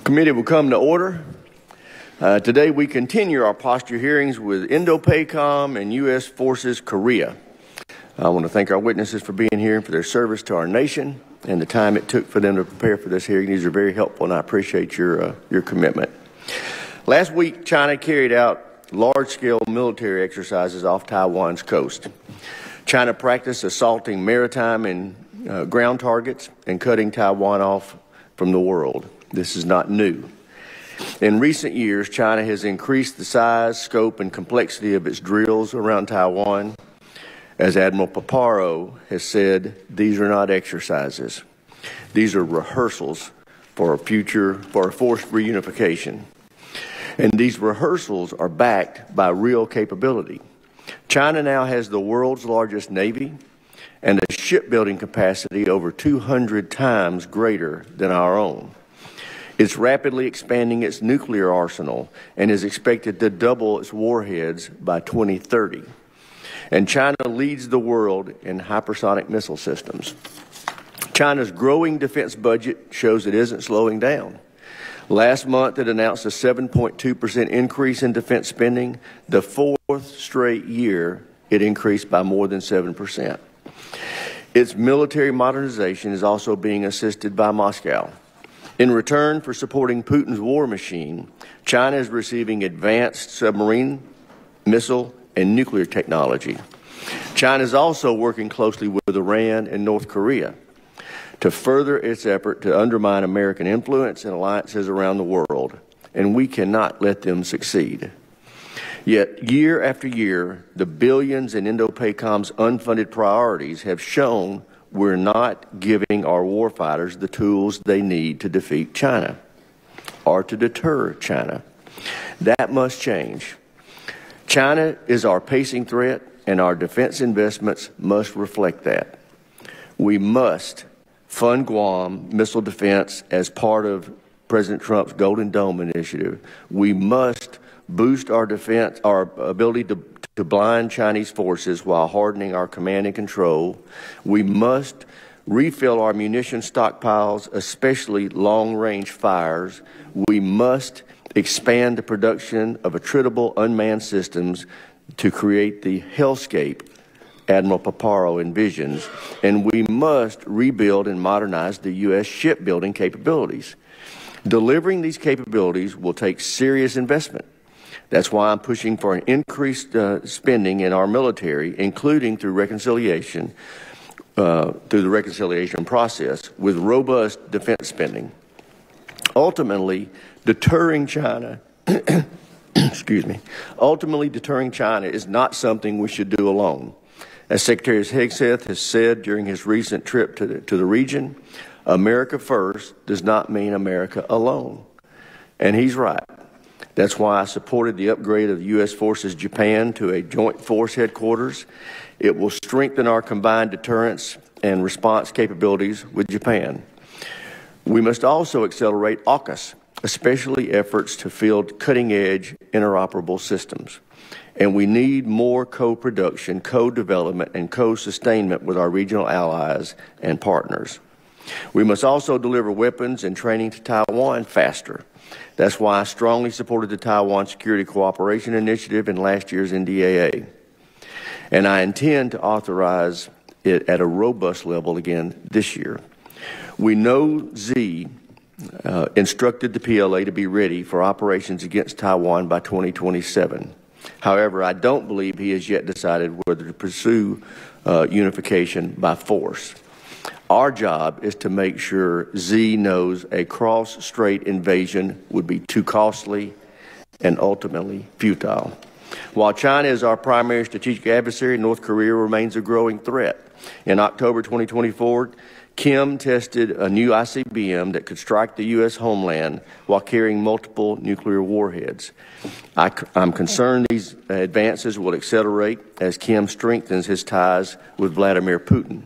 Committee will come to order. Today we continue our posture hearings with Indo-PACOM and U.S. Forces Korea. I want to thank our witnesses for being here and for their service to our nation and the time it took for them to prepare for this hearing. These are very helpful, and I appreciate your commitment. Last week, China carried out large-scale military exercises off Taiwan's coast. China practiced assaulting maritime and ground targets and cutting Taiwan off from the world. This is not new. In recent years, China has increased the size, scope, and complexity of its drills around Taiwan. As Admiral Paparo has said, these are not exercises. These are rehearsals for a forced reunification. And these rehearsals are backed by real capability. China now has the world's largest navy and a shipbuilding capacity over 200 times greater than our own. It's rapidly expanding its nuclear arsenal and is expected to double its warheads by 2030. And China leads the world in hypersonic missile systems. China's growing defense budget shows it isn't slowing down. Last month, it announced a 7.2% increase in defense spending, the fourth straight year it increased by more than 7%. Its military modernization is also being assisted by Moscow. In return for supporting Putin's war machine, China is receiving advanced submarine, missile, and nuclear technology. China is also working closely with Iran and North Korea to further its effort to undermine American influence and alliances around the world, and we cannot let them succeed. Yet, year after year, the billions in Indo-PACOM's unfunded priorities have shown we're not giving our warfighters the tools they need to defeat China or to deter China. That must change. China is our pacing threat, and our defense investments must reflect that. We must fund Guam missile defense as part of President Trump's Golden Dome initiative. We must boost our defense, our ability to blind Chinese forces while hardening our command and control. We must refill our munition stockpiles, especially long-range fires. We must expand the production of attritable unmanned systems to create the hellscape Admiral Paparo envisions. And we must rebuild and modernize the U.S. shipbuilding capabilities. Delivering these capabilities will take serious investment. That's why I'm pushing for an increased spending in our military, including through reconciliation, through the reconciliation process, with robust defense spending. Ultimately, deterring China, ultimately deterring China is not something we should do alone. As Secretary Hegseth has said during his recent trip to the region, America first does not mean America alone. And he's right. That's why I supported the upgrade of the U.S. Forces Japan to a joint force headquarters. It will strengthen our combined deterrence and response capabilities with Japan. We must also accelerate AUKUS, especially efforts to field cutting-edge interoperable systems. And we need more co-production, co-development, and co-sustainment with our regional allies and partners. We must also deliver weapons and training to Taiwan faster. That's why I strongly supported the Taiwan Security Cooperation Initiative in last year's NDAA. And I intend to authorize it at a robust level again this year. We know Z instructed the PLA to be ready for operations against Taiwan by 2027. However, I don't believe he has yet decided whether to pursue unification by force. Our job is to make sure Z knows a cross-strait invasion would be too costly and ultimately futile. While China is our primary strategic adversary, North Korea remains a growing threat. In October 2024, Kim tested a new ICBM that could strike the U.S. homeland while carrying multiple nuclear warheads. I'm concerned these advances will accelerate as Kim strengthens his ties with Vladimir Putin,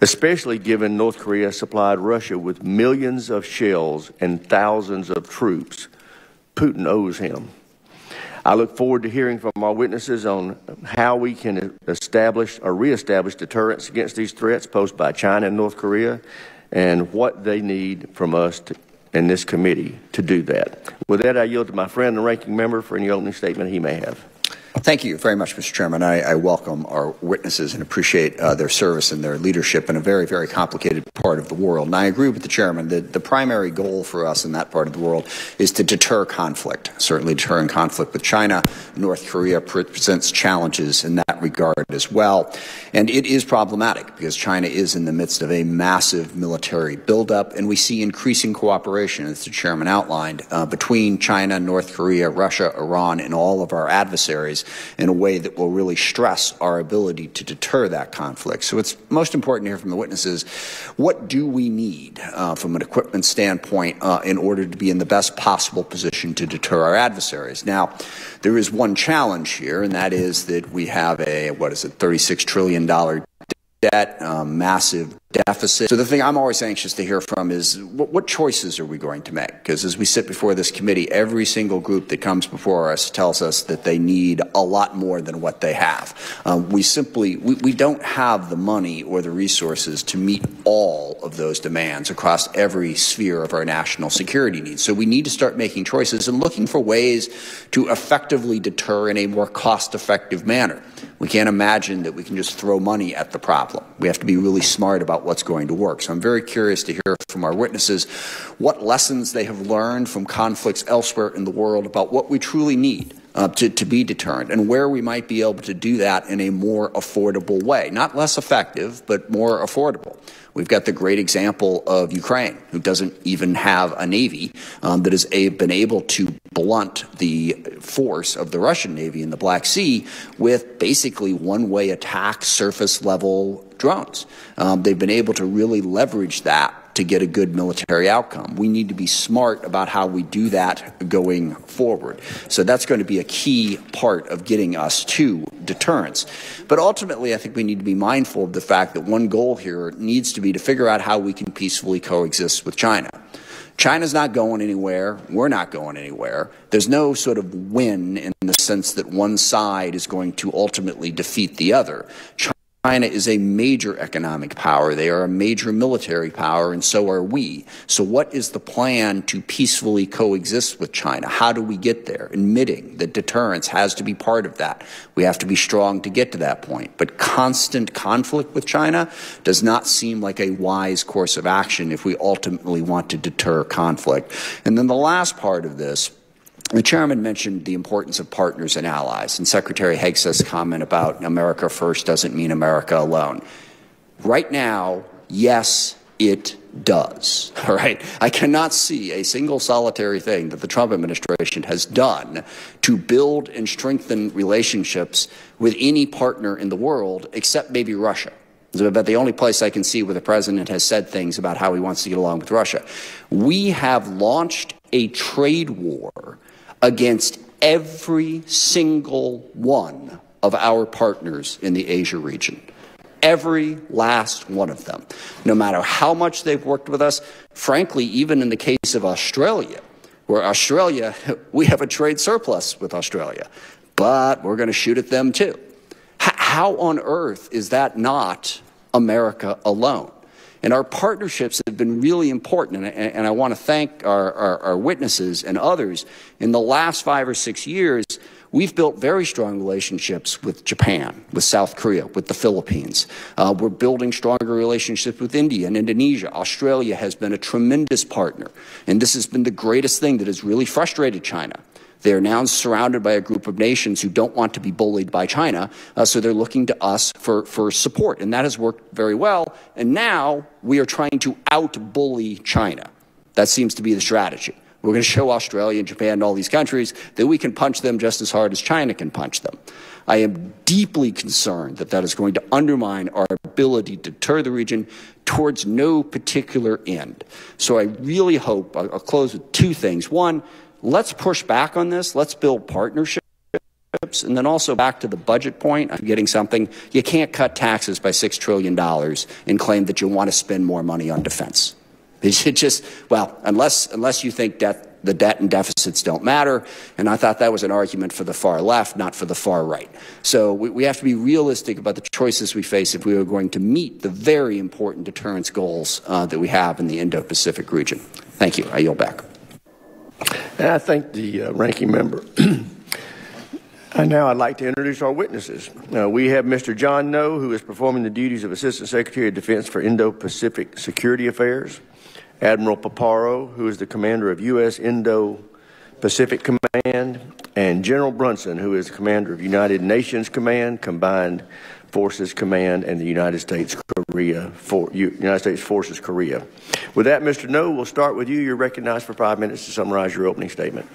especially given North Korea supplied Russia with millions of shells and thousands of troops. Putin owes him. I look forward to hearing from our witnesses on how we can establish or reestablish deterrence against these threats posed by China and North Korea and what they need from us in this committee to do that. With that, I yield to my friend, the ranking member, for any opening statement he may have. Thank you very much, Mr. Chairman. I welcome our witnesses and appreciate their service and their leadership in a very, very complicated part of the world. And I agree with the Chairman that the primary goal for us in that part of the world is to deter conflict, certainly deterring conflict with China. North Korea presents challenges in that regard as well. And it is problematic because China is in the midst of a massive military buildup, and we see increasing cooperation, as the Chairman outlined, between China, North Korea, Russia, Iran, and all of our adversaries in a way that will really stress our ability to deter that conflict. So it's most important to hear from the witnesses, what do we need from an equipment standpoint in order to be in the best possible position to deter our adversaries? Now, there is one challenge here, and that is that we have a, $36 trillion debt, massive deficit. So the thing I'm always anxious to hear from is what choices are we going to make? Because as we sit before this committee, every single group that comes before us tells us that they need a lot more than what they have. We don't have the money or the resources to meet all of those demands across every sphere of our national security needs. So we need to start making choices and looking for ways to effectively deter in a more cost-effective manner. We can't imagine that we can just throw money at the problem. We have to be really smart about what's going to work. So I'm very curious to hear from our witnesses what lessons they have learned from conflicts elsewhere in the world about what we truly need to be deterrent and where we might be able to do that in a more affordable way. Not less effective, but more affordable. We've got the great example of Ukraine, who doesn't even have a navy that has been able to blunt the force of the Russian Navy in the Black Sea with basically one-way attack, surface-level drones. They've been able to really leverage that to get a good military outcome. We need to be smart about how we do that going forward. So that's going to be a key part of getting us to deterrence. But ultimately, I think we need to be mindful of the fact that one goal here needs to be to figure out how we can peacefully coexist with China. China's not going anywhere. We're not going anywhere. There's no sort of win in the sense that one side is going to ultimately defeat the other. China is a major economic power. They are a major military power, and so are we. So what is the plan to peacefully coexist with China? How do we get there? Admitting that deterrence has to be part of that. We have to be strong to get to that point. But constant conflict with China does not seem like a wise course of action if we ultimately want to deter conflict. And then the last part of this, the Chairman mentioned the importance of partners and allies, and Secretary Hegseth's comment about America first doesn't mean America alone. Right now, yes, it does. All right? I cannot see a single solitary thing that the Trump administration has done to build and strengthen relationships with any partner in the world except maybe Russia. It's about the only place I can see where the president has said things about how he wants to get along with Russia. We have launched a trade war against every single one of our partners in the Asia region. Every last one of them. No matter how much they've worked with us, frankly, even in the case of Australia, where Australia, we have a trade surplus with Australia, but we're going to shoot at them too. How on earth is that not America alone? And our partnerships have been really important, and I want to thank our witnesses and others. In the last 5 or 6 years, we've built very strong relationships with Japan, with South Korea, with the Philippines. We're building stronger relationships with India and Indonesia. Australia has been a tremendous partner, and this has been the greatest thing that has really frustrated China. They are now surrounded by a group of nations who don't want to be bullied by China, so they're looking to us for support, and that has worked very well. And now we are trying to out-bully China. That seems to be the strategy. We're going to show Australia and Japan and all these countries that we can punch them just as hard as China can punch them. I am deeply concerned that that is going to undermine our ability to deter the region towards no particular end. So I really hope, I'll close with 2 things. One, let's push back on this. Let's build partnerships. And then also back to the budget point, I'm getting something. You can't cut taxes by $6 trillion and claim that you want to spend more money on defense. It just, well, unless you think that the debt and deficits don't matter. And I thought that was an argument for the far left, not for the far right. So we have to be realistic about the choices we face if we are going to meet the very important deterrence goals that we have in the Indo-Pacific region. Thank you. I yield back. And I thank the ranking member. And now I'd like to introduce our witnesses. We have Mr. John Noe, who is performing the duties of Assistant Secretary of Defense for Indo-Pacific Security Affairs, Admiral Paparo, who is the commander of U.S. Indo-Pacific Command, and General Brunson, who is the commander of United Nations Command, Combined Forces Command, and the United States Forces Korea. With that, Mr. Noe, we'll start with you. You're recognized for 5 minutes to summarize your opening statement.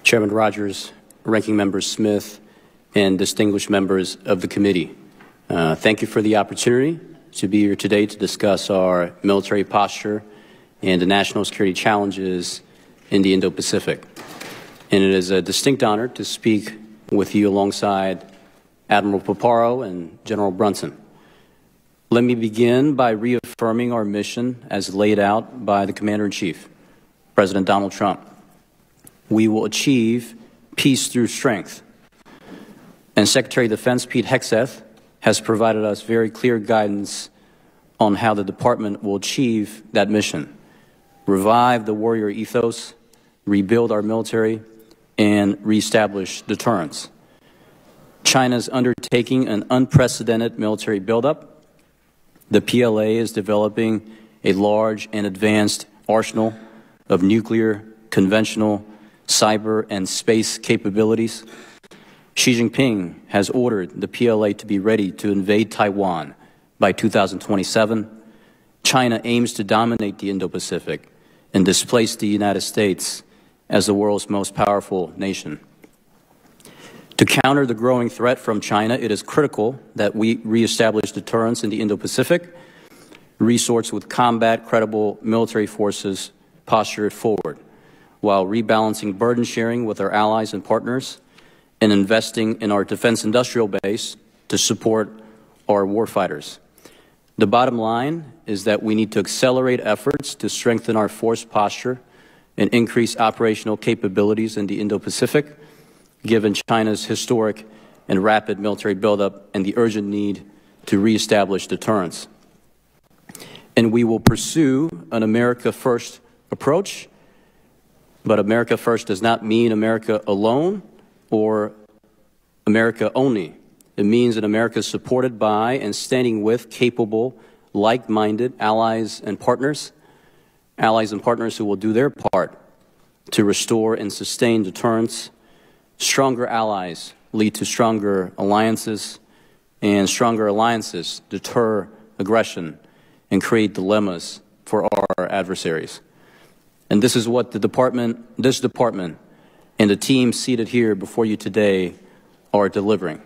Chairman Rogers, Ranking Member Smith, and distinguished members of the committee. Thank you for the opportunity to be here today to discuss our military posture and the national security challenges in the Indo-Pacific. And it is a distinct honor to speak with you alongside Admiral Paparo and General Brunson. Let me begin by reaffirming our mission as laid out by the Commander-in-Chief, President Donald Trump. We will achieve peace through strength. And Secretary of Defense Pete Hegseth has provided us very clear guidance on how the Department will achieve that mission. Revive the warrior ethos, rebuild our military, and reestablish deterrence. China's undertaking an unprecedented military buildup. The PLA is developing a large and advanced arsenal of nuclear, conventional, cyber, and space capabilities. Xi Jinping has ordered the PLA to be ready to invade Taiwan by 2027. China aims to dominate the Indo-Pacific and displace the United States as the world's most powerful nation. To counter the growing threat from China, it is critical that we reestablish deterrence in the Indo-Pacific, resource with combat credible military forces postured forward, while rebalancing burden sharing with our allies and partners and investing in our defense industrial base to support our warfighters. The bottom line is that we need to accelerate efforts to strengthen our force posture and increase operational capabilities in the Indo-Pacific, given China's historic and rapid military buildup and the urgent need to reestablish deterrence. And we will pursue an America First approach, but America First does not mean America alone or America only. It means an America supported by and standing with capable, like-minded allies and partners who will do their part to restore and sustain deterrence. Stronger allies lead to stronger alliances, and stronger alliances deter aggression and create dilemmas for our adversaries. And this is what this department and the team seated here before you today are delivering.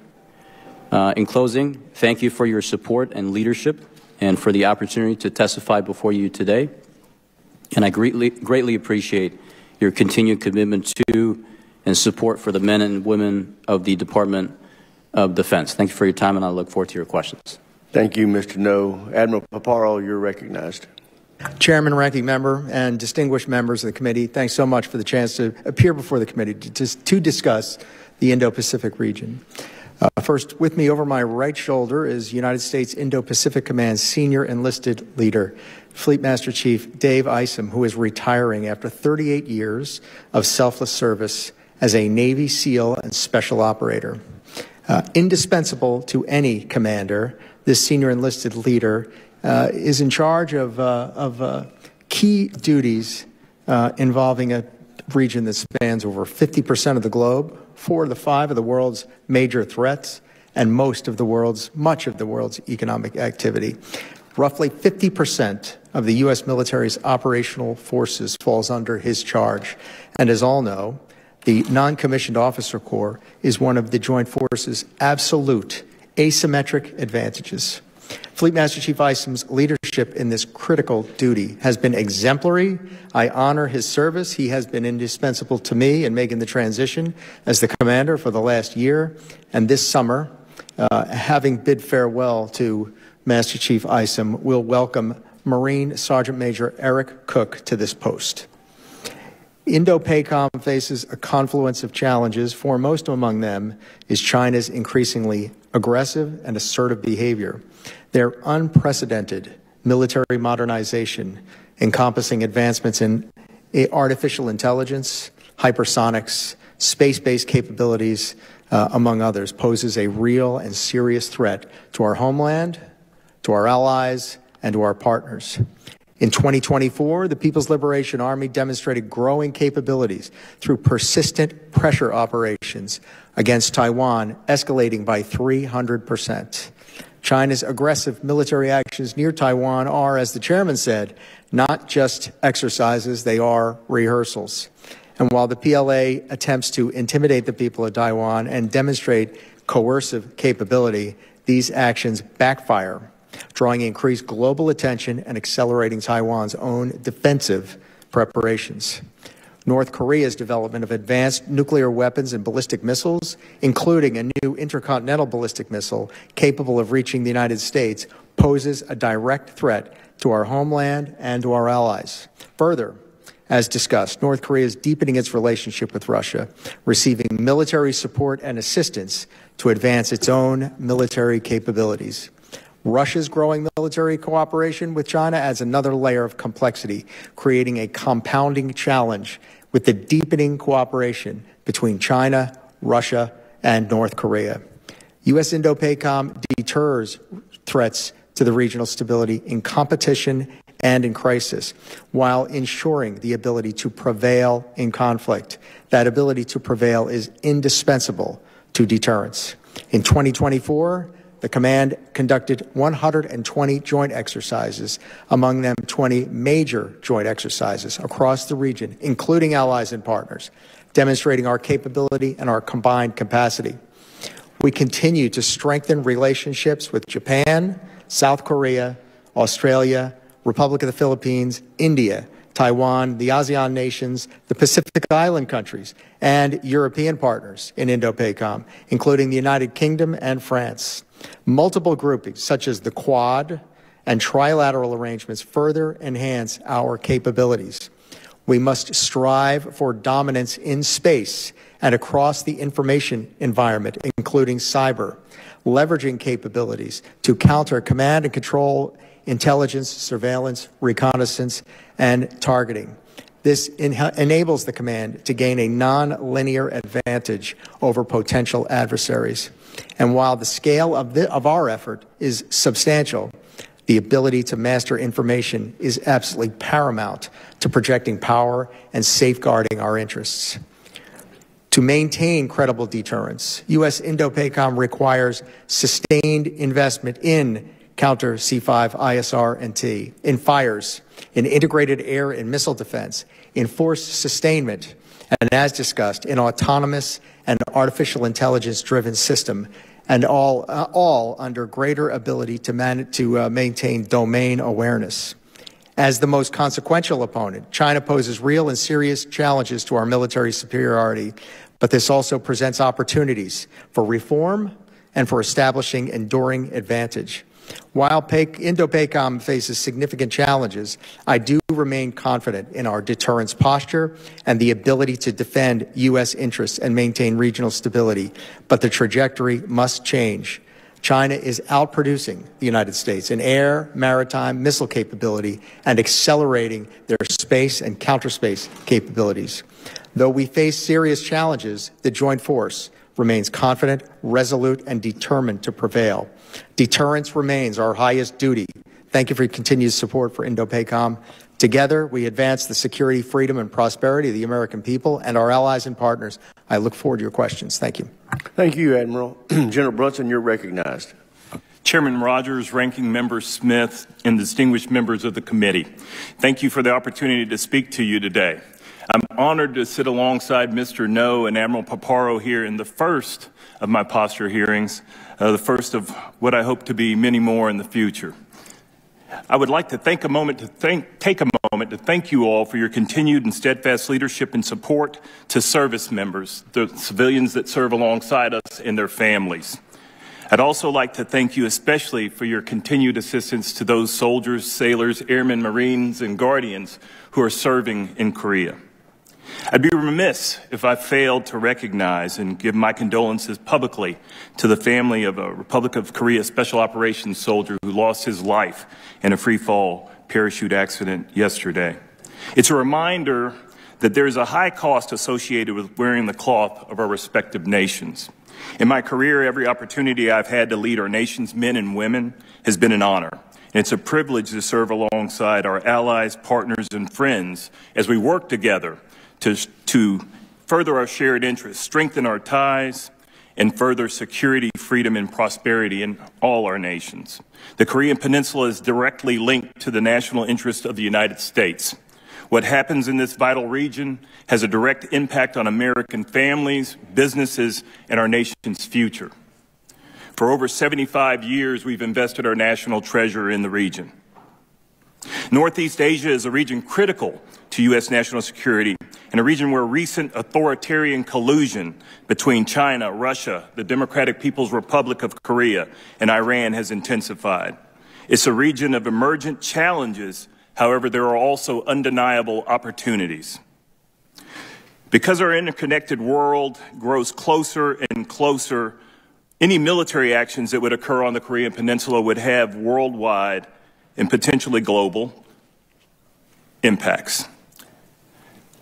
In closing, thank you for your support and leadership and for the opportunity to testify before you today. And I greatly appreciate your continued commitment to and support for the men and women of the Department of Defense. Thank you for your time, and I look forward to your questions. Thank you, Mr. Noe. Admiral Paparo, you're recognized. Chairman, Ranking Member, and distinguished members of the committee, thanks so much for the chance to appear before the committee to discuss the Indo-Pacific region. First, with me over my right shoulder is United States Indo-Pacific Command's senior enlisted leader, Fleet Master Chief Dave Isom, who is retiring after 38 years of selfless service as a Navy SEAL and special operator. Indispensable to any commander, this senior enlisted leader is in charge of key duties involving a region that spans over 50% of the globe, 4 of the 5 of the world's major threats, and much of the world's economic activity. Roughly 50% of the U.S. military's operational forces falls under his charge. And as all know, the non-commissioned officer corps is one of the joint forces' absolute asymmetric advantages. Fleet Master Chief Isom's leadership in this critical duty has been exemplary. I honor his service. He has been indispensable to me in making the transition as the commander for the last year. And this summer, having bid farewell to Master Chief Isom, we'll welcome Marine Sergeant Major Eric Cook to this post. Indo-PACOM faces a confluence of challenges. Foremost among them is China's increasingly aggressive and assertive behavior. Their unprecedented military modernization, encompassing advancements in artificial intelligence, hypersonics, space-based capabilities, among others, poses a real and serious threat to our homeland, to our allies, and to our partners. In 2024, the People's Liberation Army demonstrated growing capabilities through persistent pressure operations against Taiwan, escalating by 300%. China's aggressive military actions near Taiwan are, as the chairman said, not just exercises, they are rehearsals. And while the PLA attempts to intimidate the people of Taiwan and demonstrate coercive capability, these actions backfire, drawing increased global attention and accelerating Taiwan's own defensive preparations. North Korea's development of advanced nuclear weapons and ballistic missiles, including a new intercontinental ballistic missile capable of reaching the United States, poses a direct threat to our homeland and to our allies. Further, as discussed, North Korea is deepening its relationship with Russia, receiving military support and assistance to advance its own military capabilities. Russia's growing military cooperation with China adds another layer of complexity, creating a compounding challenge with the deepening cooperation between China, Russia, and North Korea. U.S. Indo-PACOM deters threats to the regional stability in competition and in crisis, while ensuring the ability to prevail in conflict. That ability to prevail is indispensable to deterrence. In 2024, the command conducted 120 joint exercises, among them 20 major joint exercises across the region, including allies and partners, demonstrating our capability and our combined capacity. We continue to strengthen relationships with Japan, South Korea, Australia, Republic of the Philippines, India, Taiwan, the ASEAN nations, the Pacific Island countries, and European partners in Indo-PACOM, including the United Kingdom and France. Multiple groupings, such as the Quad and trilateral arrangements, further enhance our capabilities. We must strive for dominance in space and across the information environment, including cyber, leveraging capabilities to counter command and control intelligence, surveillance, reconnaissance, and targeting. This enables the command to gain a non-linear advantage over potential adversaries. And while the scale of our effort is substantial, the ability to master information is absolutely paramount to projecting power and safeguarding our interests. To maintain credible deterrence, U.S. Indo-PACOM requires sustained investment in counter C-5 ISR and T, in fires, in integrated air and missile defense, in force sustainment, and as discussed, in autonomous and artificial intelligence-driven system, and all under greater ability to maintain domain awareness. As the most consequential opponent, China poses real and serious challenges to our military superiority, but this also presents opportunities for reform and for establishing enduring advantage. While Indo-PACOM faces significant challenges, I do remain confident in our deterrence posture and the ability to defend U.S. interests and maintain regional stability. But the trajectory must change. China is outproducing the United States in air, maritime, missile capability and accelerating their space and counterspace capabilities. Though we face serious challenges, the joint force remains confident, resolute, and determined to prevail. Deterrence remains our highest duty. Thank you for your continued support for Indo-PACOM. Together, we advance the security, freedom, and prosperity of the American people and our allies and partners. I look forward to your questions. Thank you. Thank you, Admiral. General Brunson, you're recognized. Chairman Rogers, Ranking Member Smith, and distinguished members of the committee, thank you for the opportunity to speak to you today. I'm honored to sit alongside Mr. No and Admiral Paparo here in the first of my posture hearings, the first of what I hope to be many more in the future. I would like to take a moment to thank you all for your continued and steadfast leadership and support to service members, the civilians that serve alongside us and their families. I'd also like to thank you especially for your continued assistance to those soldiers, sailors, airmen, Marines, and Guardians who are serving in Korea. I'd be remiss if I failed to recognize and give my condolences publicly to the family of a Republic of Korea Special Operations soldier who lost his life in a free-fall parachute accident yesterday. It's a reminder that there is a high cost associated with wearing the cloth of our respective nations. In my career, every opportunity I've had to lead our nation's men and women has been an honor. And it's a privilege to serve alongside our allies, partners, and friends as we work together to further our shared interests, strengthen our ties, and further security, freedom, and prosperity in all our nations. The Korean Peninsula is directly linked to the national interest of the United States. What happens in this vital region has a direct impact on American families, businesses, and our nation's future. For over 75 years, we've invested our national treasure in the region. Northeast Asia is a region critical to U.S. national security and a region where recent authoritarian collusion between China, Russia, the Democratic People's Republic of Korea, and Iran has intensified. It's a region of emergent challenges. However, there are also undeniable opportunities. Because our interconnected world grows closer and closer, any military actions that would occur on the Korean Peninsula would have worldwide and potentially global impacts.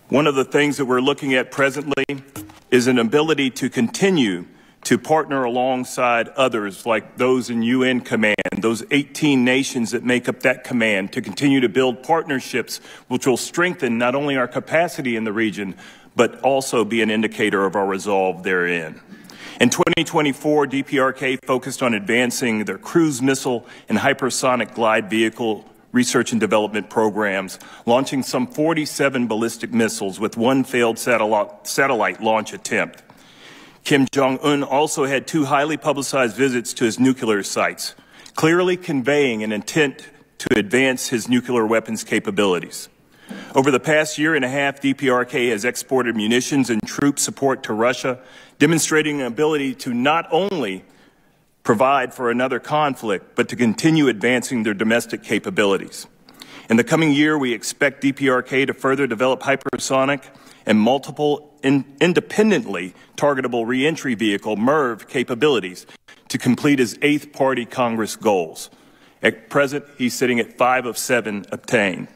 One of the things that we're looking at presently is an ability to continue to partner alongside others like those in UN Command, those 18 nations that make up that command, to continue to build partnerships which will strengthen not only our capacity in the region, but also be an indicator of our resolve therein. In 2024, DPRK focused on advancing their cruise missile and hypersonic glide vehicle research and development programs, launching some 47 ballistic missiles with one failed satellite launch attempt. Kim Jong-un also had 2 highly publicized visits to his nuclear sites, clearly conveying an intent to advance his nuclear weapons capabilities. Over the past year and a half, DPRK has exported munitions and troop support to Russia, demonstrating an ability to not only provide for another conflict, but to continue advancing their domestic capabilities. In the coming year, we expect DPRK to further develop hypersonic and multiple independently targetable reentry vehicle MIRV capabilities to complete his 8th Party Congress goals. At present, he's sitting at 5 of 7 obtained.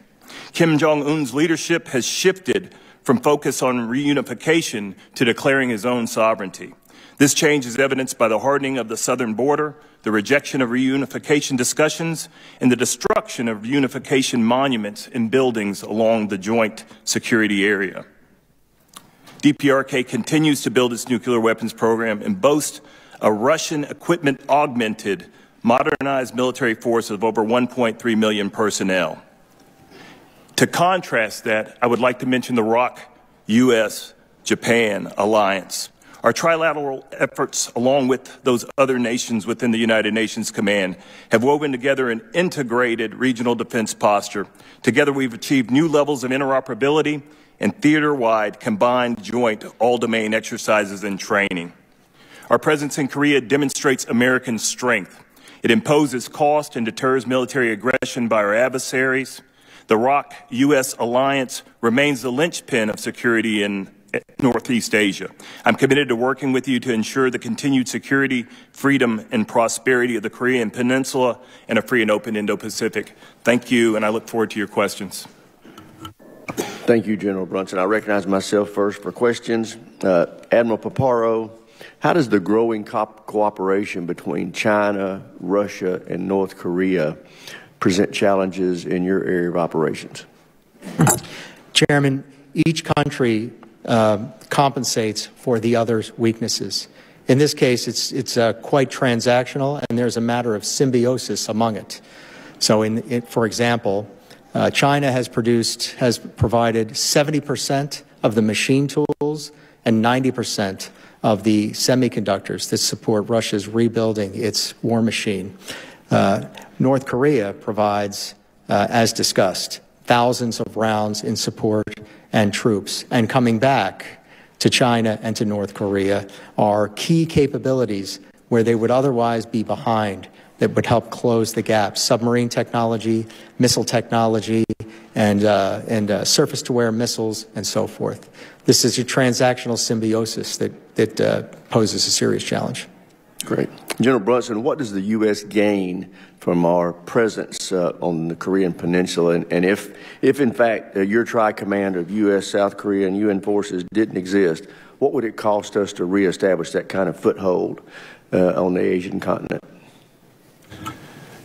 Kim Jong-un's leadership has shifted from focus on reunification to declaring his own sovereignty. This change is evidenced by the hardening of the southern border, the rejection of reunification discussions, and the destruction of reunification monuments and buildings along the joint security area. DPRK continues to build its nuclear weapons program and boasts a Russian equipment-augmented, modernized military force of over 1.3 million personnel. To contrast that, I would like to mention the ROC U.S.-Japan alliance. Our trilateral efforts, along with those other nations within the United Nations Command, have woven together an integrated regional defense posture. Together, we've achieved new levels of interoperability and theater-wide combined joint all-domain exercises and training. Our presence in Korea demonstrates American strength. It imposes cost and deters military aggression by our adversaries. The ROC U.S. alliance remains the linchpin of security in Northeast Asia. I'm committed to working with you to ensure the continued security, freedom, and prosperity of the Korean Peninsula and a free and open Indo-Pacific. Thank you, and I look forward to your questions. Thank you, General Brunson. I recognize myself first for questions. Admiral Paparo, how does the growing cooperation between China, Russia, and North Korea present challenges in your area of operations? Chairman, each country compensates for the other's weaknesses. In this case, it's quite transactional, and there's a matter of symbiosis among it. So, for example, China has provided 70% of the machine tools and 90% of the semiconductors that support Russia's rebuilding its war machine. North Korea provides, as discussed, thousands of rounds in support and troops. And coming back to China and to North Korea are key capabilities where they would otherwise be behind that would help close the gap: submarine technology, missile technology, and surface-to-air missiles, and so forth. This is a transactional symbiosis that poses a serious challenge. Great. General Brunson, what does the U.S. gain from our presence on the Korean Peninsula? And if in fact, your tri-command of U.S., South Korea, and UN forces didn't exist, what would it cost us to reestablish that kind of foothold on the Asian continent?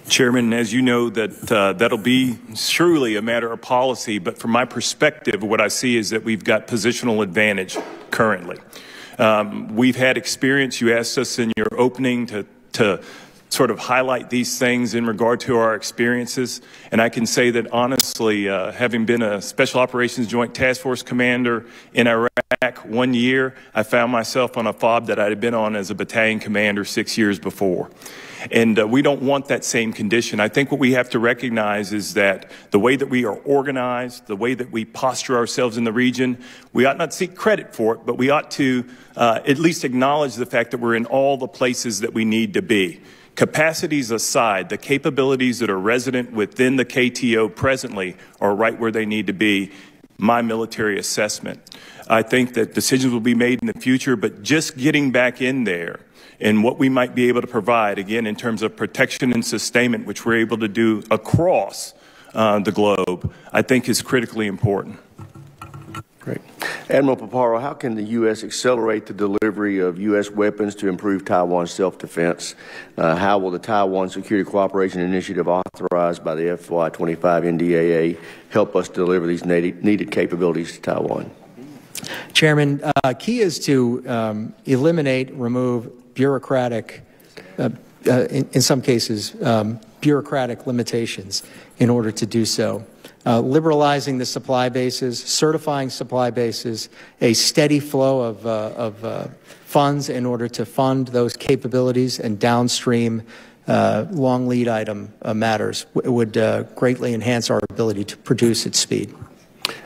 Chairman, as you know, that'll be surely a matter of policy, but from my perspective, what I see is that we've got positional advantage currently. We've had experience. You asked us in your opening to sort of highlight these things in regard to our experiences, and I can say that honestly, having been a Special Operations Joint Task Force commander in Iraq 1 year, I found myself on a FOB that I had been on as a battalion commander 6 years before. And we don't want that same condition. I think what we have to recognize is that the way that we are organized, the way that we posture ourselves in the region, we ought not seek credit for it, but we ought to at least acknowledge the fact that we're in all the places that we need to be. Capacities aside, the capabilities that are resident within the KTO presently are right where they need to be, my military assessment. I think that decisions will be made in the future, but just getting back in there and what we might be able to provide, again, in terms of protection and sustainment, which we're able to do across the globe, I think is critically important. Great. Admiral Paparo, how can the U.S. accelerate the delivery of U.S. weapons to improve Taiwan's self-defense? How will the Taiwan Security Cooperation Initiative authorized by the FY25 NDAA help us deliver these needed capabilities to Taiwan? Chairman, key is to remove bureaucratic, in some cases, bureaucratic limitations in order to do so. Liberalizing the supply bases, certifying supply bases, a steady flow of funds in order to fund those capabilities and downstream long lead item matters would greatly enhance our ability to produce at speed.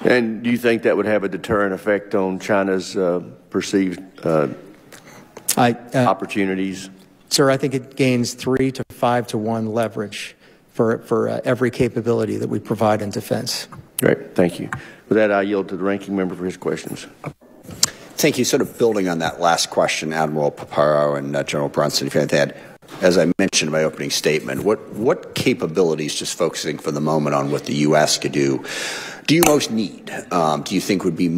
And do you think that would have a deterrent effect on China's perceived opportunities? Sir, I think it gains 3 to 5 to 1 leverage for every capability that we provide in defense. Great, thank you. With that, I yield to the ranking member for his questions. Thank you. Sort of building on that last question, Admiral Paparo and General Brunson, if you had that, as I mentioned in my opening statement, what capabilities, just focusing for the moment on what the U.S. could do you most need? Do you think would be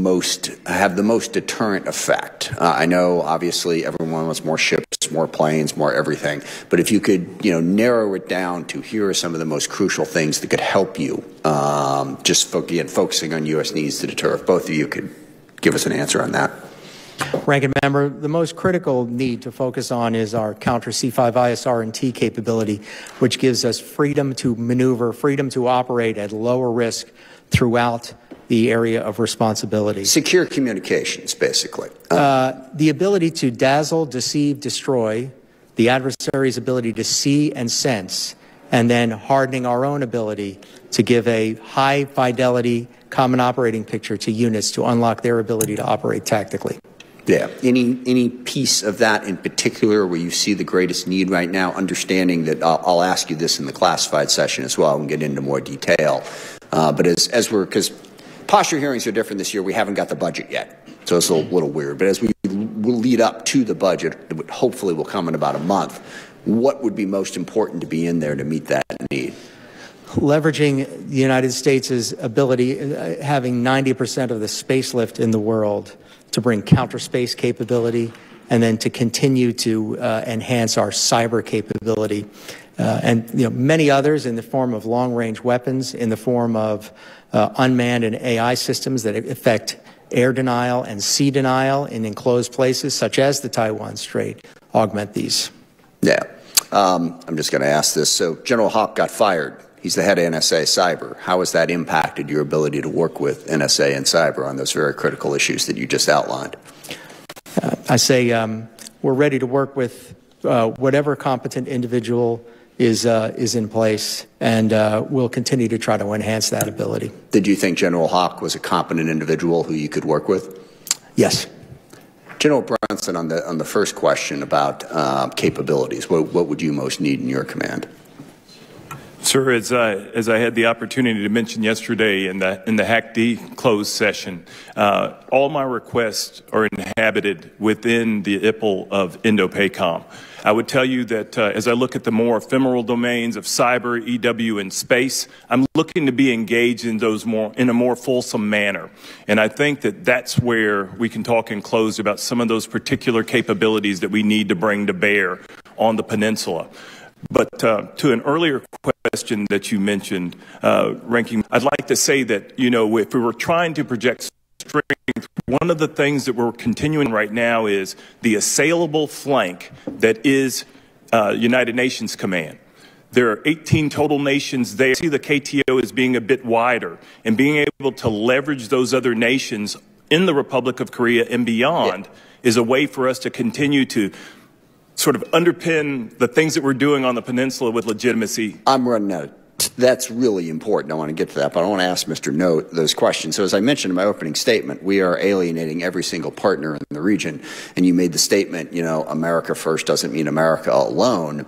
have the most deterrent effect? I know, obviously, everyone wants more ships, more planes, more everything. But if you could, narrow it down to here are some of the most crucial things that could help you, just focusing on U.S. needs to deter. If both of you could give us an answer on that. Ranking Member, the most critical need to focus on is our counter C5ISR&T capability, which gives us freedom to maneuver, freedom to operate at lower risk throughout the area of responsibility. Secure communications, basically. The ability to dazzle, deceive, destroy, the adversary's ability to see and sense, and then hardening our own ability to give a high-fidelity common operating picture to units to unlock their ability to operate tactically. Yeah. Any piece of that in particular where you see the greatest need right now, understanding that I'll ask you this in the classified session as well and get into more detail. But because posture hearings are different this year, we haven't got the budget yet. So it's a little weird. But as we will lead up to the budget, it hopefully will come in about a month, what would be most important to be in there to meet that need? Leveraging the United States' ability, having 90% of the space lift in the world, to bring counter space capability, and then to continue to enhance our cyber capability. And many others in the form of long-range weapons, in the form of unmanned and AI systems that affect air denial and sea denial in enclosed places, such as the Taiwan Strait, augment these. Yeah. I'm just going to ask this. So General Hawk got fired. He's the head of NSA Cyber. How has that impacted your ability to work with NSA and Cyber on those very critical issues that you just outlined? I say we're ready to work with whatever competent individual is in place, and we'll continue to try to enhance that ability. Did you think General Hawk was a competent individual who you could work with? Yes. General Brunson, on the first question about capabilities, what would you most need in your command? Sir, as I had the opportunity to mention yesterday in the HAC-D closed session, all my requests are inhabited within the IPL of Indo-PACOM. I would tell you that as I look at the more ephemeral domains of cyber, EW, and space, I'm looking to be engaged in those in a more fulsome manner. And I think that that's where we can talk in closed about some of those particular capabilities that we need to bring to bear on the peninsula. But to an earlier question that you mentioned, Ranking, I'd like to say that, you know, if we were trying to project strength, one of the things that we're continuing right now is the assailable flank that is United Nations Command. There are 18 total nations there. I see the KTO as being a bit wider and being able to leverage those other nations in the Republic of Korea and beyond is a way for us to continue to sort of underpin the things that we're doing on the peninsula with legitimacy. I'm running out. That's really important. I want to get to that, but I want to ask Mr. No those questions. So as I mentioned in my opening statement, we are alienating every single partner in the region. And you made the statement, you know, America first doesn't mean America alone.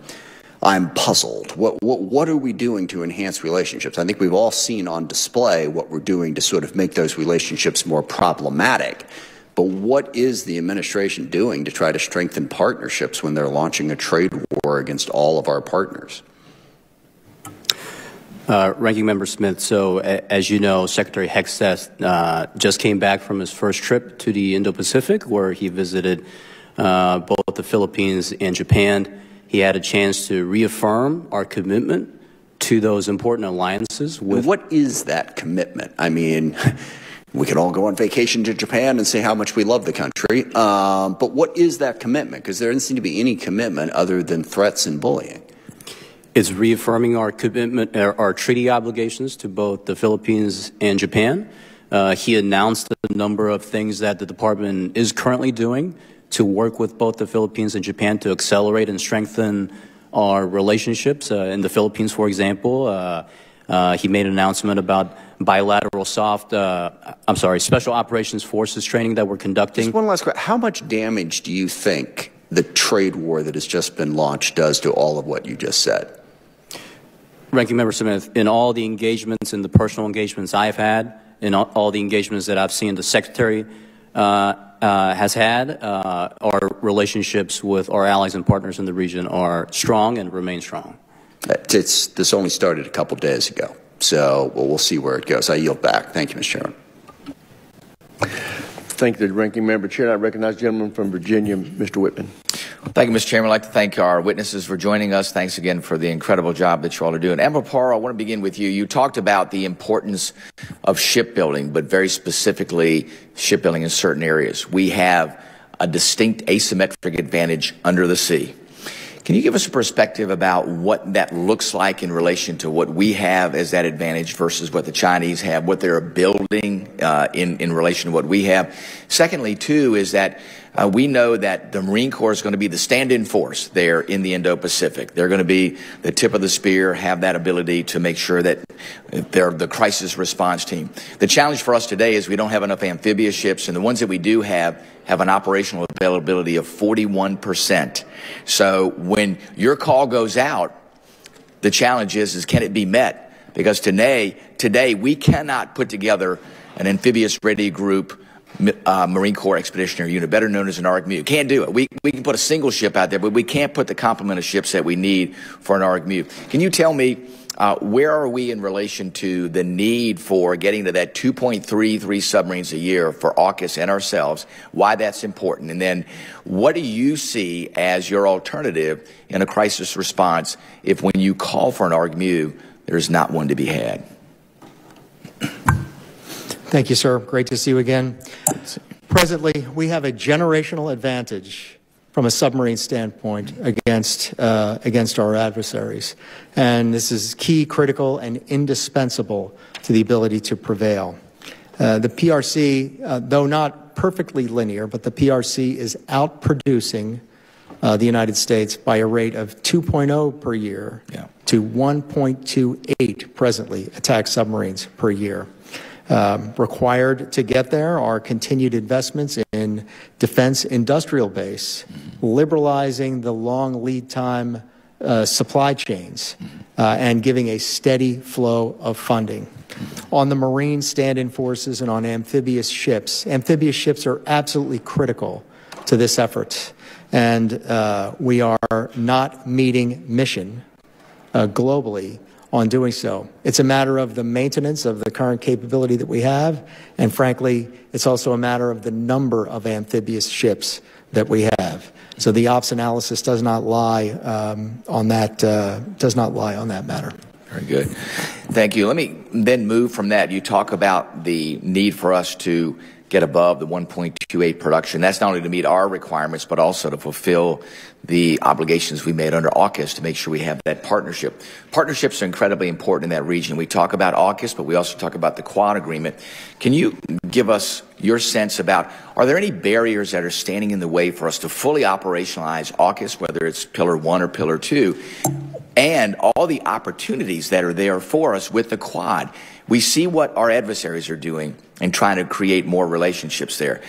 I'm puzzled. What are we doing to enhance relationships? I think we've all seen on display what we're doing to sort of make those relationships more problematic. But what is the administration doing to try to strengthen partnerships when they're launching a trade war against all of our partners? Ranking Member Smith, so as you know, Secretary Hexeth just came back from his first trip to the Indo-Pacific, where he visited both the Philippines and Japan. He had a chance to reaffirm our commitment to those important alliances. What is that commitment? I mean, we can all go on vacation to Japan and say how much we love the country, but what is that commitment? Because there doesn't seem to be any commitment other than threats and bullying. It's reaffirming our commitment, our treaty obligations to both the Philippines and Japan. He announced a number of things that the department is currently doing to work with both the Philippines and Japan to accelerate and strengthen our relationships. In the Philippines, for example, he made an announcement about bilateral special operations forces training that we're conducting. Just one last question. How much damage do you think the trade war that has just been launched does to all of what you just said? Ranking Member Smith, in all the engagements and the personal engagements I've had, in all the engagements that I've seen the Secretary has had, our relationships with our allies and partners in the region are strong and remain strong. This only started a couple days ago, so we'll see where it goes. I yield back. Thank you, Mr. Chairman. Thank you, the Ranking Member. Chair, I recognize the gentleman from Virginia, Mr. Whitman. Thank you, Mr. Chairman. I'd like to thank our witnesses for joining us. Thanks again for the incredible job that you all are doing. Admiral Parr, I want to begin with you. You talked about the importance of shipbuilding, but very specifically shipbuilding in certain areas. We have a distinct asymmetric advantage under the sea. Can you give us a perspective about what that looks like in relation to what we have as that advantage versus what the Chinese have, what they're building in relation to what we have? Secondly, too, is that we know that the Marine Corps is going to be the stand-in force there in the Indo-Pacific. They're going to be the tip of the spear, have that ability to make sure that they're the crisis response team. The challenge for us today is we don't have enough amphibious ships, and the ones that we do have an operational availability of 41%. So when your call goes out, the challenge is can it be met? Because today we cannot put together an amphibious ready group Marine Corps Expeditionary Unit, better known as an ARGMU. Can't do it. We can put a single ship out there, but we can't put the complement of ships that we need for an ARGMU. Can you tell me where are we in relation to the need for getting to that 2.33 submarines a year for AUKUS and ourselves, why that's important? And then what do you see as your alternative in a crisis response if when you call for an ARGMU, there's not one to be had? Thank you, sir. Great to see you again. Presently, we have a generational advantage from a submarine standpoint against our adversaries. And this is key, critical, and indispensable to the ability to prevail. The PRC, though not perfectly linear, but the PRC is outproducing the United States by a rate of 2.0 per year to 1.28 presently attack submarines per year. Required to get there are continued investments in defense industrial base, liberalizing the long lead time supply chains, and giving a steady flow of funding. On the Marine stand-in forces and on amphibious ships are absolutely critical to this effort, and we are not meeting mission globally on doing so. It's a matter of the maintenance of the current capability that we have, and frankly, it's also a matter of the number of amphibious ships that we have. So the ops analysis does not lie on that matter. Very good. Thank you. Let me then move from that. You talk about the need for us to get above the 1.28 production. That's not only to meet our requirements, but also to fulfill the obligations we made under AUKUS to make sure we have that partnership. Partnerships are incredibly important in that region. We talk about AUKUS, but we also talk about the Quad agreement. Can you give us your sense about, are there any barriers that are standing in the way for us to fully operationalize AUKUS, whether it's Pillar 1 or Pillar 2, and all the opportunities that are there for us with the Quad? We see what our adversaries are doing and trying to create more relationships there.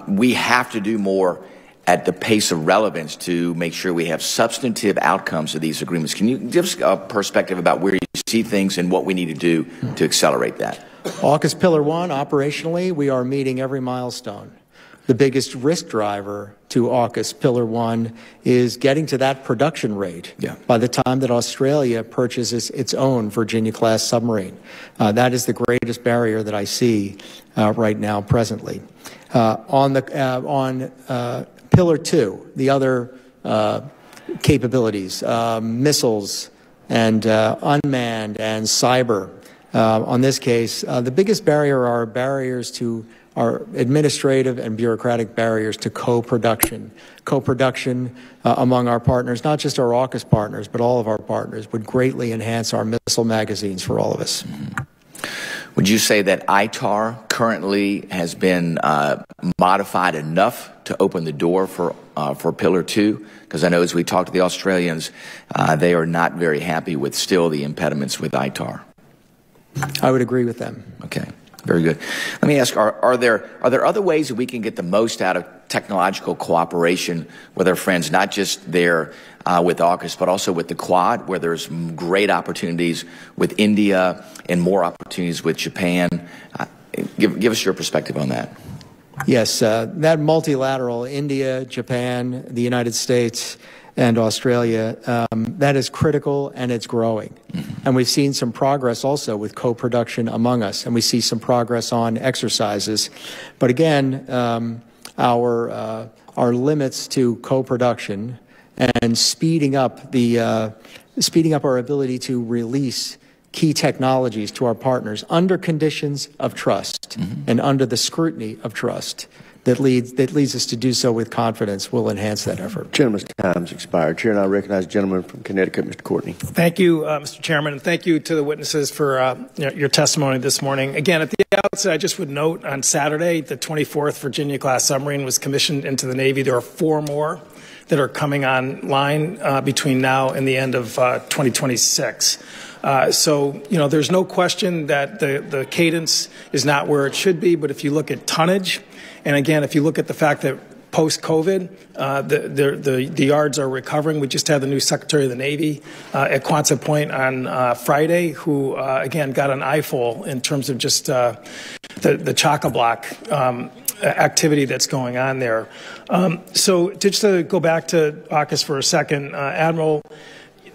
We have to do more at the pace of relevance to make sure we have substantive outcomes of these agreements. Can you give us a perspective about where you see things and what we need to do to accelerate that? AUKUS Pillar 1, operationally, we are meeting every milestone. The biggest risk driver to AUKUS Pillar 1 is getting to that production rate by the time that Australia purchases its own Virginia-class submarine. That is the greatest barrier that I see right now presently. On Pillar 2, the other capabilities, missiles and unmanned and cyber, on this case, the biggest barrier are barriers to our administrative and bureaucratic barriers to co-production. Co-production among our partners, not just our AUKUS partners, but all of our partners, would greatly enhance our missile magazines for all of us. Would you say that ITAR currently has been modified enough to open the door for Pillar 2? Because I know as we talk to the Australians, they are not very happy with still the impediments with ITAR. I would agree with them. Okay. Very good. Let me ask, are there other ways that we can get the most out of technological cooperation with our friends, not just there with AUKUS, but also with the Quad, where there's great opportunities with India and more opportunities with Japan? Give us your perspective on that. Yes, that multilateral, India, Japan, the United States, and Australia, that is critical, and it's growing. And we've seen some progress also with co-production among us, and we see some progress on exercises. But again, our limits to co-production and speeding up our ability to release key technologies to our partners under conditions of trust and under the scrutiny of trust that leads us to do so with confidence will enhance that effort. Gentleman's time's expired. Chair, and I recognize the gentleman from Connecticut, Mr. Courtney. Thank you, Mr. Chairman, and thank you to the witnesses for your testimony this morning. Again, at the outset, I just would note on Saturday, the 24th Virginia-class submarine was commissioned into the Navy. There are 4 more that are coming online between now and the end of 2026. So, there's no question that the cadence is not where it should be, but if you look at tonnage, and again, if you look at the fact that post-COVID, the yards are recovering. We just had the new Secretary of the Navy at Quonset Point on Friday, who, again, got an eyeful in terms of just the chock-a-block activity that's going on there. So just to go back to AUKUS for a second, Admiral,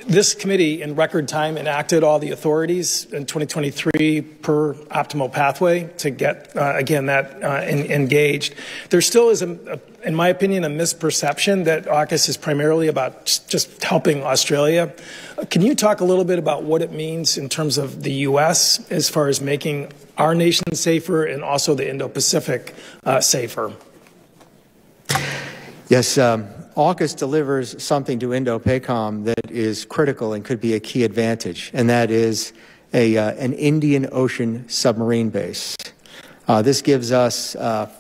this committee in record time enacted all the authorities in 2023 per optimal pathway to get, again, that engaged. There still is, in my opinion, a misperception that AUKUS is primarily about just helping Australia. Can you talk a little bit about what it means in terms of the U.S. as far as making our nation safer and also the Indo-Pacific safer? Yes, AUKUS delivers something to Indo-PACOM that is critical and could be a key advantage, and that is an Indian Ocean submarine base. This gives us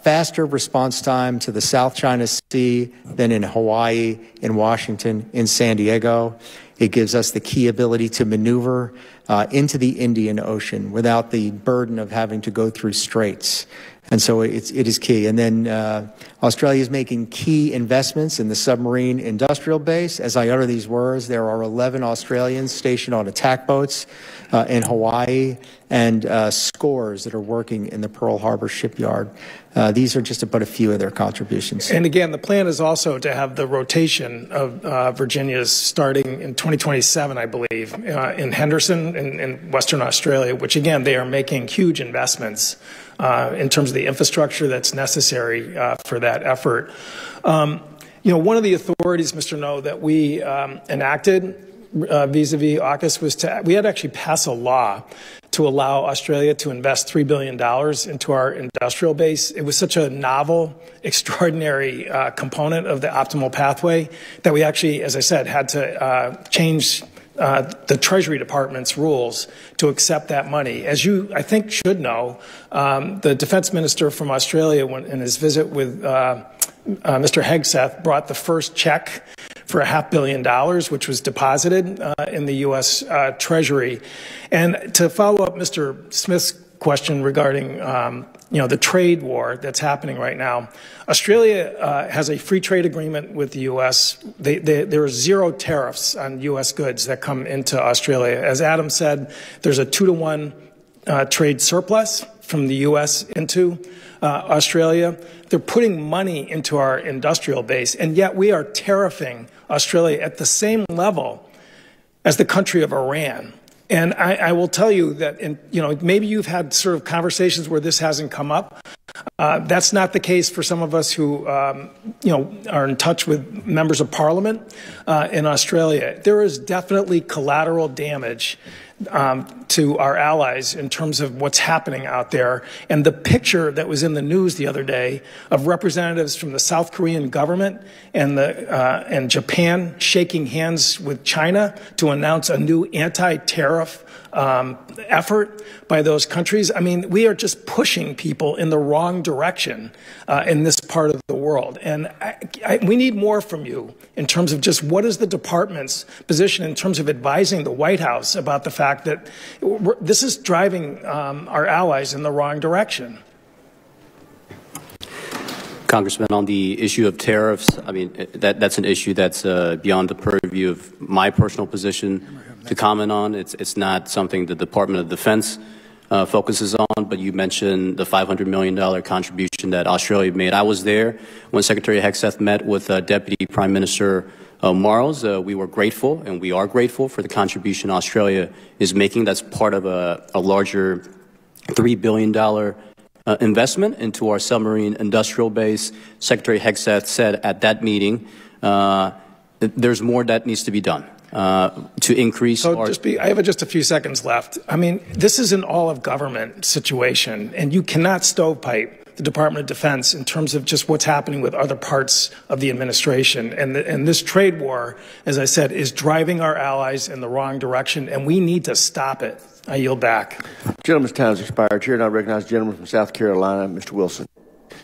faster response time to the South China Sea than in Hawaii, in Washington, in San Diego. It gives us the key ability to maneuver into the Indian Ocean without the burden of having to go through straits. And so it is key. And then Australia is making key investments in the submarine industrial base. As I utter these words, there are 11 Australians stationed on attack boats in Hawaii and scores that are working in the Pearl Harbor shipyard. These are just but a few of their contributions. And again, the plan is also to have the rotation of Virginias starting in 2027, I believe, in Henderson in Western Australia, which again, they are making huge investments in terms of the infrastructure that's necessary for that effort. You know, one of the authorities, Mr. No, that we enacted vis-a-vis AUKUS was we had to actually pass a law to allow Australia to invest $3 billion into our industrial base. It was such a novel, extraordinary component of the optimal pathway that we actually, as I said, had to change the Treasury Department's rules to accept that money. As you, I think, should know, the Defense Minister from Australia, in his visit with Mr. Hegseth, brought the first check for $500 million, which was deposited in the U.S. Treasury. And to follow up Mr. Smith's question regarding you know, the trade war that's happening right now, Australia has a free trade agreement with the U.S. There are 0 tariffs on U.S. goods that come into Australia. As Adam said, there's a 2-to-1 trade surplus from the U.S. into Australia. They're putting money into our industrial base, and yet we are tariffing Australia at the same level as the country of Iran. And I will tell you that, you know, maybe you've had sort of conversations where this hasn't come up. That's not the case for some of us who, you know, are in touch with members of parliament in Australia. There is definitely collateral damage to our allies in terms of what's happening out there. And the picture that was in the news the other day of representatives from the South Korean government and Japan shaking hands with China to announce a new anti-tariff effort by those countries. I mean, we are just pushing people in the wrong direction in this part of the world. And we need more from you in terms of just what is the department's position in terms of advising the White House about the fact that this is driving our allies in the wrong direction. Congressman, on the issue of tariffs, I mean, that's an issue that's beyond the purview of my personal position to comment on. It's not something the Department of Defense focuses on, but you mentioned the $500 million contribution that Australia made. I was there when Secretary Hegseth met with Deputy Prime Minister Marles. We were grateful, and we are grateful for the contribution Australia is making. That's part of a larger $3 billion investment into our submarine industrial base. Secretary Hegseth said at that meeting there's more that needs to be done to increase I have just a few seconds left. I mean, this is an all-of-government situation, and you cannot stovepipe the Department of Defense in terms of just what's happening with other parts of the administration. And this trade war, as I said, is driving our allies in the wrong direction, and we need to stop it. I yield back. Gentleman's time has expired. Chair, and I recognize the gentleman from South Carolina, Mr. Wilson.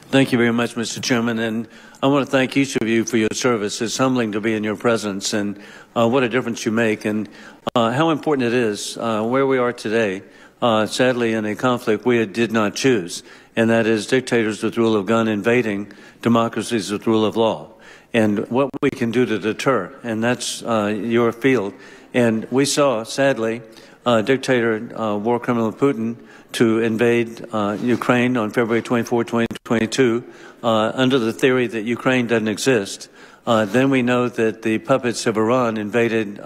Thank you very much, Mr. Chairman, and I want to thank each of you for your service. It's humbling to be in your presence, and what a difference you make, and how important it is where we are today, sadly in a conflict we did not choose, and that is dictators with rule of gun invading democracies with rule of law, and what we can do to deter, and that's your field. And we saw, sadly, dictator war criminal Putin to invade Ukraine on February 24, 2022, under the theory that Ukraine doesn't exist. Then we know that the puppets of Iran invaded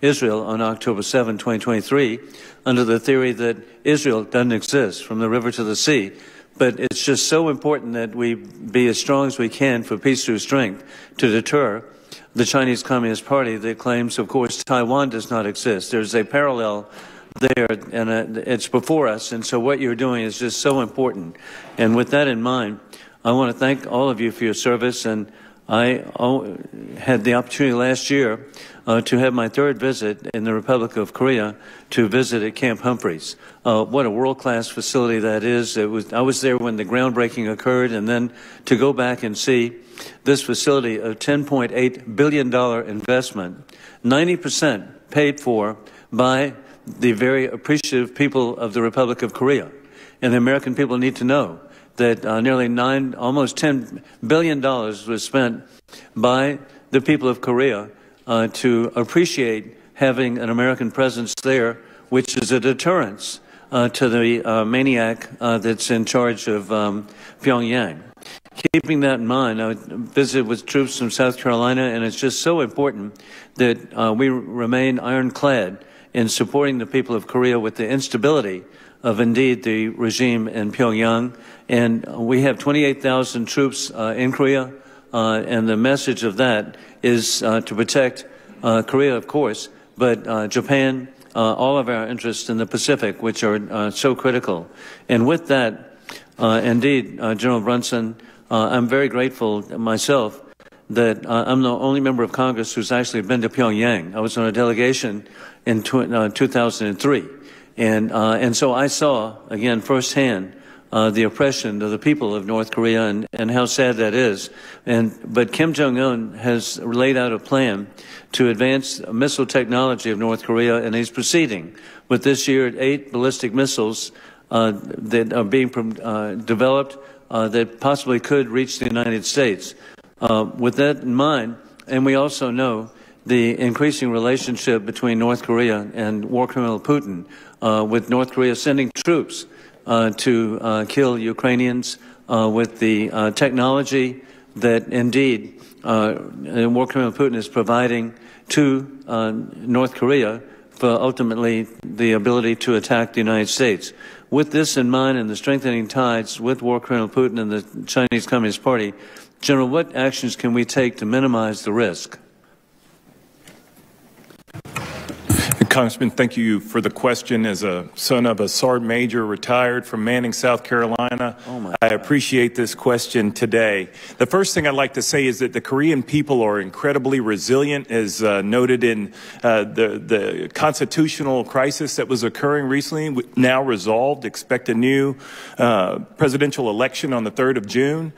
Israel on October 7, 2023, under the theory that Israel doesn't exist from the river to the sea. But it's just so important that we be as strong as we can for peace through strength to deter the Chinese Communist Party that claims, of course, Taiwan does not exist. There's a parallel there, and it's before us, and so what you're doing is just so important. And with that in mind, I want to thank all of you for your service, and I had the opportunity last year to have my third visit in the Republic of Korea to visit at Camp Humphreys. What a world-class facility that is. I was there when the groundbreaking occurred, and then to go back and see this facility, a $10.8 billion investment, 90% paid for by the very appreciative people of the Republic of Korea. And the American people need to know that nearly almost $10 billion was spent by the people of Korea to appreciate having an American presence there, which is a deterrence to the maniac that's in charge of Pyongyang. Keeping that in mind, I visited with troops from South Carolina, and it's just so important that we remain ironclad in supporting the people of Korea with the instability of, indeed, the regime in Pyongyang. And we have 28,000 troops in Korea, and the message of that is to protect Korea, of course, but Japan, all of our interests in the Pacific, which are so critical. And with that, indeed, General Brunson, I'm very grateful myself that I'm the only member of Congress who's actually been to Pyongyang. I was on a delegation in 2003. And so I saw, again, firsthand, the oppression of the people of North Korea and how sad that is. But Kim Jong-un has laid out a plan to advance missile technology of North Korea, and he's proceeding with this year 8 ballistic missiles that are being developed that possibly could reach the United States. With that in mind, and we also know the increasing relationship between North Korea and war criminal Putin, with North Korea sending troops to kill Ukrainians with the technology that indeed war criminal Putin is providing to North Korea for ultimately the ability to attack the United States. With this in mind and the strengthening ties with war criminal Putin and the Chinese Communist Party, General, what actions can we take to minimize the risk? Congressman, thank you for the question. As a son of a sergeant major retired from Manning, South Carolina, I appreciate this question today. The first thing I'd like to say is that the Korean people are incredibly resilient, as noted in the constitutional crisis that was occurring recently, now resolved. Expect a new presidential election on the 3rd of June.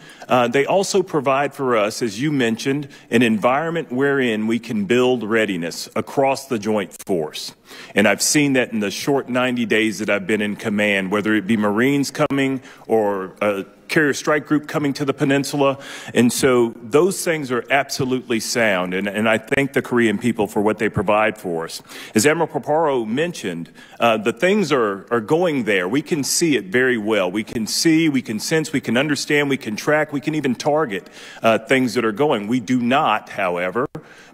They also provide for us, as you mentioned, an environment wherein we can build readiness across the joint force. And I've seen that in the short 90 days that I've been in command, whether it be Marines coming or a carrier strike group coming to the peninsula. And so those things are absolutely sound. And I thank the Korean people for what they provide for us. As Admiral Paparo mentioned, the things are going there. We can see it very well. We can see, we can sense, we can understand, we can track, we can even target things that are going. We do not, however,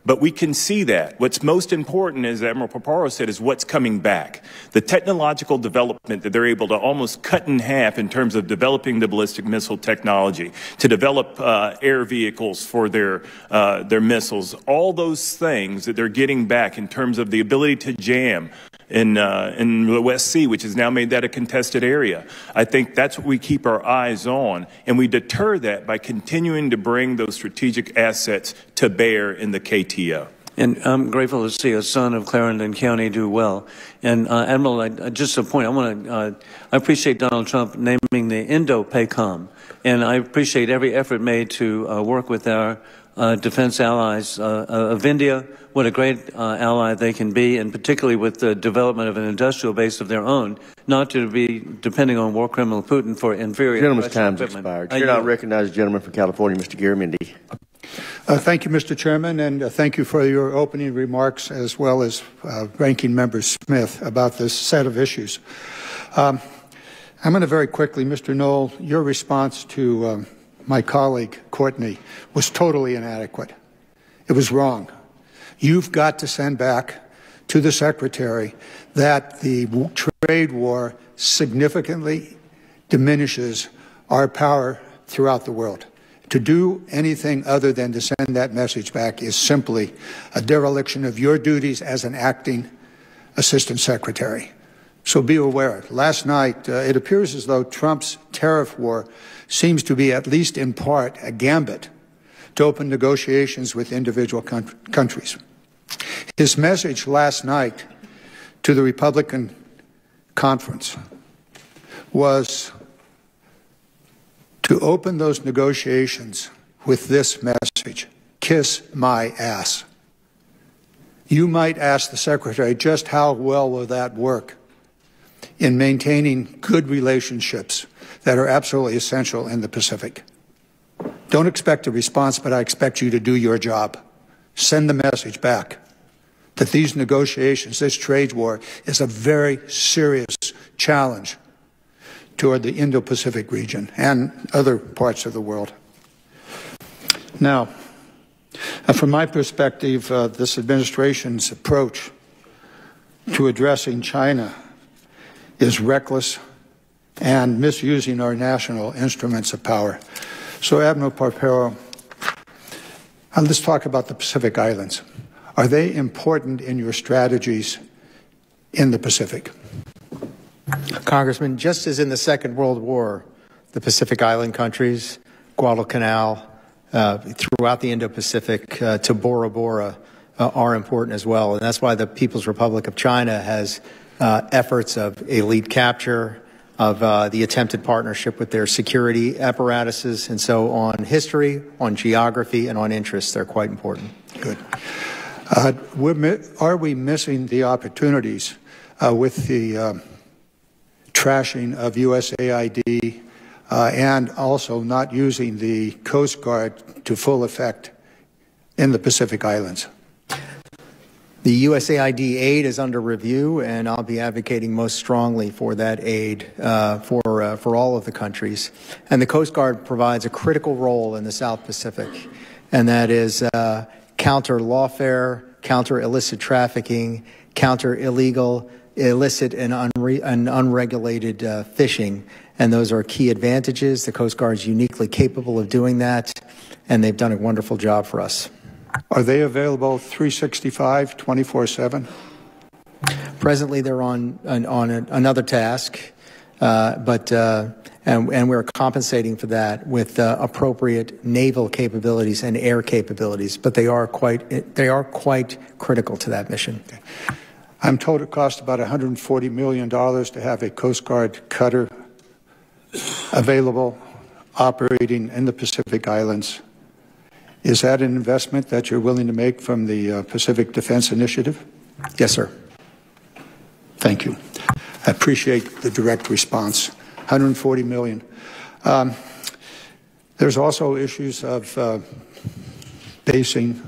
but we can see that. What's most important, as Admiral Paparo said, is what's coming back. The technological development that they're able to almost cut in half in terms of developing the ballistic missile technology, to develop air vehicles for their missiles, all those things that they're getting back in terms of the ability to jam in the West Sea, which has now made that a contested area. I think that's what we keep our eyes on, and we deter that by continuing to bring those strategic assets to bear in the KTO. And I'm grateful to see a son of Clarendon County do well. And Admiral, just a point, I appreciate Donald Trump naming the Indo-PACOM, and I appreciate every effort made to work with our defense allies of India. What a great ally they can be, and particularly with the development of an industrial base of their own, not to be depending on war criminal Putin for inferior Gentleman's time's expired. You're not recognized, gentleman from California, Mr. Garamendi. Thank you, Mr. Chairman, and thank you for your opening remarks, as well as Ranking Member Smith, about this set of issues. I'm going to very quickly, Mr. Knoll, your response to my colleague, Courtney, was totally inadequate. It was wrong. You've got to send back to the Secretary that the trade war significantly diminishes our power throughout the world. To do anything other than to send that message back is simply a dereliction of your duties as an acting Assistant Secretary. So be aware. Last night, it appears as though Trump's tariff war seems to be, at least in part, a gambit to open negotiations with individual countries. His message last night to the Republican conference was to open those negotiations with this message: kiss my ass. You might ask the Secretary, just how well will that work in maintaining good relationships that are absolutely essential in the Pacific? Don't expect a response, but I expect you to do your job. Send the message back that these negotiations, this trade war, is a very serious challenge toward the Indo-Pacific region and other parts of the world. Now, from my perspective, this administration's approach to addressing China is reckless and misusing our national instruments of power. So, Admiral Paparo, let's talk about the Pacific Islands. Are they important in your strategies in the Pacific? Congressman, just as in the Second World War, the Pacific Island countries, Guadalcanal, throughout the Indo-Pacific to Bora Bora are important as well. And that's why the People's Republic of China has efforts of elite capture, of the attempted partnership with their security apparatuses, and so on history, on geography, and on interests. They're quite important. Good. Are we missing the opportunities with the trashing of USAID and also not using the Coast Guard to full effect in the Pacific Islands? The USAID aid is under review, and I'll be advocating most strongly for that aid for all of the countries. And the Coast Guard provides a critical role in the South Pacific, and that is counter lawfare, counter illicit trafficking, counter illegal, illicit, and unregulated fishing. And those are key advantages. The Coast Guard is uniquely capable of doing that, and they've done a wonderful job for us. Are they available 365, 24/7? Presently, they're on another task, and we're compensating for that with appropriate naval capabilities and air capabilities. But they are quite critical to that mission. Okay. I'm told it costs about $140 million to have a Coast Guard cutter available, operating in the Pacific Islands. Is that an investment that you're willing to make from the Pacific Defense Initiative? Yes, sir. Thank you. I appreciate the direct response. $140 million. There's also issues of basing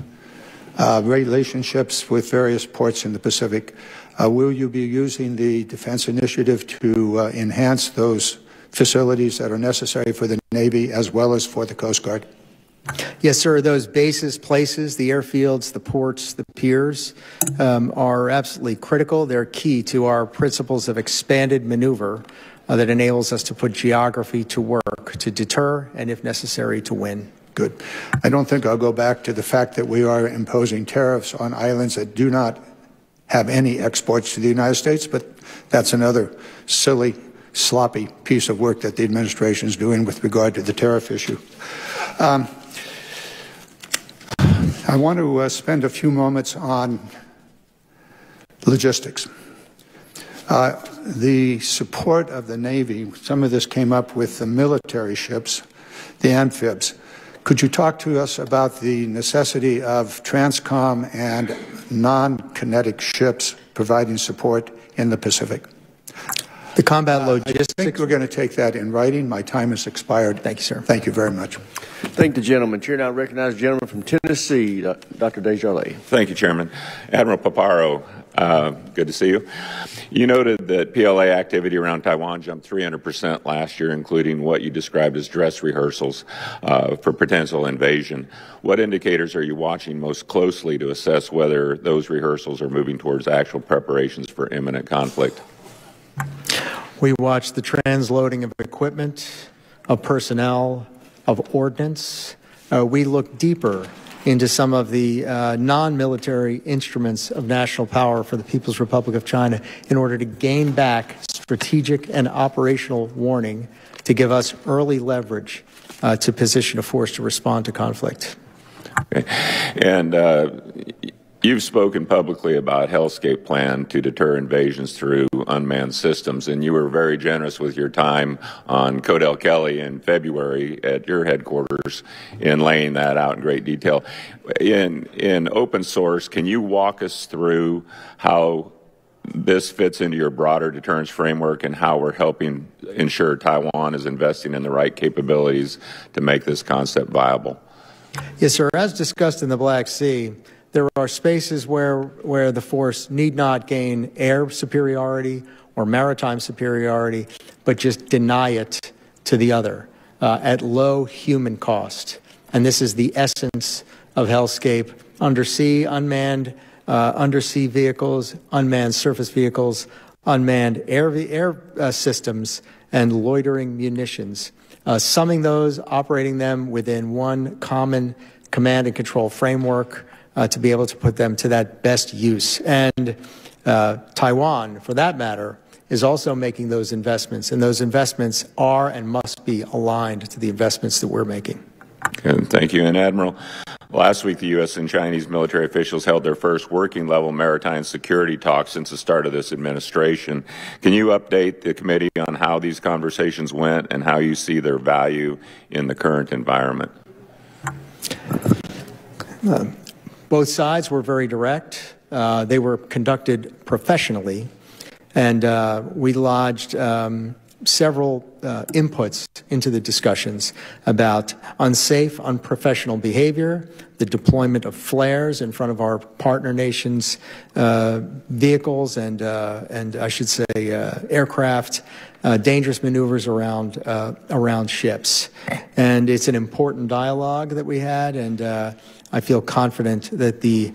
relationships with various ports in the Pacific. Will you be using the Defense Initiative to enhance those facilities that are necessary for the Navy as well as for the Coast Guard? Yes, sir. Those bases, places, the airfields, the ports, the piers are absolutely critical. They're key to our principles of expanded maneuver that enables us to put geography to work, to deter, and if necessary, to win. Good. I don't think I'll go back to the fact that we are imposing tariffs on islands that do not have any exports to the United States, but that's another silly, sloppy piece of work that the administration is doing with regard to the tariff issue. I want to spend a few moments on logistics. The support of the Navy, some of this came up with the military ships, the amphibs. Could you talk to us about the necessity of TRANSCOM and non-kinetic ships providing support in the Pacific? The combat logistics. I think we're going to take that in writing. My time has expired. Thank you, sir. Thank you very much. Thank the gentleman. Chair now recognizes the gentleman from Tennessee, Dr. Desjardins. Thank you, Chairman. Admiral Paparo, good to see you. You noted that PLA activity around Taiwan jumped 300% last year, including what you described as dress rehearsals for potential invasion. What indicators are you watching most closely to assess whether those rehearsals are moving towards actual preparations for imminent conflict? We watch the transloading of equipment, of personnel, of ordnance. We look deeper into some of the non-military instruments of national power for the People's Republic of China in order to gain back strategic and operational warning to give us early leverage to position a force to respond to conflict. Okay. And you've spoken publicly about Hellscape Plan to deter invasions through unmanned systems, and you were very generous with your time on Codell Kelly in February at your headquarters in laying that out in great detail. In open source, can you walk us through how this fits into your broader deterrence framework and how we're helping ensure Taiwan is investing in the right capabilities to make this concept viable? Yes, sir. As discussed in the Black Sea, there are spaces where the force need not gain air superiority or maritime superiority, but just deny it to the other at low human cost. And this is the essence of Hellscape: undersea, unmanned undersea vehicles, unmanned surface vehicles, unmanned air systems, and loitering munitions. Summing those, operating them within one common command and control framework to be able to put them to that best use. And Taiwan, for that matter, is also making those investments, and those investments are and must be aligned to the investments that we're making. Good. Thank you. And Admiral, last week the U.S. and Chinese military officials held their first working-level maritime security talks since the start of this administration. Can you update the committee on how these conversations went and how you see their value in the current environment? Both sides were very direct. They were conducted professionally, and we lodged several inputs into the discussions about unsafe, unprofessional behavior, the deployment of flares in front of our partner nations' vehicles and I should say aircraft, dangerous maneuvers around ships. And it's an important dialogue that we had, and I feel confident that the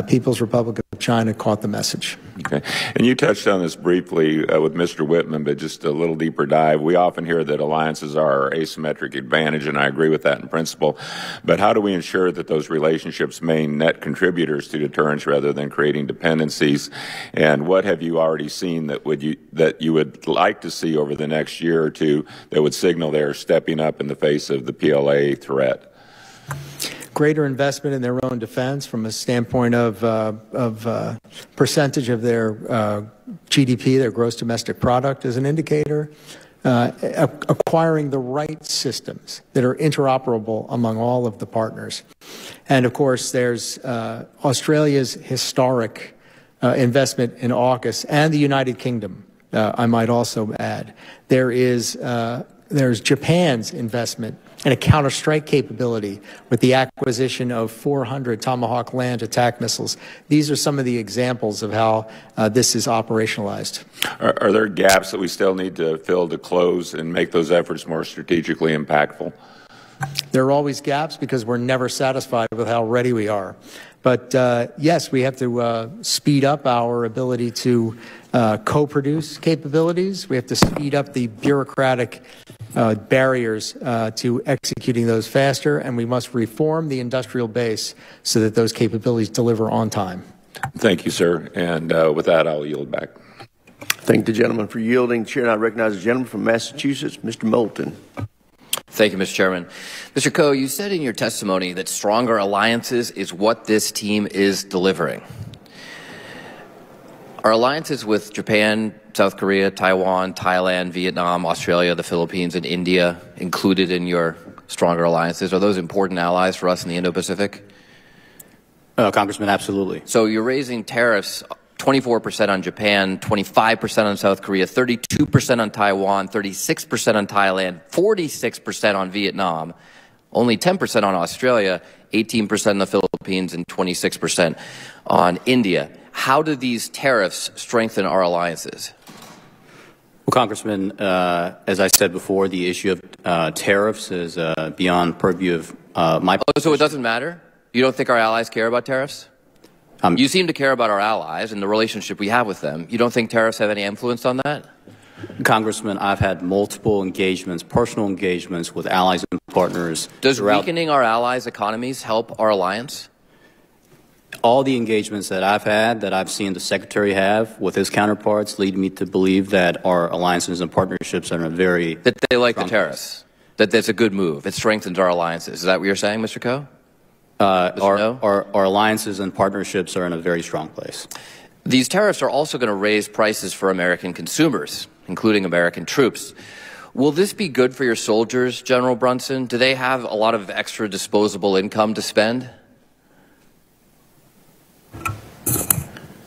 People's Republic of China caught the message. Okay. And you touched on this briefly with Mr. Whitman, but just a little deeper dive. We often hear that alliances are our asymmetric advantage, and I agree with that in principle. But how do we ensure that those relationships remain net contributors to deterrence rather than creating dependencies? And what have you already seen that you would like to see over the next year or two that would signal they are stepping up in the face of the PLA threat? Greater investment in their own defense from a standpoint of percentage of their GDP, their gross domestic product, as an indicator. Acquiring the right systems that are interoperable among all of the partners. And of course, there's Australia's historic investment in AUKUS and the United Kingdom, I might also add. There's Japan's investment and a counter-strike capability with the acquisition of 400 Tomahawk land attack missiles. These are some of the examples of how this is operationalized. Are there gaps that we still need to fill to close and make those efforts more strategically impactful? There are always gaps because we're never satisfied with how ready we are. But yes, we have to speed up our ability to co-produce capabilities. We have to speed up the bureaucratic barriers to executing those faster, and we must reform the industrial base so that those capabilities deliver on time. Thank you, sir. And with that, I'll yield back. Thank the gentleman for yielding. Chair, I recognize the gentleman from Massachusetts, Mr. Moulton. Thank you, Mr. Chairman. Mr. Koh, you said in your testimony that stronger alliances is what this team is delivering. Are alliances with Japan, South Korea, Taiwan, Thailand, Vietnam, Australia, the Philippines, and India included in your stronger alliances? Are those important allies for us in the Indo-Pacific? Congressman, absolutely. So you're raising tariffs 24% on Japan, 25% on South Korea, 32% on Taiwan, 36% on Thailand, 46% on Vietnam, only 10% on Australia, 18% on the Philippines, and 26% on India. How do these tariffs strengthen our alliances? Well, Congressman, as I said before, the issue of tariffs is beyond purview of my position. So it doesn't matter? You don't think our allies care about tariffs? You seem to care about our allies and the relationship we have with them. You don't think tariffs have any influence on that? Congressman, I've had multiple engagements, personal engagements with allies and partners. Does weakening our allies' economies help our alliance? All the engagements that I've had, that I've seen the Secretary have with his counterparts, lead me to believe that our alliances and partnerships are in a very that they like the tariffs, that that's a good move. It strengthens our alliances. Is that what you're saying, Mr. Koh? Our alliances and partnerships are in a very strong place. These tariffs are also going to raise prices for American consumers, including American troops. Will this be good for your soldiers, General Brunson? Do they have a lot of extra disposable income to spend?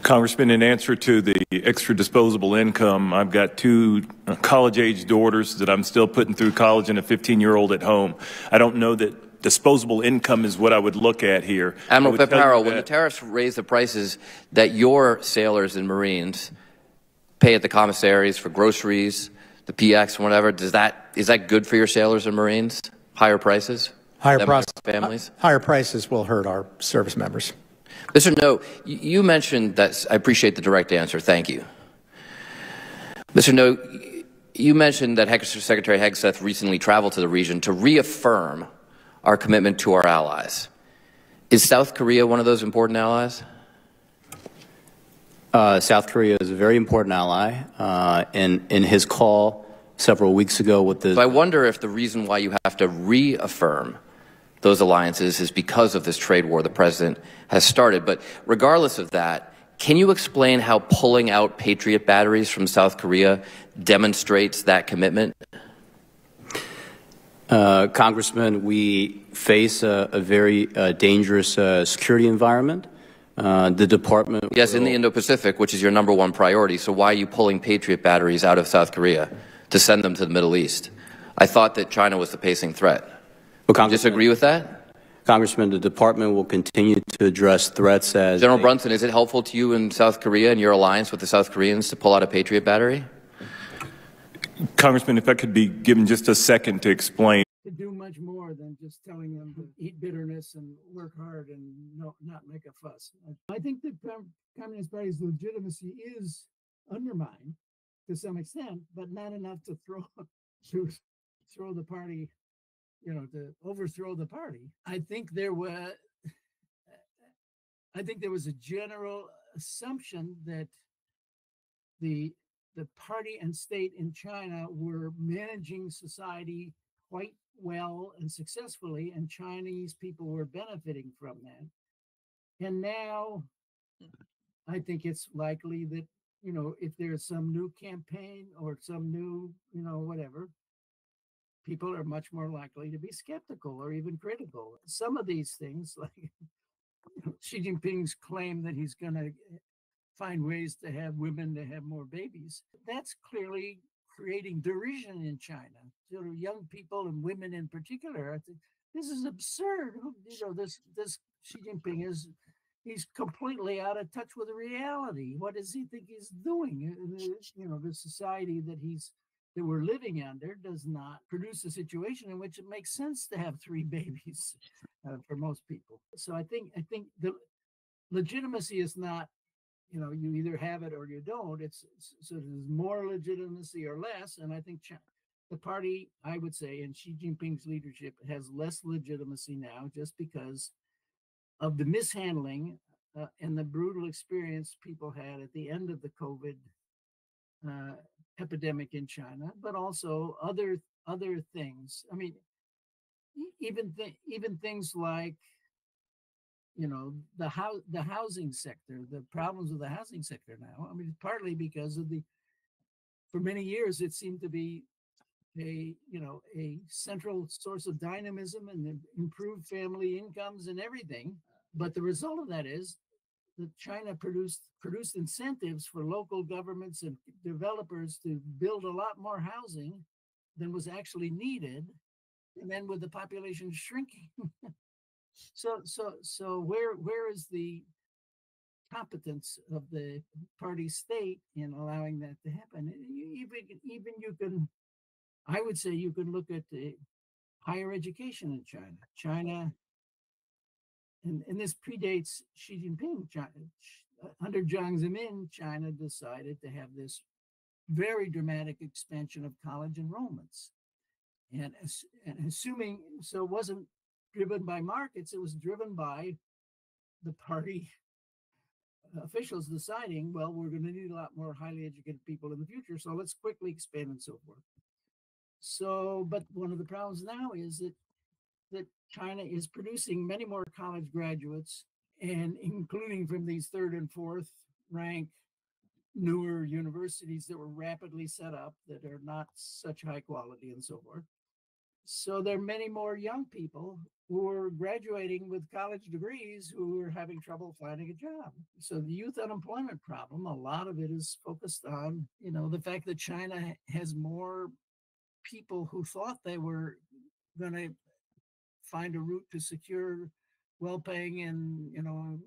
Congressman, in answer to the extra disposable income, I've got two college-age daughters that I'm still putting through college and a 15-year-old at home. I don't know that disposable income is what I would look at here. Admiral Peparo, when the tariffs raise the prices that your sailors and Marines pay at the commissaries for groceries, the PX and whatever, is that good for your sailors and Marines? Higher prices? Higher prices will hurt our service members. Mr. No, you mentioned that. I appreciate the direct answer. Thank you. Mr. No, you mentioned that Secretary Hegseth recently traveled to the region to reaffirm our commitment to our allies. Is South Korea one of those important allies? South Korea is a very important ally. In his call several weeks ago with the... So I wonder if the reason why you have to reaffirm those alliances is because of this trade war the president has started. But regardless of that, can you explain how pulling out Patriot batteries from South Korea demonstrates that commitment? Congressman, we face a very dangerous security environment. The department... Yes, in the Indo-Pacific, which is your #1 priority. So why are you pulling Patriot batteries out of South Korea to send them to the Middle East? I thought that China was the pacing threat. Do you disagree with that? Congressman, the department will continue to address threats as... General Brunson, is it helpful to you in South Korea and your alliance with the South Koreans to pull out a Patriot battery? Congressman, if I could be given just a second to explain. To do much more than just telling them to eat bitterness and work hard and not make a fuss. I think the Communist Party's legitimacy is undermined to some extent, but not enough to throw the party, to overthrow the party. I think there was a general assumption that the party and state in China were managing society quite well and successfully, and Chinese people were benefiting from that. And now I think it's likely that, if there's some new campaign or some new, whatever, people are much more likely to be skeptical or even critical. Some of these things, like Xi Jinping's claim that he's going to find ways to have women to have more babies, that's clearly creating derision in China. Young people and women in particular, I think this is absurd. This Xi Jinping he's completely out of touch with reality. What does he think he's doing? The society that we're living under does not produce a situation in which it makes sense to have 3 babies for most people. So I think the legitimacy is not, you either have it or you don't. So there's more legitimacy or less. And I think the party, I would say, in Xi Jinping's leadership has less legitimacy now just because of the mishandling and the brutal experience people had at the end of the COVID epidemic in China, but also other things. I mean, even things like, the housing sector, the problems with the housing sector now. I mean, partly because for many years it seemed to be a central source of dynamism and improved family incomes and everything. But the result of that is that China produced incentives for local governments and developers to build a lot more housing than was actually needed. And then with the population shrinking, so where is the competence of the party state in allowing that to happen? Even you can, I would say, you can look at the higher education in China. China, and this predates Xi Jinping. Under Jiang Zemin, China decided to have this very dramatic expansion of college enrollments, and assuming so it wasn't driven by markets, it was driven by the party officials deciding, well, we're going to need a lot more highly educated people in the future, so let's quickly expand and so forth. So, but one of the problems now is that that China is producing many more college graduates, and including from these third and fourth rank newer universities that were rapidly set up that are not such high quality and so forth. So there are many more young people who are graduating with college degrees who are having trouble finding a job. So the youth unemployment problem, a lot of it is focused on, the fact that China has more people who thought they were going to find a route to secure well-paying and,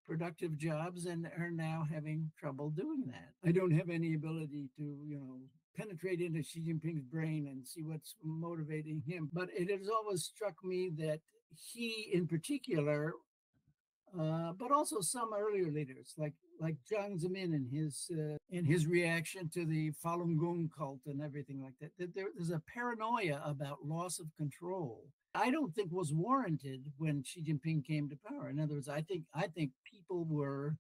productive jobs and are now having trouble doing that. I don't have any ability to, penetrate into Xi Jinping's brain and see what's motivating him. But it has always struck me that he in particular, but also some earlier leaders like Jiang Zemin and his reaction to the Falun Gong cult and everything like that, that there's a paranoia about loss of control. I don't think was warranted when Xi Jinping came to power. In other words, I think people were,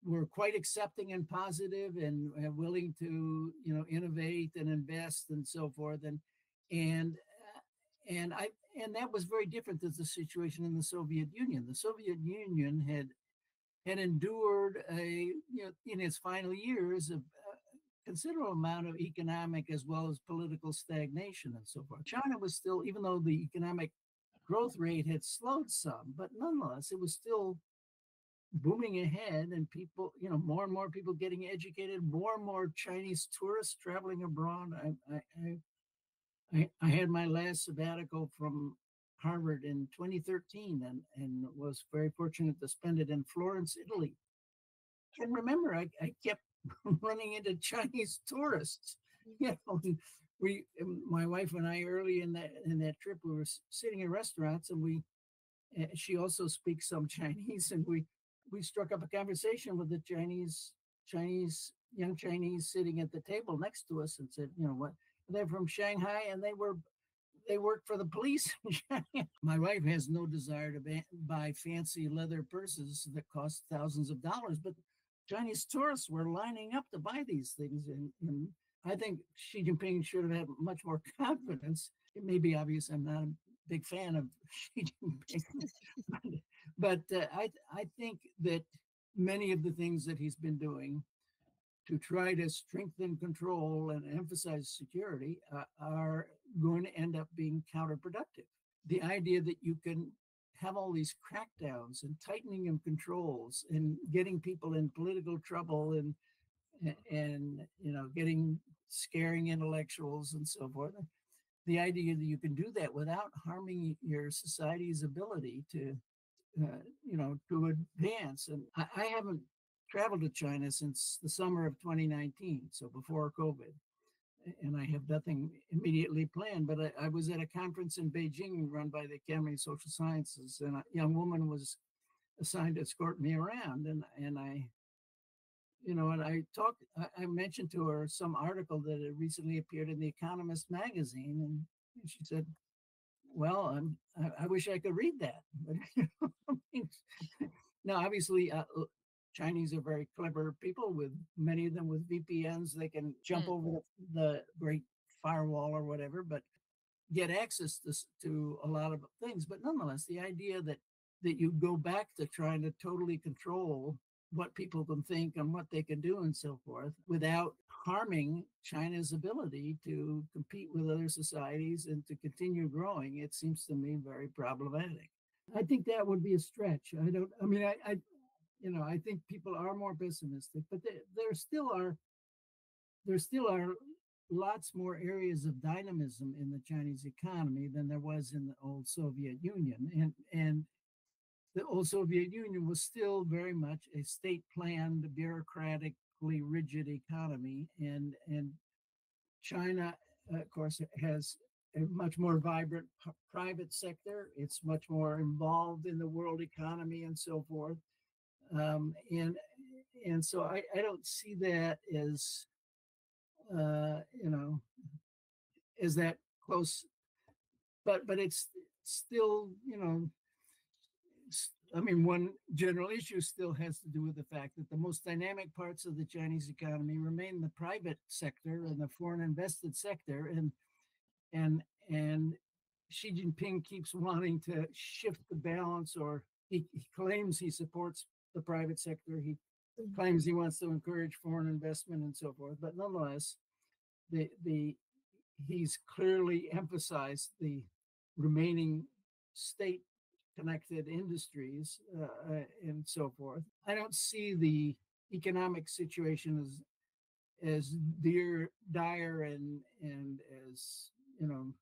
were quite accepting and positive and willing to, innovate and invest and so forth. And that was very different than the situation in the Soviet Union. The Soviet Union had endured in its final years a considerable amount of economic as well as political stagnation and so forth. China was still, even though the economic growth rate had slowed some, but nonetheless, it was still booming ahead, and people, more and more people getting educated, more and more Chinese tourists traveling abroad. I had my last sabbatical from Harvard in 2013 and was very fortunate to spend it in Florence, Italy. And remember, I kept running into Chinese tourists. My wife and I, early in that trip, we were sitting in restaurants, and she also speaks some Chinese, and we struck up a conversation with the young Chinese sitting at the table next to us, and said, what, they're from Shanghai, and they work for the police in Shanghai. My wife has no desire to buy fancy leather purses that cost thousands of dollars, but Chinese tourists were lining up to buy these things. And I think Xi Jinping should have had much more confidence. It may be obvious I'm not a big fan of Xi Jinping, but I think that many of the things that he's been doing to try to strengthen control and emphasize security are going to end up being counterproductive. The idea that you can have all these crackdowns and tightening of controls and getting people in political trouble and scaring intellectuals and so forth. The idea that you can do that without harming your society's ability to advance. And I haven't traveled to China since the summer of 2019, so before COVID. And I have nothing immediately planned, but I was at a conference in Beijing run by the Academy of Social Sciences, and a young woman was assigned to escort me around. And I mentioned to her some article that had recently appeared in The Economist magazine, and she said, well, I wish I could read that. But, now, obviously, Chinese are very clever people, with many of them with VPNs. They can jump over the Great Firewall or whatever, but get access to a lot of things. But nonetheless, the idea that you go back to trying to totally control what people can think and what they can do and so forth without harming China's ability to compete with other societies and to continue growing, it seems to me very problematic. I think that would be a stretch. I think people are more pessimistic, but there still are lots more areas of dynamism in the Chinese economy than there was in the old Soviet Union. And the old Soviet Union was still very much a state-planned, bureaucratically rigid economy. And China, of course, has a much more vibrant private sector. It's much more involved in the world economy and so forth. And so I don't see that as as that close, but it's still, one general issue still has to do with the fact that the most dynamic parts of the Chinese economy remain the private sector and the foreign invested sector, and Xi Jinping keeps wanting to shift the balance, or he claims he supports the private sector. He claims he wants to encourage foreign investment and so forth. But nonetheless, he's clearly emphasized the remaining state-connected industries and so forth. I don't see the economic situation as dire and as, you know,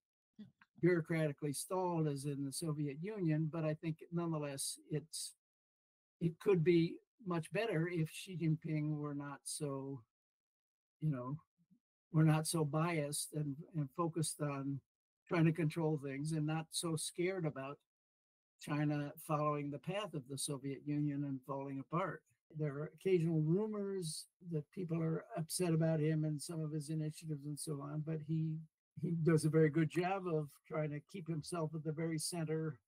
bureaucratically stalled as in the Soviet Union, but I think nonetheless it could be much better if Xi Jinping were not so, you know, we're not so biased and focused on trying to control things and not so scared about China following the path of the Soviet Union and falling apart. There are occasional rumors that people are upset about him and some of his initiatives and so on, but he does a very good job of trying to keep himself at the very center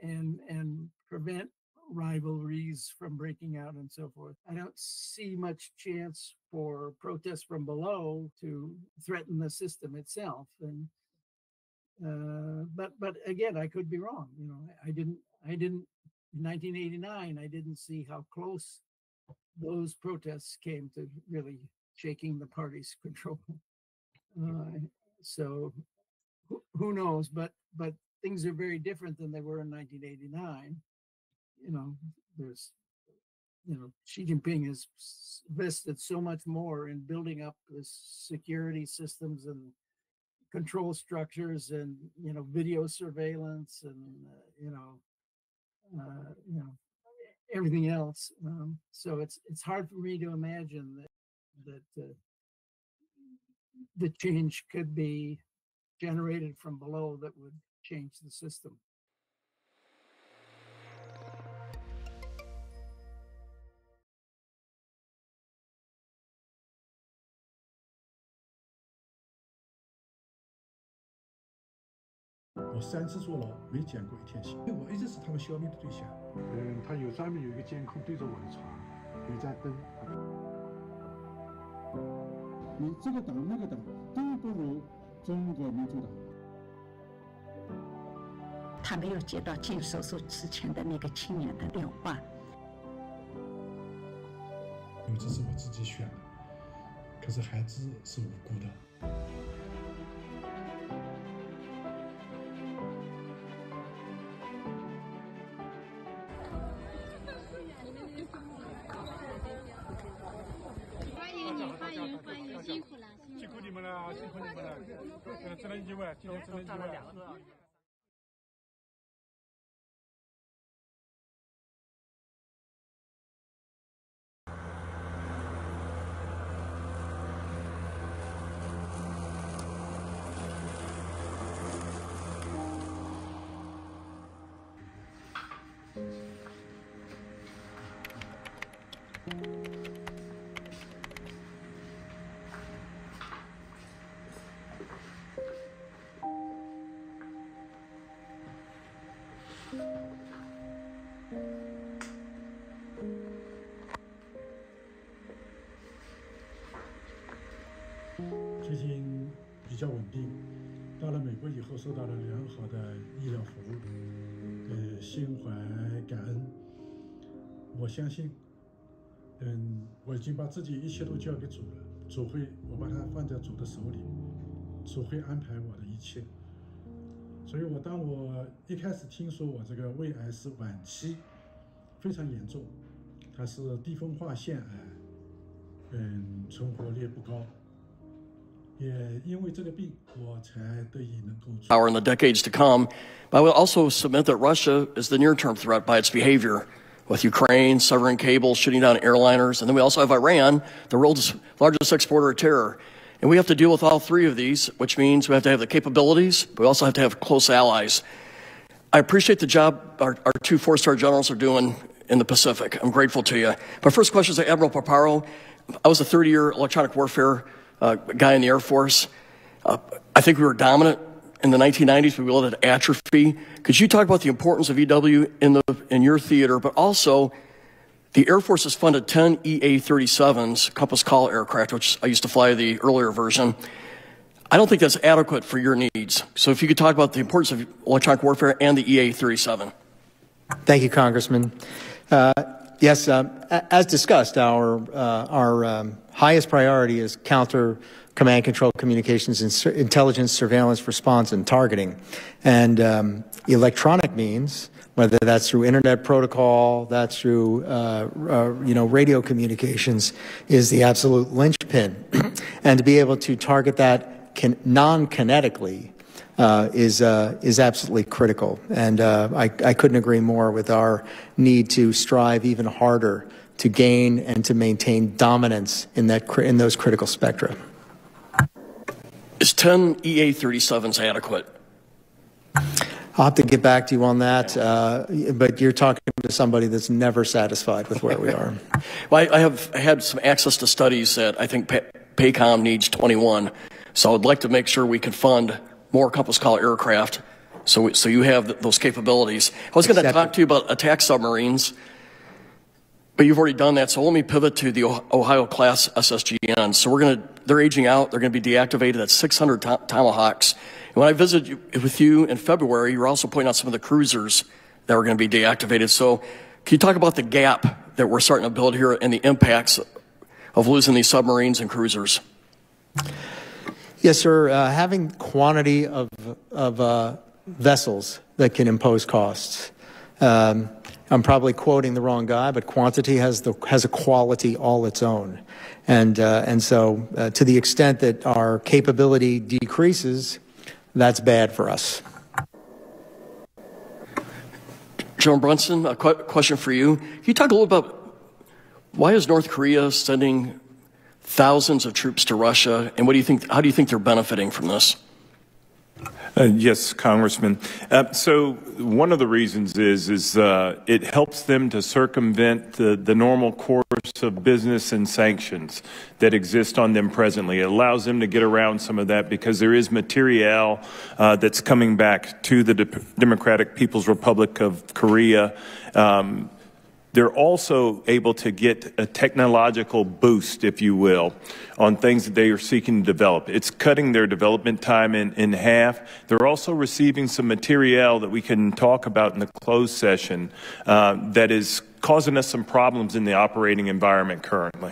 and prevent rivalries from breaking out and so forth. I don't see much chance for protests from below to threaten the system itself. And but again, I could be wrong. You know, I didn't in 1989. I didn't see how close those protests came to really shaking the party's control. So who knows? But things are very different than they were in 1989. You know, Xi Jinping has invested so much more in building up the security systems and control structures and, you know, video surveillance and, everything else. So it's hard for me to imagine that the change could be generated from below that would change the system.我3次坐牢，没见过一天刑。我一直是他们消灭的对象。他专门有一个监控对着我的床，有盏灯。你这个党那个党都不如中国民主党。他没有接到进手术之前的那个青年的电话。因为这是我自己选的，可是孩子是无辜的。只能意外，只能意外。最近比较稳定，到了美国以后受到了良好的医疗服务，心怀感恩。我相信，我已经把自己一切都交给主了，主会，我把它放在主的手里，主会安排我的一切。所以当我一开始听说我这个胃癌是晚期，非常严重，它是低分化腺癌，存活率不高。Power in the decades to come, but I will also submit that Russia is the near-term threat by its behavior, with Ukraine severing cables, shooting down airliners, and then we also have Iran, the world's largest exporter of terror. And we have to deal with all three of these, which means we have to have the capabilities, but we also have to have close allies. I appreciate the job our two four-star generals are doing in the Pacific. I'm grateful to you. My first question is to Admiral Paparo. I was a 30-year electronic warfare guy in the Air Force. I think we were dominant in the 1990s, but we let it atrophy. Could you talk about the importance of EW in your theater, but also the Air Force has funded 10 EA-37s, Compass Call aircraft, which I used to fly the earlier version. I don't think that's adequate for your needs. So if you could talk about the importance of electronic warfare and the EA-37. Thank you, Congressman. Yes, as discussed, our highest priority is counter command control communications and intelligence, surveillance, response, and targeting. And electronic means, whether that's through internet protocol, that's through radio communications, is the absolute linchpin. And to be able to target that non-kinetically is absolutely critical. And I couldn't agree more with our need to strive even harder to gain and to maintain dominance in those critical spectra. Is 10 EA-37s adequate? I'll have to get back to you on that, but you're talking to somebody that's never satisfied with where we are. Well, I have had some access to studies that I think PACOM needs 21, so I'd like to make sure we can fund more Compass Call aircraft so you have those capabilities. I was going to talk to you about attack submarines, but you've already done that, so let me pivot to the Ohio-class SSGN. So they're aging out, they're going to be deactivated at 600 Tomahawks. And when I visited with you in February, you were also pointing out some of the cruisers that were going to be deactivated. So can you talk about the gap that we're starting to build here and the impacts of losing these submarines and cruisers? Yes, sir. Having quantity of vessels that can impose costs. I'm probably quoting the wrong guy, but quantity has a quality all its own. And so to the extent that our capability decreases, that's bad for us. General Brunson, a question for you. Can you talk a little about why is North Korea sending thousands of troops to Russia, and how do you think they're benefiting from this? Yes, Congressman. So one of the reasons is it helps them to circumvent the normal course of business and sanctions that exist on them presently. It allows them to get around some of that because there is materiel that's coming back to the Democratic People's Republic of Korea. They're also able to get a technological boost, if you will, on things that they are seeking to develop. It's cutting their development time in half. They're also receiving some materiel that we can talk about in the closed session that is causing us some problems in the operating environment currently.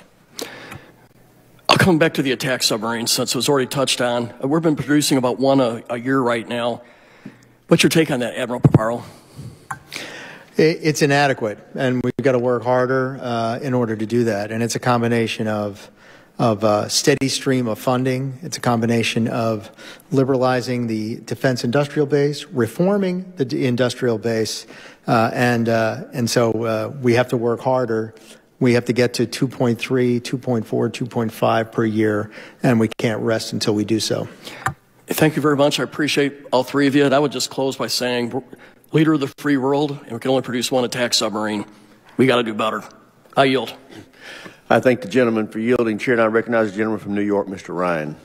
I'll come back to the attack submarines since it was already touched on. We've been producing about one a year right now. What's your take on that, Admiral Paparo? It's inadequate, and we've got to work harder in order to do that. And it's a combination of a steady stream of funding. It's a combination of liberalizing the defense industrial base, reforming the industrial base, and so we have to work harder. We have to get to 2.3, 2.4, 2.5 per year, and we can't rest until we do so. Thank you very much. I appreciate all three of you. And I would just close by saying, we're leader of the free world, and we can only produce one attack submarine. We got to do better. I yield. I thank the gentleman for yielding. Chair, and I recognize the gentleman from New York, Mr. Ryan.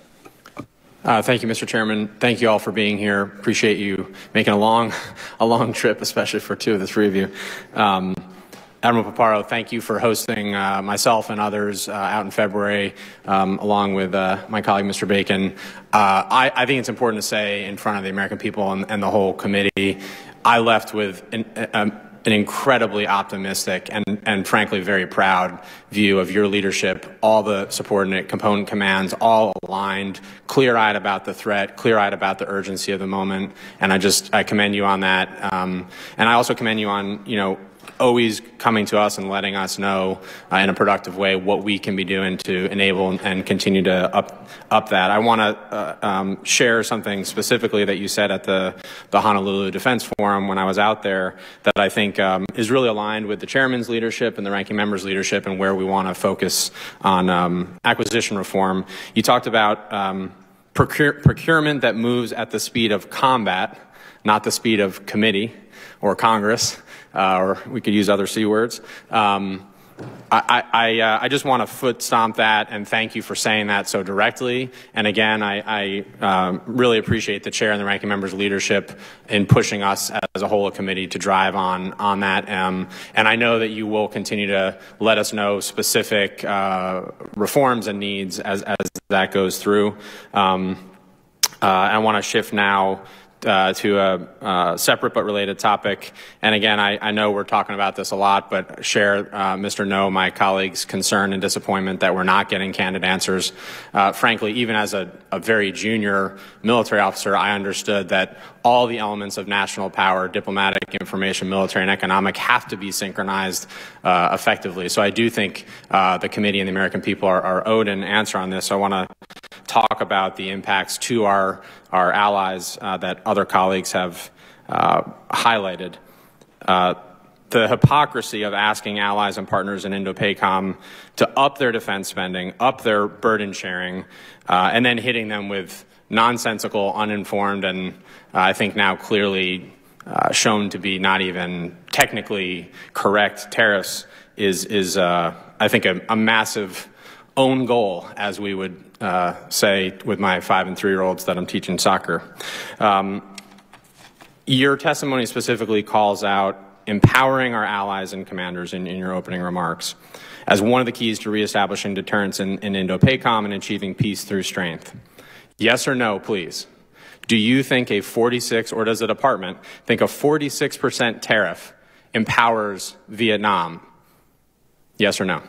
Thank you, Mr. Chairman. Thank you all for being here. Appreciate you making a long trip, especially for two of the three of you. Admiral Paparo, thank you for hosting myself and others out in February, along with my colleague, Mr. Bacon. I think it's important to say in front of the American people and the whole committee, I left with an incredibly optimistic and frankly very proud view of your leadership, all the subordinate component commands, all aligned, clear-eyed about the threat, clear-eyed about the urgency of the moment, and I commend you on that. And I also commend you on, always coming to us and letting us know in a productive way what we can be doing to enable and continue to up that. I want to share something specifically that you said at the Honolulu Defense Forum when I was out there that I think is really aligned with the chairman's leadership and the ranking member's leadership and where we want to focus on acquisition reform. You talked about procurement that moves at the speed of combat, not the speed of committee or Congress. Or we could use other C words. I just want to foot stomp that and thank you for saying that so directly. And again, I really appreciate the chair and the ranking member's leadership in pushing us as a whole committee to drive on that. And I know that you will continue to let us know specific reforms and needs as that goes through. I want to shift now to a separate but related topic. And again, I know we're talking about this a lot, but share, Mr. No, my colleague's concern and disappointment that we're not getting candid answers. Frankly, even as a very junior military officer, I understood that all the elements of national power, diplomatic, information, military, and economic have to be synchronized effectively. So I do think the committee and the American people are owed an answer on this. So I want to talk about the impacts to our allies that other colleagues have highlighted. The hypocrisy of asking allies and partners in Indo-PACOM to up their defense spending, up their burden sharing, and then hitting them with nonsensical, uninformed, and I think now clearly shown to be not even technically correct tariffs is I think, a massive own goal, as we would say with my 5- and 3-year-olds that I'm teaching soccer. Your testimony specifically calls out empowering our allies and commanders in your opening remarks as one of the keys to reestablishing deterrence in Indo-PACOM and achieving peace through strength. Yes or no, please? Do you think a 46, or does the department think a 46% tariff empowers Vietnam? Yes or no?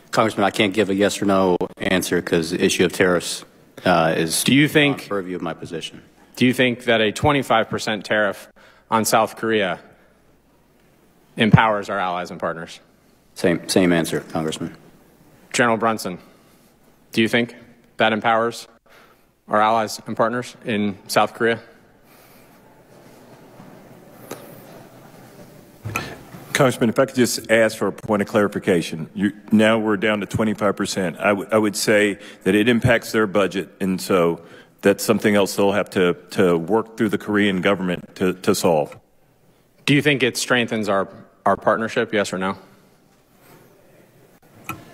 Congressman, I can't give a yes or no answer because the issue of tariffs is beyond purview of my position. Do you think that a 25% tariff on South Korea empowers our allies and partners? Same answer, Congressman. General Brunson, do you think that empowers our allies and partners in South Korea? Congressman, if I could just ask for a point of clarification. Now we're down to 25%. I would say that it impacts their budget, and so that's something else they'll have to work through the Korean government to solve. Do you think it strengthens our partnership, yes or no?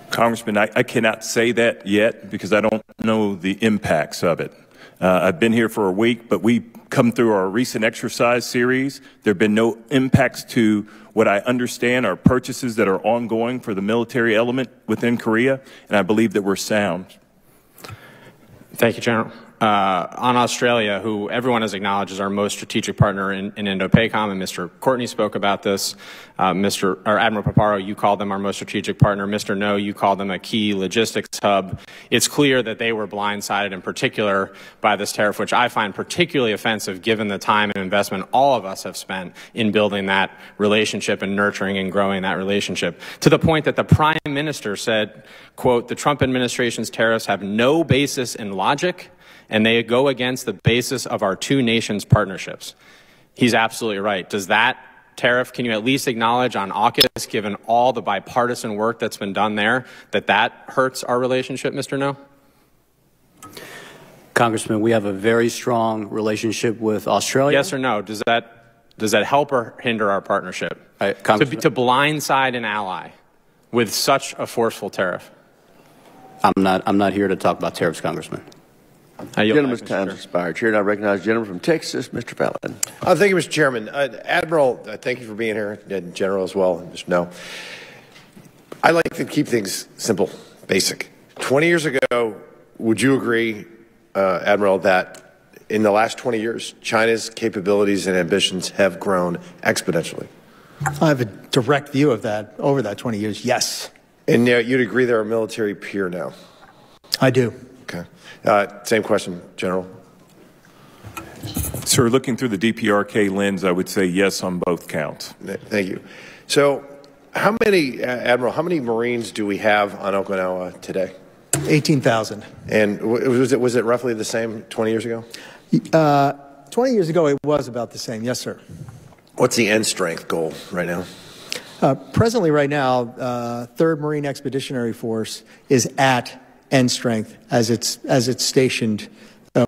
Congressman, I cannot say that yet because I don't know the impacts of it. I've been here for a week, but we come through our recent exercise series. There have been no impacts to what I understand are purchases that are ongoing for the military element within Korea, and I believe that we're sound. Thank you, General. On Australia, who everyone has acknowledged is our most strategic partner in Indo-PACOM, and Mr. Courtney spoke about this. Admiral Paparo, you called them our most strategic partner. Mr. No, you called them a key logistics hub. It's clear that they were blindsided in particular by this tariff, which I find particularly offensive given the time and investment all of us have spent in building that relationship and nurturing and growing that relationship, to the point that the Prime Minister said, quote, "The Trump administration's tariffs have no basis in logic, and they go against the basis of our two nations' partnerships." He's absolutely right. Does that tariff, can you at least acknowledge on AUKUS, given all the bipartisan work that's been done there, that hurts our relationship, Mr. No? Congressman, we have a very strong relationship with Australia. Yes or no? Does that help or hinder our partnership? To blindside an ally with such a forceful tariff? I'm not here to talk about tariffs, Congressman. Gentleman's time has expired. Chair, and I recognize the gentleman from Texas, Mr. Fallon. Thank you, Mr. Chairman. Admiral, thank you for being here, and General as well, Mr. No. I like to keep things simple, basic. 20 years ago, would you agree, Admiral, that in the last 20 years, China's capabilities and ambitions have grown exponentially? I have a direct view of that over that 20 years, yes. And you'd agree they're a military peer now? I do. Okay. Same question, General. Sir, looking through the DPRK lens, I would say yes on both counts. Thank you. So how many, Admiral, how many Marines do we have on Okinawa today? 18,000. And was it roughly the same 20 years ago? 20 years ago, it was about the same. Yes, sir. What's the end strength goal right now? Presently, right now, 3rd Marine Expeditionary Force is at end strength as it's stationed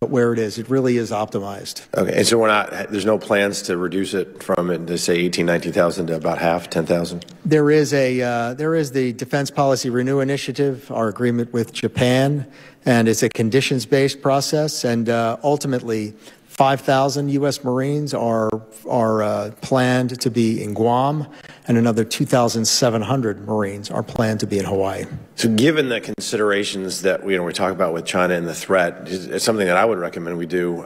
where it is. It really is optimized. Okay, and so there's no plans to reduce it from, say, 18,000, 19,000 to about half, 10,000? There is the Defense Policy Renew Initiative, our agreement with Japan, and it's a conditions-based process, and ultimately 5,000 U.S. Marines are planned to be in Guam. and another 2,700 Marines are planned to be in Hawaii. So given the considerations that we talk about with China and the threat, it's something that I would recommend we do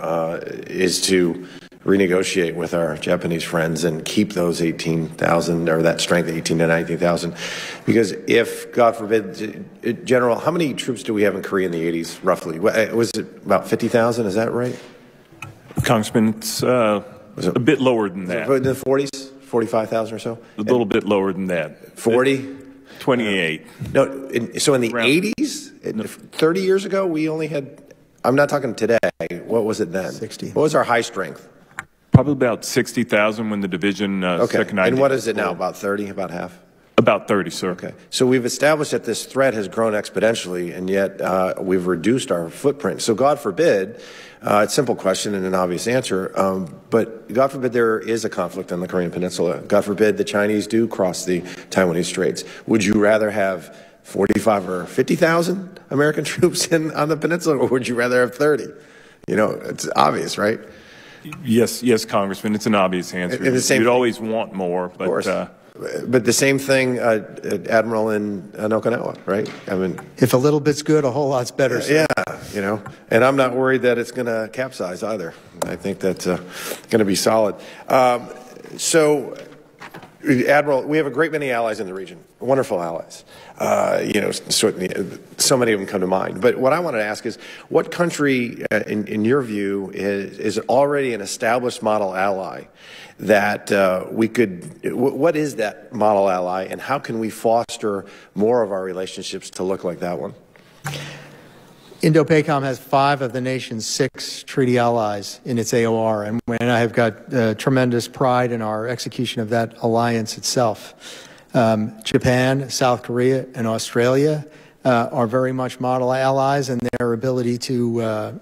is to renegotiate with our Japanese friends and keep those 18,000 or that strength of 18 to 19,000. Because if, God forbid, General, how many troops do we have in Korea in the 80s, roughly? Was it about 50,000? Is that right? Congressman, it's a bit lower than that. In the 40s? 45,000 or so? A little bit lower than that. 40? 28. No, so in the 80s, 30 years ago, we only had, I'm not talking today, what was it then? 60. What was our high strength? Probably about 60,000 when the division second And what is it now, about 30, about half? About 30, sir. Okay. So we've established that this threat has grown exponentially, and yet we've reduced our footprint. So God forbid, it's a simple question and an obvious answer, but God forbid there is a conflict on the Korean Peninsula. God forbid the Chinese do cross the Taiwanese Straits. Would you rather have 45 or 50,000 American troops on the peninsula, or would you rather have 30? It's obvious, right? Yes, Congressman. It's an obvious answer. You'd always want more, but the same thing, Admiral, in Okinawa, right? I mean, if a little bit's good, a whole lot's better. Sir. Yeah, and I'm not worried that it's going to capsize either. I think that's going to be solid. So, Admiral, we have a great many allies in the region, wonderful allies. Certainly, so many of them come to mind. But what I wanted to ask is, what country, in your view, is already an established model ally that we could, what is that model ally, and how can we foster more of our relationships to look like that one? Indo-PACOM has 5 of the nation's 6 treaty allies in its AOR, and I have got tremendous pride in our execution of that alliance itself. Japan, South Korea, and Australia are very much model allies in their ability to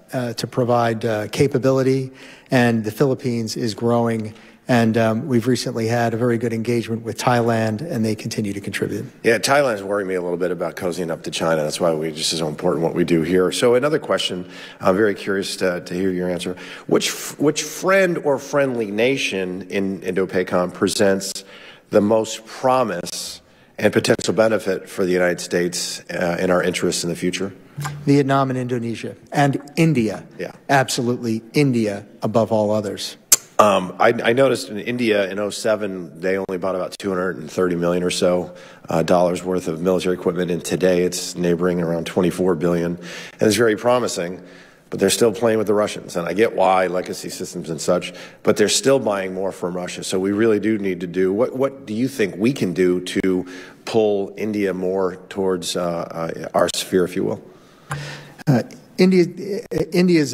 provide capability, and the Philippines is growing. And we've recently had a very good engagement with Thailand, and they continue to contribute. Yeah, Thailand's worrying me a little bit about cozying up to China. That's why it's so important what we do here. So another question, I'm very curious to hear your answer. Which friend or friendly nation in Indo-PACOM presents the most promise and potential benefit for the United States and our interests in the future? Vietnam and Indonesia. And India. Yeah. Absolutely India above all others. I noticed in India in 2007, they only bought about $230 million or so dollars worth of military equipment, and today it's neighboring around $24 billion, and it's very promising. But they're still playing with the Russians, and I get why, legacy systems and such, but they're still buying more from Russia. So we really do need to do, what do you think we can do to pull India more towards our sphere, if you will? India's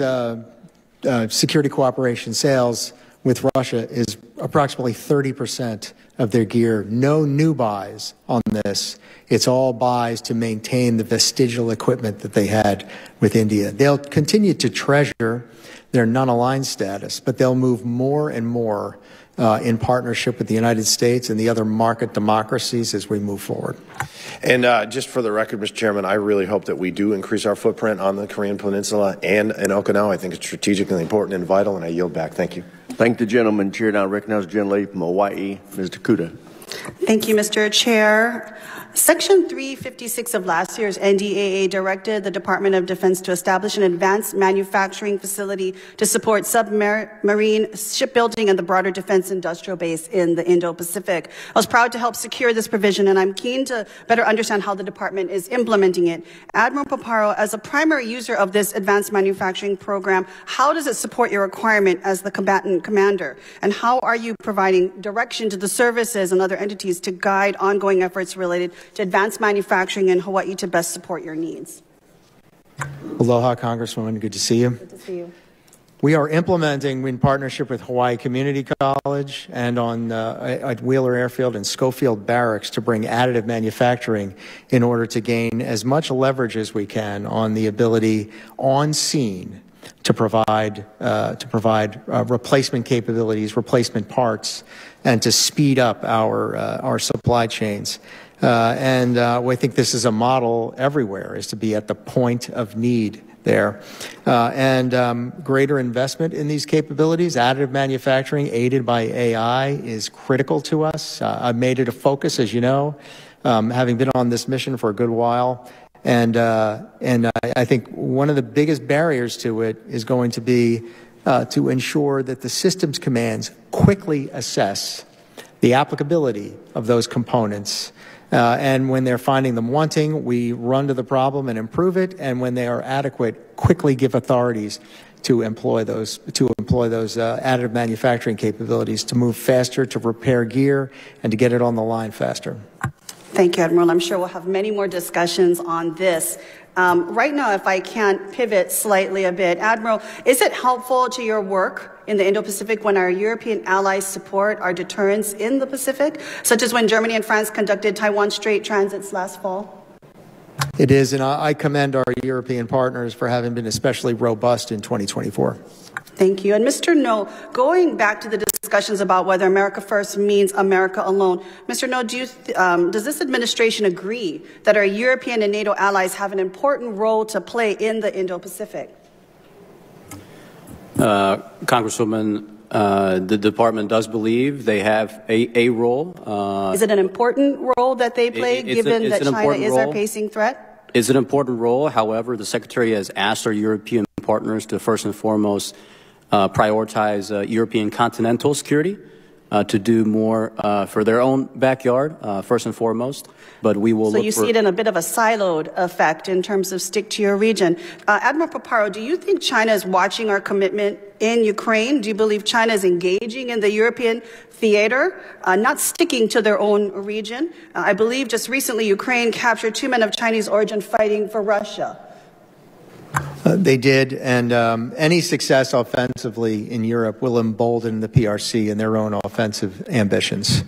security cooperation sales with Russia is approximately 30% of their gear. No new buys on this. It's all buys to maintain the vestigial equipment that they had with India. They'll continue to treasure their non-aligned status, but they'll move more and more in partnership with the United States and the other market democracies as we move forward. And just for the record, Mr. Chairman, I really hope that we do increase our footprint on the Korean Peninsula and in Okinawa. I think it's strategically important and vital, and I yield back. Thank you. Thank the gentleman. Chair now recognizes the gentlelady from Hawaii, Ms. Takuda. Thank you, Mr. Chair. Section 356 of last year's NDAA directed the Department of Defense to establish an advanced manufacturing facility to support submarine shipbuilding and the broader defense industrial base in the Indo-Pacific. I was proud to help secure this provision, and I'm keen to better understand how the department is implementing it. Admiral Paparo, as a primary user of this advanced manufacturing program, how does it support your requirement as the combatant commander? And how are you providing direction to the services and other entities to guide ongoing efforts related to advanced manufacturing in Hawaii to best support your needs? Aloha, Congresswoman. Good to see you. Good to see you. We are implementing, in partnership with Hawaii Community College and at Wheeler Airfield and Schofield Barracks, to bring additive manufacturing in order to gain as much leverage as we can on the ability on scene to provide replacement capabilities, replacement parts, and to speed up our supply chains. We think this is a model everywhere, is to be at the point of need there. Greater investment in these capabilities, additive manufacturing aided by AI, is critical to us. I've made it a focus, as you know, having been on this mission for a good while. And I think one of the biggest barriers to it is going to be to ensure that the systems commands quickly assess the applicability of those components. And when they're finding them wanting, we run to the problem and improve it. And when they are adequate, quickly give authorities to employ those additive manufacturing capabilities to move faster, to repair gear, and to get it on the line faster. Thank you, Admiral. I'm sure we'll have many more discussions on this. Right now, if I can pivot slightly a bit, Admiral, is it helpful to your work in the Indo-Pacific when our European allies support our deterrence in the Pacific, such as when Germany and France conducted Taiwan Strait transits last fall? It is, and I commend our European partners for having been especially robust in 2024. Thank you. And Mr. No, going back to the discussions about whether America first means America alone, Mr. No, does this administration agree that our European and NATO allies have an important role to play in the Indo-Pacific? Congresswoman, the department does believe they have a role. Is it an important role that they play, given that China is our pacing threat? It's an important role. However, the Secretary has asked our European partners to first and foremost prioritize European continental security, to do more for their own backyard, first and foremost. But we will So you see it in a bit of a siloed effect in terms of stick to your region. Admiral Paparo, do you think China is watching our commitment in Ukraine? Do you believe China is engaging in the European theater, not sticking to their own region? I believe just recently Ukraine captured 2 men of Chinese origin fighting for Russia. They did, and any success offensively in Europe will embolden the PRC in their own offensive ambitions.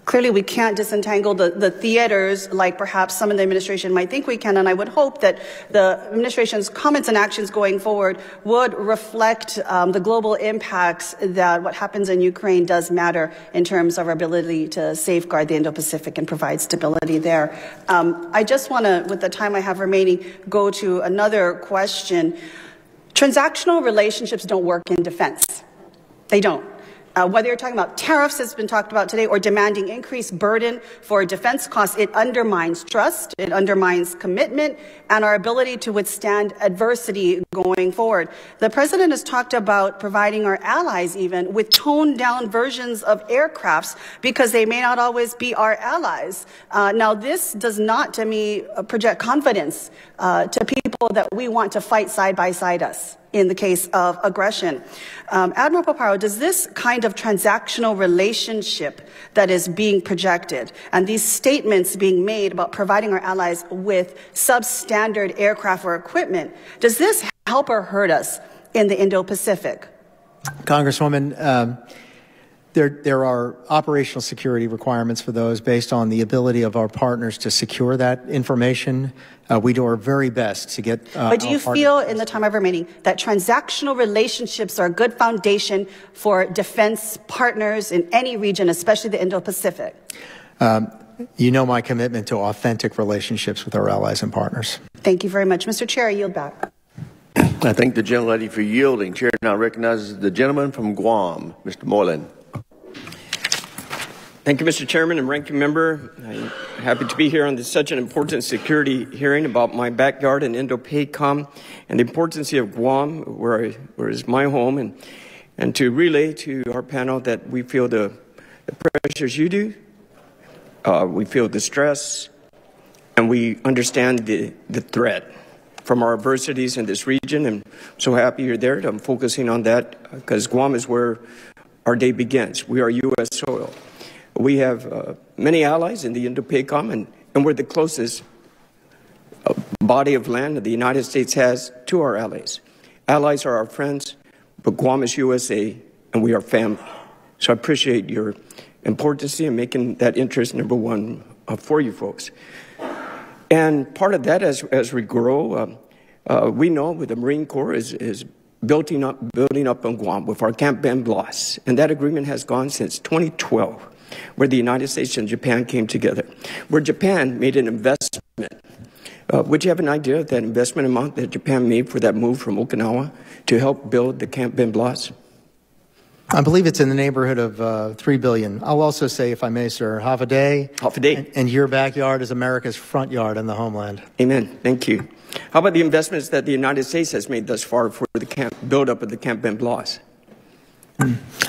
Clearly, we can't disentangle the theaters like perhaps some in the administration might think we can, and I would hope that the administration's comments and actions going forward would reflect the global impacts that what happens in Ukraine does matter in terms of our ability to safeguard the Indo-Pacific and provide stability there. I just want to, with the time I have remaining, go to another question. Transactional relationships don't work in defense. They don't. Whether you're talking about tariffs, as has been talked about today, or demanding increased burden for defense costs, it undermines trust, it undermines commitment, and our ability to withstand adversity going forward. The President has talked about providing our allies even with toned-down versions of aircrafts because they may not always be our allies. Now, this does not, to me, project confidence to people that we want to fight side by side us in the case of aggression. Admiral Paparo, does this kind of transactional relationship that is being projected and these statements being made about providing our allies with substandard aircraft or equipment, does this help or hurt us in the Indo-Pacific? Congresswoman, there are operational security requirements for those based on the ability of our partners to secure that information. We do our very best to get But do you feel, in the time I've remaining, that transactional relationships are a good foundation for defense partners in any region, especially the Indo-Pacific? You know my commitment to authentic relationships with our allies and partners. Thank you very much. Mr. Chair, I yield back. I thank the gentlelady for yielding. Chair now recognizes the gentleman from Guam, Mr. Moylan. Thank you, Mr. Chairman and Ranking Member. I'm happy to be here on such an important security hearing about my backyard in Indo-PACOM and the importance of Guam, where is my home, and to relay to our panel that we feel the pressures you do, we feel the stress, and we understand the threat from our adversities in this region. And I'm so happy you're there. I'm focusing on that because Guam is where our day begins. We are U.S. soil. We have many allies in the Indo-PACOM, and we're the closest body of land that the United States has to our allies. Allies are our friends, but Guam is USA, and we are family. So I appreciate your importance in making that interest number one for you folks. And part of that, as we grow, we know with the Marine Corps is building up on Guam with our Camp Ben Blas, and that agreement has gone since 2012. Where the United States and Japan came together, where Japan made an investment Would you have an idea of that investment amount that Japan made for that move from Okinawa to help build the Camp Ben Blas? I believe it's in the neighborhood of $3 billion. I'll also say, if I may, sir, half a day. Half a day. And your backyard is America's front yard in the homeland. Amen. Thank you. How about the investments that the United States has made thus far for the build-up of the Camp Ben Blas?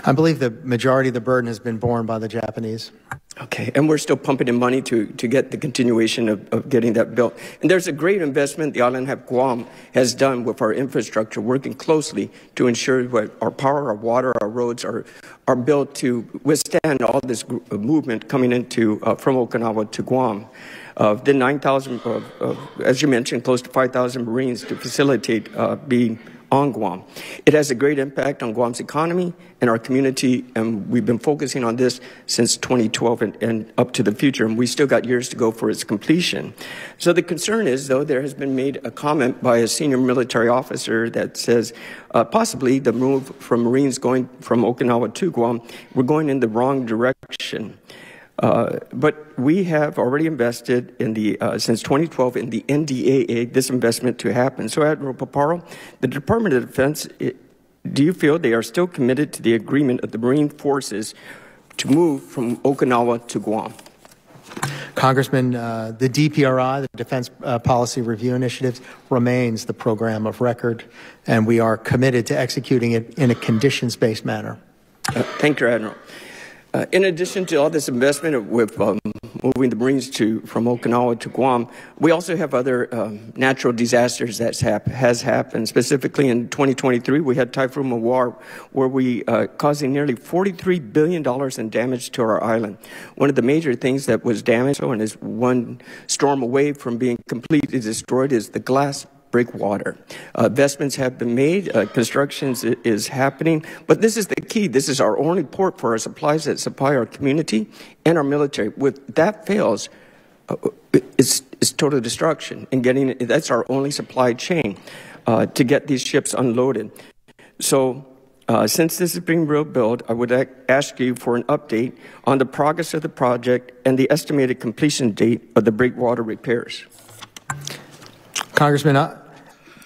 I believe the majority of the burden has been borne by the Japanese. Okay, and we're still pumping in money to get the continuation of getting that built. And there's a great investment the island of Guam has done with our infrastructure, working closely to ensure that our power, our water, our roads are built to withstand all this movement coming into from Okinawa to Guam. The 9,000, as you mentioned, close to 5,000 Marines to facilitate being on Guam. It has a great impact on Guam's economy and our community, and we've been focusing on this since 2012 and up to the future, and we still got years to go for its completion. So the concern is, though, there has been made a comment by a senior military officer that says possibly the move from Marines going from Okinawa to Guam, we're going in the wrong direction. But we have already invested in the since 2012 in the NDAA, this investment to happen. So, Admiral Paparo, the Department of Defense, do you feel they are still committed to the agreement of the Marine forces to move from Okinawa to Guam? Congressman, the DPRI, the Defense Policy Review Initiative, remains the program of record, and we are committed to executing it in a conditions-based manner. Thank you, Admiral. In addition to all this investment with moving the Marines from Okinawa to Guam, we also have other natural disasters that has happened. Specifically in 2023, we had Typhoon Mawar, where we causing nearly $43 billion in damage to our island. One of the major things that was damaged, and is one storm away from being completely destroyed, is the glass breakwater. Investments have been made, construction is happening, but this is the key. This is our only port for our supplies that supply our community and our military. With that fails, it's total destruction. And that's our only supply chain to get these ships unloaded. So since this is being rebuilt, I would ask you for an update on the progress of the project and the estimated completion date of the breakwater repairs. Congressman,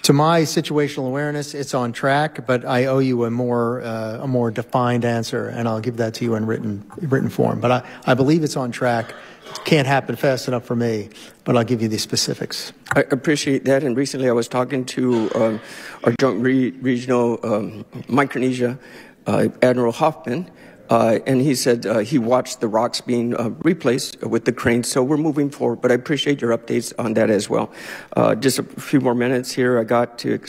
to my situational awareness, it's on track, but I owe you a more defined answer, and I'll give that to you in written form. But I believe it's on track. It can't happen fast enough for me, but I'll give you the specifics. I appreciate that. And recently I was talking to our Joint Regional Micronesia, Admiral Hoffman, and he said he watched the rocks being replaced with the cranes. So we're moving forward, but I appreciate your updates on that as well. Just a few more minutes here. I got to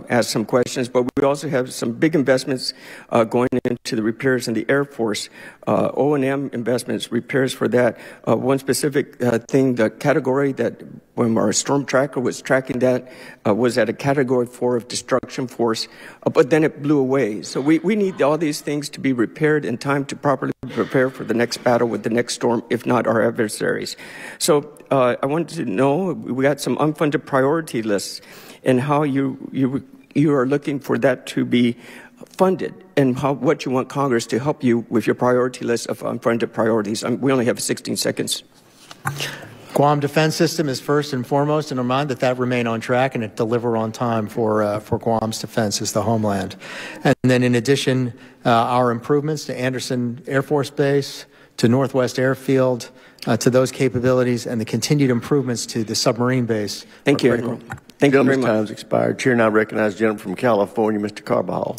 ask some questions, but we also have some big investments going into the repairs in the Air Force, O&M investments, repairs for that. One specific thing, the category that when our storm tracker was tracking that was at a category 4 of destruction force, but then it blew away. So we need all these things to be repaired in time to properly prepare for the next battle with the next storm, if not our adversaries. So I wanted to know, we got some unfunded priority lists and how you are looking for that to be funded and what you want Congress to help you with your priority list of unfunded priorities. We only have 16 seconds. Guam Defense System is first and foremost in our mind that remain on track and it deliver on time for Guam's defense as the homeland. And then in addition, our improvements to Andersen Air Force Base, to Northwest Airfield, to those capabilities, and the continued improvements to the submarine base. Thank you, Admiral. Thank you very much. Time's expired. Chair now recognizes the gentleman from California, Mr. Carbajal.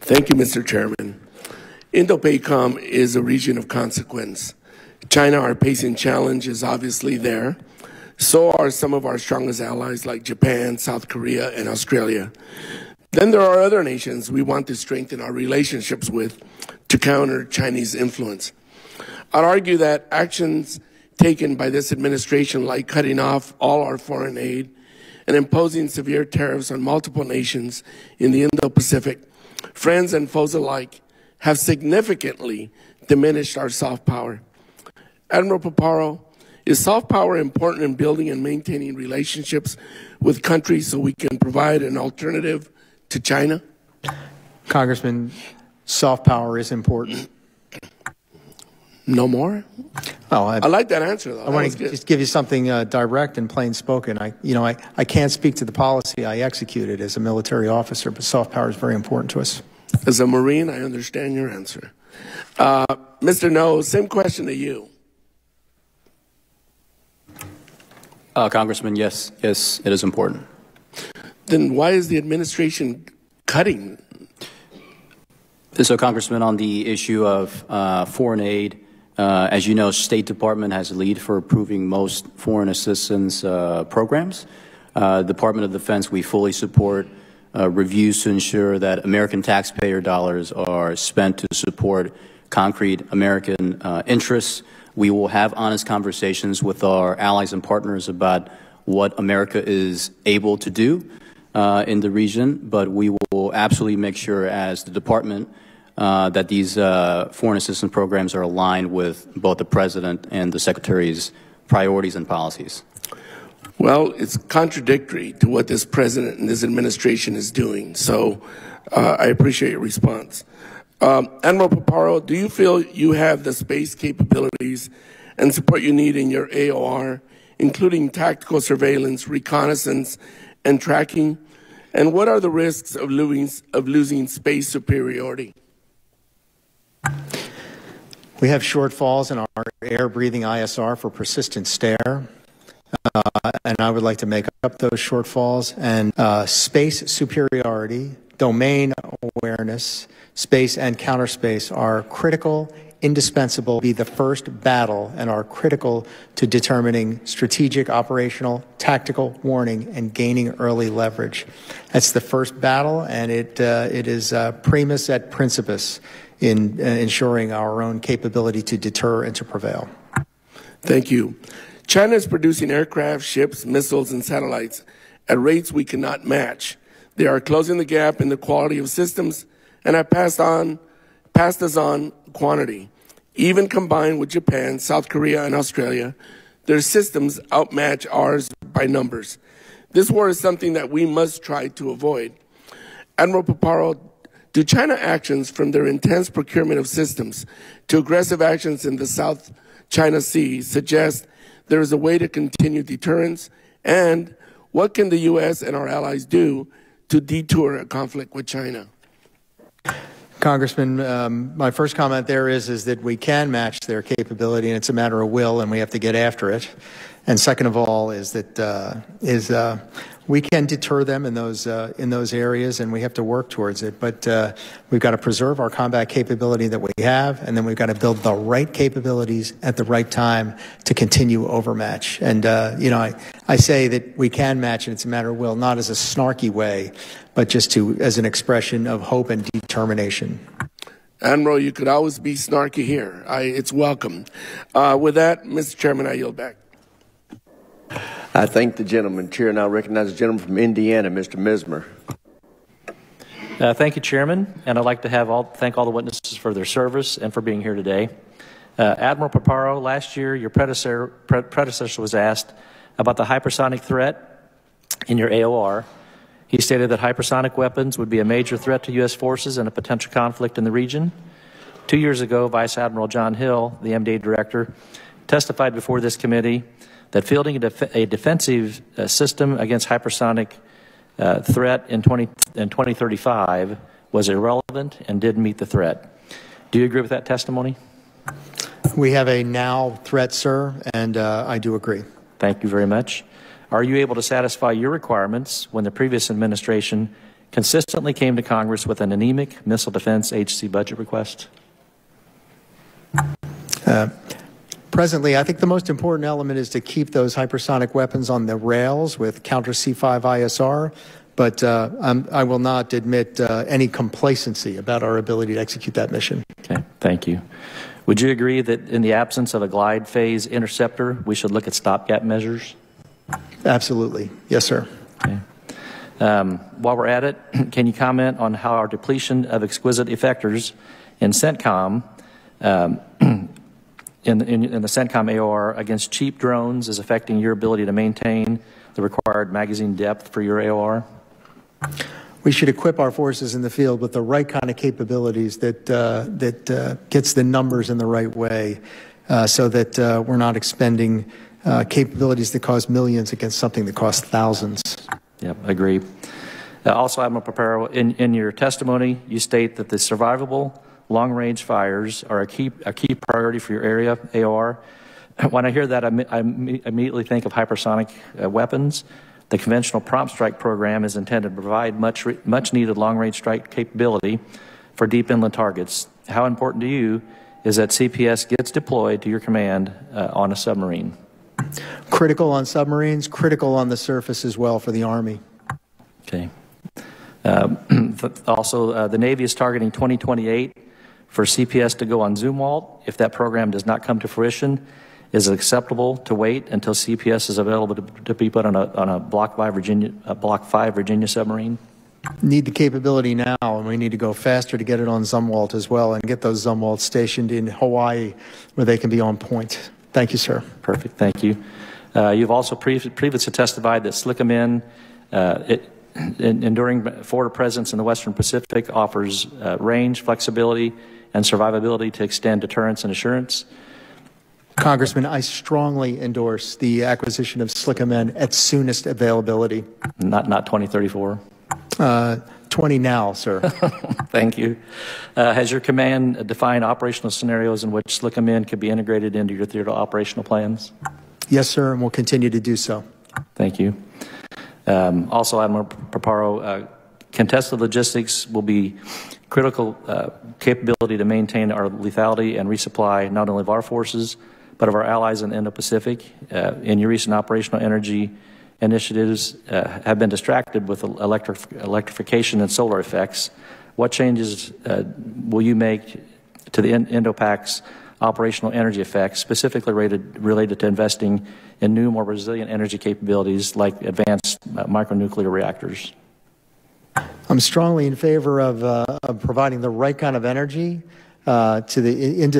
Thank you, Mr. Chairman. Indo-PACOM is a region of consequence. China, our pacing challenge, is obviously there. So are some of our strongest allies like Japan, South Korea, and Australia. Then there are other nations we want to strengthen our relationships with to counter Chinese influence. I'd argue that actions taken by this administration, like cutting off all our foreign aid and imposing severe tariffs on multiple nations in the Indo-Pacific, friends and foes alike, have significantly diminished our soft power. Admiral Paparo, is soft power important in building and maintaining relationships with countries so we can provide an alternative to China? Congressman, soft power is important. No more? Oh, I like that answer, though. I want to just give you something direct and plain spoken. I can't speak to the policy I executed as a military officer, but soft power is very important to us. As a Marine, I understand your answer. Mr. No, same question to you. Congressman, yes, it is important. Then why is the administration cutting? So, Congressman, on the issue of foreign aid, as you know, State Department has a lead for approving most foreign assistance programs. Department of Defense, we fully support reviews to ensure that American taxpayer dollars are spent to support concrete American interests. We will have honest conversations with our allies and partners about what America is able to do in the region, but we will absolutely make sure as the department that these foreign assistance programs are aligned with both the President and the Secretary's priorities and policies. Well, it's contradictory to what this President and this administration is doing, so I appreciate your response. Admiral Paparo, do you feel you have the space capabilities and support you need in your AOR, including tactical surveillance, reconnaissance, and tracking? And what are the risks of losing space superiority? We have shortfalls in our air-breathing ISR for persistent stare, and I would like to make up those shortfalls. And space superiority, domain awareness, space and counterspace are critical, indispensable, be the first battle, and are critical to determining strategic, operational, tactical warning and gaining early leverage. That's the first battle, and it is primus et principis in ensuring our own capability to deter and to prevail. Thank you. China is producing aircraft, ships, missiles, and satellites at rates we cannot match. They are closing the gap in the quality of systems and have passed us on quantity. Even combined with Japan, South Korea, and Australia, their systems outmatch ours by numbers. This war is something that we must try to avoid. Admiral Paparo, do China actions from their intense procurement of systems to aggressive actions in the South China Sea suggest there is a way to continue deterrence? And what can the U.S. and our allies do to detour a conflict with China? Congressman, my first comment there is that we can match their capability, and it's a matter of will, and we have to get after it. And second of all is that we can deter them in those areas, and we have to work towards it. But we've got to preserve our combat capability that we have, and then we've got to build the right capabilities at the right time to continue overmatch. And I say that we can match, and it's a matter of will, not as a snarky way, but just as an expression of hope and determination. Admiral, you could always be snarky here. It's welcome. With that, Mr. Chairman, I yield back. I thank the gentleman. Chair now recognizes the gentleman from Indiana, Mr. Mismer. Thank you, Chairman, and I'd like to thank all the witnesses for their service and for being here today. Admiral Paparo, last year your predecessor was asked about the hypersonic threat in your AOR. He stated that hypersonic weapons would be a major threat to U.S. forces and a potential conflict in the region. 2 years ago, Vice Admiral John Hill, the MDA director, testified before this committee that fielding a defensive system against hypersonic threat in 2035 was irrelevant and didn't meet the threat. Do you agree with that testimony? We have a now threat, sir, and I do agree. Thank you very much. Are you able to satisfy your requirements when the previous administration consistently came to Congress with an anemic missile defense agency budget request? Presently, I think the most important element is to keep those hypersonic weapons on the rails with counter C5 ISR, but I will not admit any complacency about our ability to execute that mission. Okay, thank you. Would you agree that in the absence of a glide phase interceptor, we should look at stopgap measures? Absolutely. Yes, sir. Okay. While we're at it, can you comment on how our depletion of exquisite effectors in CENTCOM, in the CENTCOM AOR against cheap drones is affecting your ability to maintain the required magazine depth for your AOR? we should equip our forces in the field with the right kind of capabilities that gets the numbers in the right way, so that we're not expending capabilities that cost millions against something that costs thousands. Yep, agree. Also, Admiral Paparo, in your testimony, you state that the survivable long-range fires are a key priority for your area, AOR. When I hear that, I immediately think of hypersonic weapons. The Conventional Prompt Strike program is intended to provide much-needed long-range strike capability for deep inland targets. How important to you is that CPS gets deployed to your command on a submarine? Critical on submarines, critical on the surface as well for the Army. Okay. Also, the Navy is targeting 2028 for CPS to go on Zumwalt. If that program does not come to fruition, is it acceptable to wait until CPS is available to be put on a Block 5 Virginia submarine? Need the capability now, and we need to go faster to get it on Zumwalt as well, and get those Zumwalts stationed in Hawaii where they can be on point. Thank you, sir. Perfect. Thank you. You've also previously testified that SLCM enduring forward presence in the Western Pacific offers range, flexibility, and survivability to extend deterrence and assurance. Congressman, I strongly endorse the acquisition of SLCM at soonest availability. Not 2034? 20 now, sir. Thank you. Has your command defined operational scenarios in which SLCM could be integrated into your theater operational plans? Yes, sir, and we'll continue to do so. Thank you. Also, Admiral Paparo, contested logistics will be critical capability to maintain our lethality and resupply not only of our forces, but of our allies in the Indo-Pacific. In your recent operational energy initiatives have been distracted with electrification and solar effects. What changes will you make to the Indo-Pac's operational energy effects, specifically related to investing in new, more resilient energy capabilities like advanced micronuclear reactors? I'm strongly in favor of providing the right kind of energy into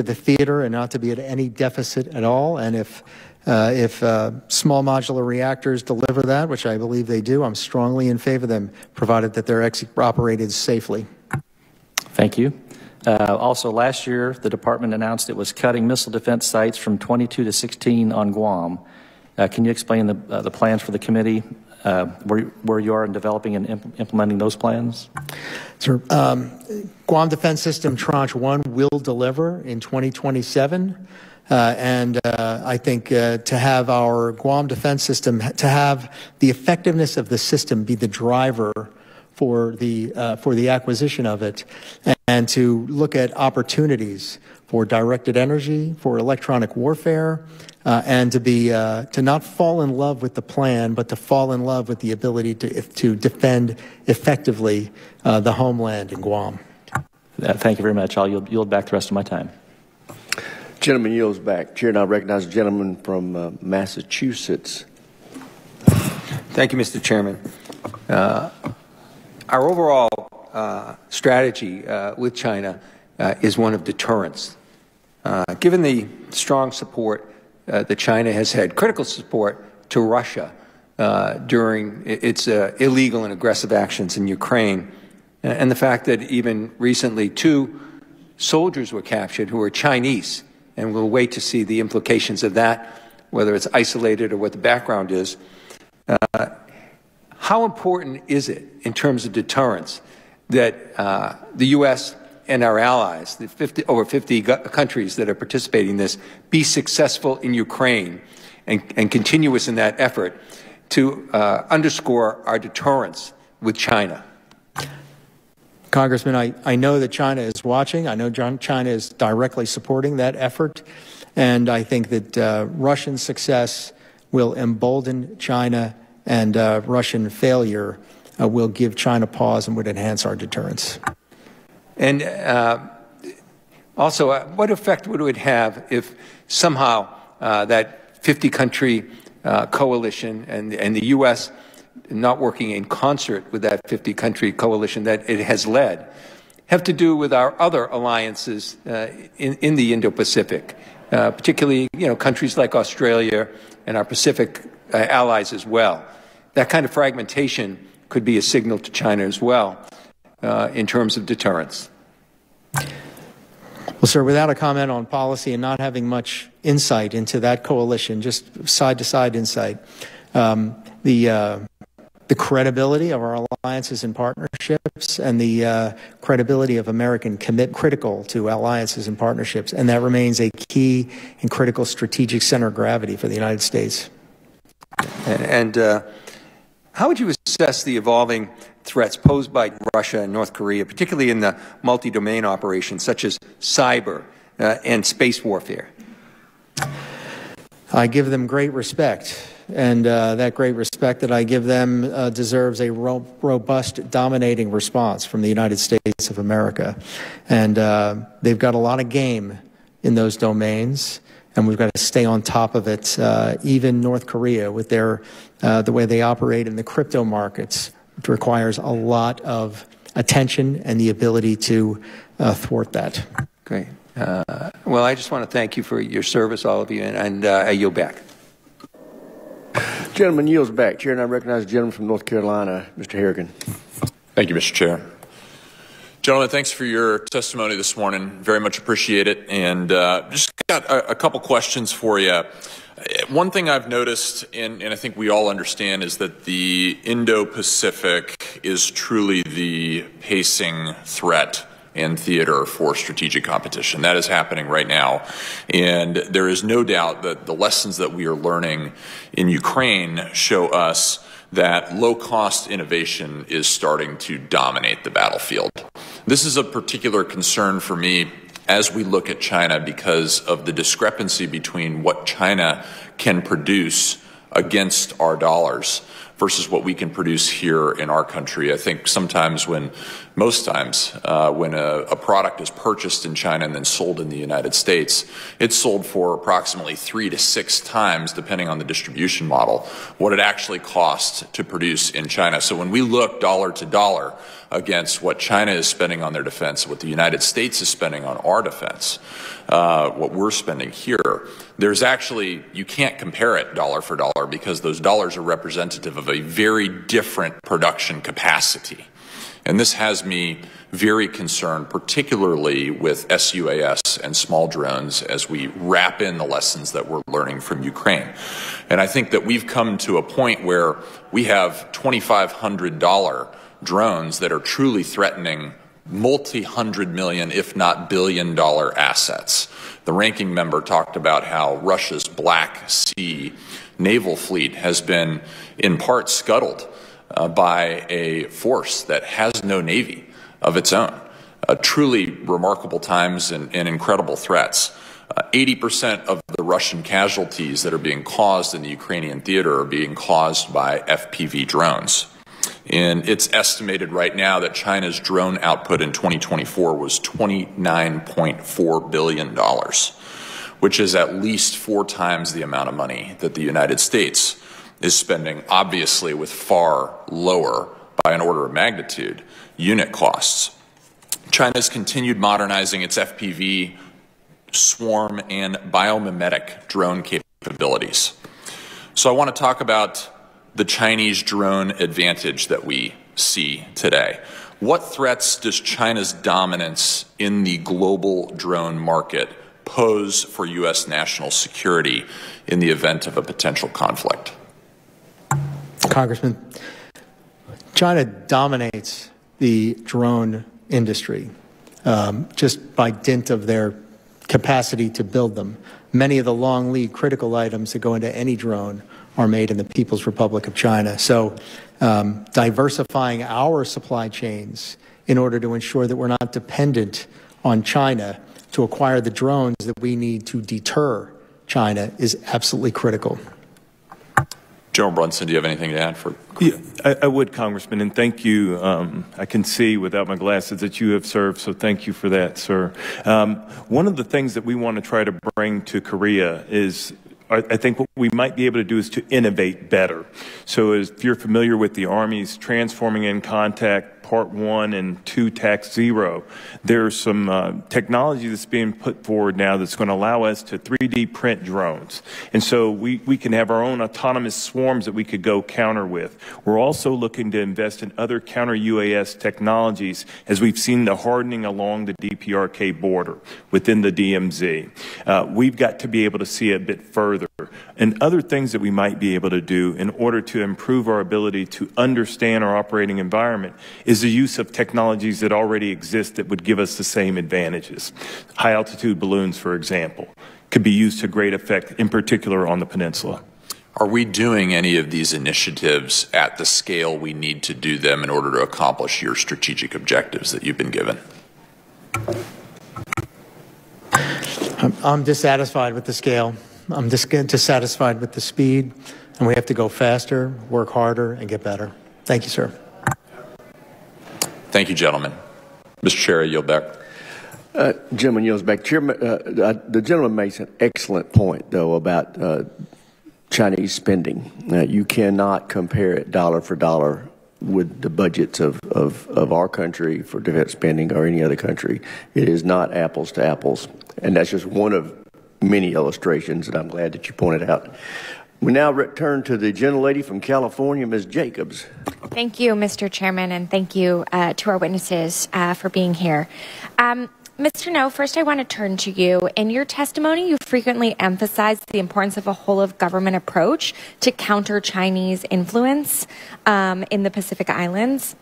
the theater and not to be at any deficit at all. And if small modular reactors deliver that, which I believe they do, I'm strongly in favor of them, provided that they're operated safely. Thank you. Also, last year, the department announced it was cutting missile defense sites from 22 to 16 on Guam. Can you explain the plans for the committee, where you are in developing and implementing those plans? Sir, Guam Defense System Tranche 1 will deliver in 2027. And I think to have our Guam Defense System, to have the effectiveness of the system be the driver for the acquisition of it, and to look at opportunities for directed energy, for electronic warfare, and to not fall in love with the plan, but to fall in love with the ability to defend effectively the homeland in Guam. Thank you very much. I'll yield back the rest of my time. Gentleman yields back. Chair now recognizes the gentleman from Massachusetts. Thank you, Mr. Chairman. Our overall strategy with China is one of deterrence. Given the strong support that China has had, critical support to Russia during its illegal and aggressive actions in Ukraine, and the fact that even recently 2 soldiers were captured who were Chinese, and we'll wait to see the implications of that, whether it's isolated or what the background is. How important is it in terms of deterrence that the U.S. and our allies, the over 50 countries that are participating in this, be successful in Ukraine and continuous in that effort to underscore our deterrence with China? Congressman, I know that China is watching. I know China is directly supporting that effort. And I think that Russian success will embolden China, and Russian failure will give China pause and would enhance our deterrence. And also, what effect would it have if somehow that 50-country coalition and the U.S. not working in concert with that 50-country coalition that it has led have to do with our other alliances in the Indo-Pacific, particularly countries like Australia and our Pacific allies as well? That kind of fragmentation could be a signal to China as well in terms of deterrence. Well, sir, without a comment on policy and not having much insight into that coalition, just side-to-side insight, the credibility of our alliances and partnerships and the credibility of American commitment critical to alliances and partnerships, and that remains a key and critical strategic center of gravity for the United States. And how would you assess the evolving threats posed by Russia and North Korea, particularly in the multi-domain operations such as cyber and space warfare? I give them great respect, and that great respect that I give them deserves a robust, dominating response from the United States of America. And they've got a lot of game in those domains, and we've got to stay on top of it. Even North Korea, with their the way they operate in the crypto markets, which requires a lot of attention and the ability to thwart that. Great. Well, I just want to thank you for your service, all of you, and I yield back. Gentleman yields back. Chair, and I recognize the gentleman from North Carolina, Mr. Harrigan. Thank you, Mr. Chair. Gentlemen, thanks for your testimony this morning. Very much appreciate it. And just got a couple questions for you. One thing I've noticed, and I think we all understand, is that the Indo-Pacific is truly the pacing threat and theater for strategic competition. That is happening right now. And there is no doubt that the lessons that we are learning in Ukraine show us that low-cost innovation is starting to dominate the battlefield. This is a particular concern for me as we look at China because of the discrepancy between what China can produce against our dollars versus what we can produce here in our country. I think most times, when a product is purchased in China and then sold in the United States, it's sold for approximately 3 to 6 times, depending on the distribution model, what it actually costs to produce in China. So when we look dollar to dollar against what China is spending on their defense, what the United States is spending on our defense, what we're spending here, you can't compare it dollar for dollar because those dollars are representative of a very different production capacity. And this has me very concerned, particularly with SUAS and small drones as we wrap in the lessons that we're learning from Ukraine. And I think that we've come to a point where we have $2,500 drones that are truly threatening multi-hundred million, if not billion-dollar assets. The ranking member talked about how Russia's Black Sea naval fleet has been in part scuttled by a force that has no navy of its own. Truly remarkable times and incredible threats. 80% of the Russian casualties that are being caused in the Ukrainian theater are being caused by FPV drones. And it's estimated right now that China's drone output in 2024 was $29.4 billion, which is at least 4 times the amount of money that the United States is spending, obviously with far lower, by an order of magnitude, unit costs. China's continued modernizing its FPV, swarm, and biomimetic drone capabilities. So I want to talk about the Chinese drone advantage that we see today. What threats does China's dominance in the global drone market pose for U.S. national security in the event of a potential conflict? Congressman, China dominates the drone industry just by dint of their capacity to build them. Many of the long lead critical items that go into any drone are made in the People's Republic of China. So diversifying our supply chains in order to ensure that we're not dependent on China to acquire the drones that we need to deter China is absolutely critical. General Brunson, do you have anything to add? Yeah, I would, Congressman, and thank you. I can see without my glasses that you have served, so thank you for that, sir. One of the things that we want to try to bring to Korea is, I think what we might be able to do is to innovate better. So if you're familiar with the Army's Transforming in Contact Part 1 and 2 Tax Zero. There's some technology that's being put forward now that's going to allow us to 3D print drones. And so we can have our own autonomous swarms that we could go counter with. We're also looking to invest in other counter-UAS technologies as we've seen the hardening along the DPRK border within the DMZ. We've got to be able to see a bit further and other things that we might be able to do in order to improve our ability to understand our operating environment is the use of technologies that already exist that would give us the same advantages. High-altitude balloons, for example, could be used to great effect, in particular on the peninsula. Are we doing any of these initiatives at the scale we need to do them in order to accomplish your strategic objectives that you've been given? I'm dissatisfied with the scale. I'm dissatisfied with the speed, and we have to go faster, work harder, and get better. Thank you, sir. Thank you, gentlemen. Mr. Chair, I yield back. Gentleman yields back. Chairman, the gentleman makes an excellent point, though, about Chinese spending. You cannot compare it dollar for dollar with the budgets of our country for defense spending or any other country. It is not apples to apples. And that's just one of many illustrations, and I'm glad that you pointed out. We now return to the gentlelady from California, Ms. Jacobs. Thank you, Mr. Chairman, and thank you to our witnesses for being here. Mr. No, first I want to turn to you. In your testimony, you frequently emphasized the importance of a whole-of-government approach to counter Chinese influence in the Pacific Islands.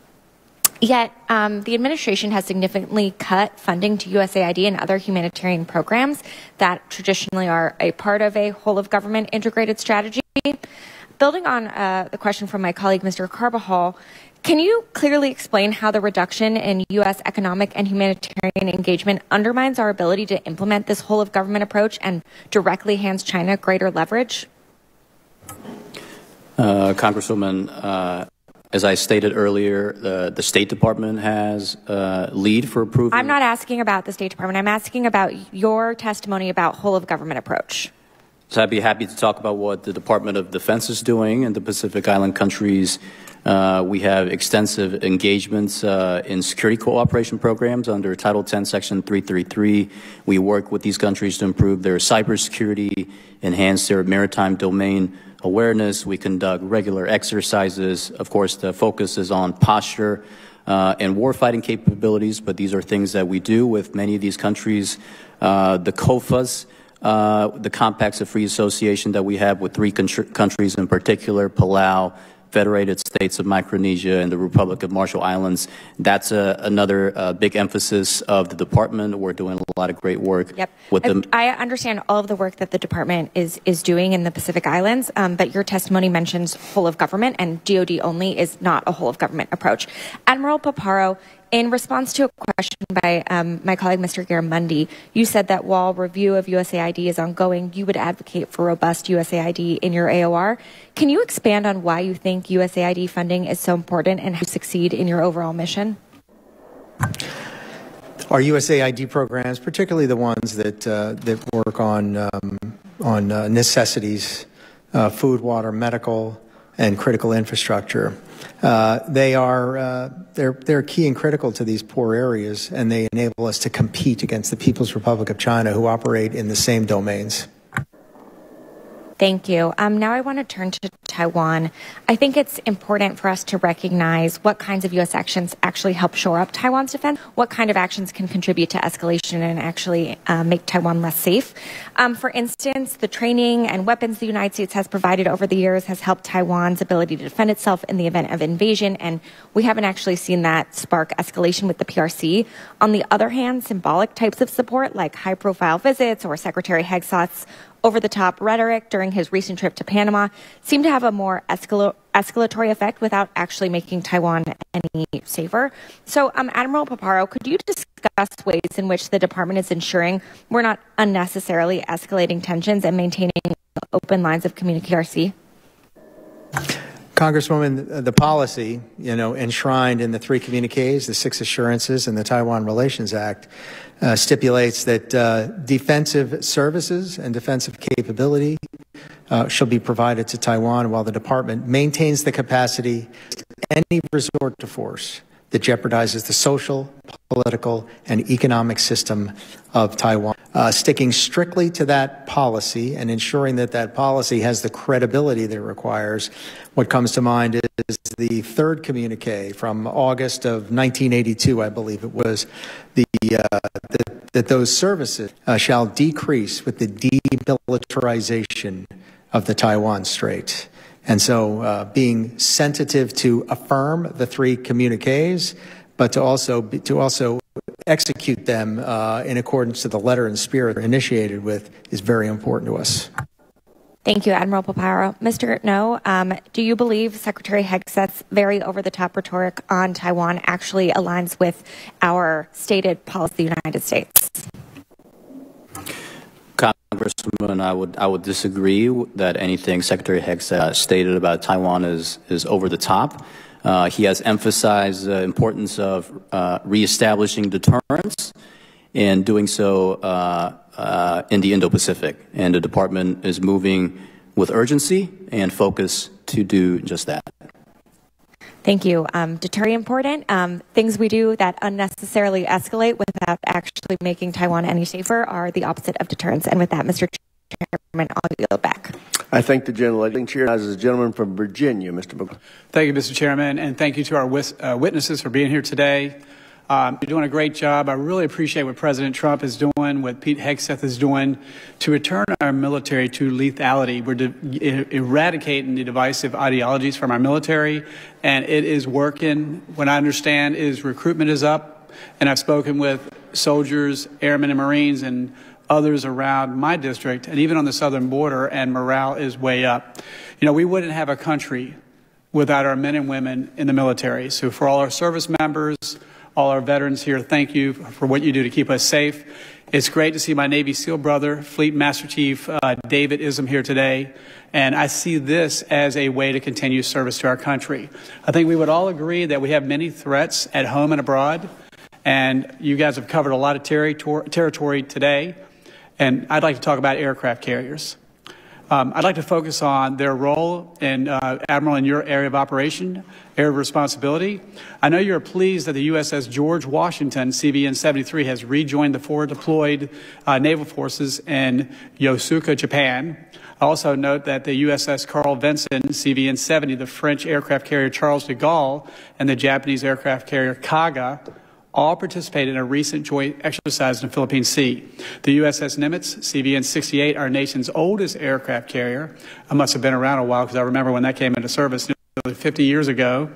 Yet, the administration has significantly cut funding to USAID and other humanitarian programs that traditionally are a part of a whole-of-government integrated strategy. Building on the question from my colleague, Mr. Carbajal, can you clearly explain how the reduction in U.S. economic and humanitarian engagement undermines our ability to implement this whole-of-government approach and directly hands China greater leverage? Congresswoman, as I stated earlier, the State Department has lead for approval. I'm not asking about the State Department. I'm asking about your testimony about whole-of-government approach. So I'd be happy to talk about what the Department of Defense is doing in the Pacific Island countries. We have extensive engagements in security cooperation programs under Title 10, Section 333. We work with these countries to improve their cybersecurity, enhance their maritime domain awareness. We conduct regular exercises. Of course, the focus is on posture and warfighting capabilities, but these are things that we do with many of these countries. The COFAs, the Compacts of Free Association that we have with 3 countries in particular, Palau, Federated States of Micronesia, and the Republic of Marshall Islands. That's another big emphasis of the department. We're doing a lot of great work. Yep. With them. I understand all of the work that the department is doing in the Pacific Islands, but your testimony mentions whole of government, and DoD only is not a whole of government approach. Admiral Paparo, in response to a question by my colleague, Mr. Garamundi, you said that while review of USAID is ongoing, you would advocate for robust USAID in your AOR. Can you expand on why you think USAID funding is so important and how you succeed in your overall mission? Our USAID programs, particularly the ones that work on necessities, food, water, medical, and critical infrastructure, they're key and critical to these poor areas, and they enable us to compete against the People's Republic of China, who operate in the same domains. Thank you. Now I want to turn to Taiwan. I think it's important for us to recognize what kinds of U.S. actions actually help shore up Taiwan's defense, what kind of actions can contribute to escalation and actually make Taiwan less safe. For instance, the training and weapons the United States has provided over the years has helped Taiwan's ability to defend itself in the event of invasion, and we haven't actually seen that spark escalation with the PRC. On the other hand, symbolic types of support like high-profile visits or Secretary Hegseth's over-the-top rhetoric during his recent trip to Panama seem to have a more escalatory effect without actually making Taiwan any safer. So, Admiral Paparo, could you discuss ways in which the department is ensuring we're not unnecessarily escalating tensions and maintaining open lines of communication? Congresswoman, the policy, enshrined in the 3 communiques, the 6 assurances, and the Taiwan Relations Act, stipulates that defensive services and defensive capability shall be provided to Taiwan while the department maintains the capacity, any resort to force, that jeopardizes the social, political, and economic system of Taiwan. Sticking strictly to that policy and ensuring that that policy has the credibility that it requires, what comes to mind is the third communique from August of 1982, I believe it was, that those services shall decrease with the demilitarization of the Taiwan Strait. And so being sensitive to affirm the three communiques, but to also execute them in accordance to the letter and spirit they're initiated with is very important to us. Thank you, Admiral Paparo. Mr. No, do you believe Secretary Hegseth's very over-the-top rhetoric on Taiwan actually aligns with our stated policy of the United States? Congressman, I would disagree that anything Secretary Hegseth stated about Taiwan is over the top. He has emphasized the importance of reestablishing deterrence and doing so in the Indo-Pacific. And the department is moving with urgency and focus to do just that. Thank you. Deterrent important. Things we do that unnecessarily escalate without actually making Taiwan any safer are the opposite of deterrence. And with that, Mr. Chairman, I'll yield back. I thank the gentleman. Chair as a gentleman from Virginia, Mr. McClellan. Thank you, Mr. Chairman, and thank you to our witnesses for being here today. You're doing a great job. I really appreciate what President Trump is doing, what Pete Hegseth is doing to return our military to lethality. We're eradicating the divisive ideologies from our military, and it is working. What I understand is recruitment is up, and I've spoken with soldiers, airmen, and Marines, and others around my district, and even on the southern border, and morale is way up. You know, we wouldn't have a country without our men and women in the military. So for all our service members, all our veterans here, thank you for what you do to keep us safe. It's great to see my Navy SEAL brother, Fleet Master Chief David Ism here today, and I see this as a way to continue service to our country. I think we would all agree that we have many threats at home and abroad, and you guys have covered a lot of territory today, and I'd like to talk about aircraft carriers. I'd like to focus on their role in, Admiral, in your area of operation, area of responsibility. I know you're pleased that the USS George Washington, CVN-73, has rejoined the forward deployed naval forces in Yokosuka, Japan. I also note that the USS Carl Vinson, CVN-70, the French aircraft carrier Charles de Gaulle, and the Japanese aircraft carrier Kaga all participated in a recent joint exercise in the Philippine Sea. The USS Nimitz, CVN-68, our nation's oldest aircraft carrier, I must have been around a while because I remember when that came into service nearly 50 years ago,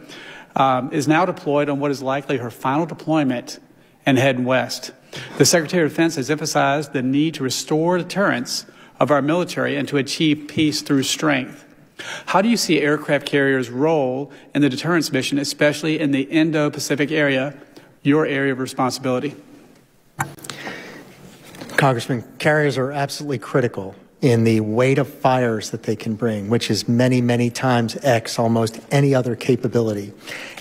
is now deployed on what is likely her final deployment and heading west. The Secretary of Defense has emphasized the need to restore deterrence of our military and to achieve peace through strength. How do you see aircraft carriers' role in the deterrence mission, especially in the Indo-Pacific area, your area of responsibility? Congressman, carriers are absolutely critical in the weight of fires that they can bring, which is many, many times X almost any other capability.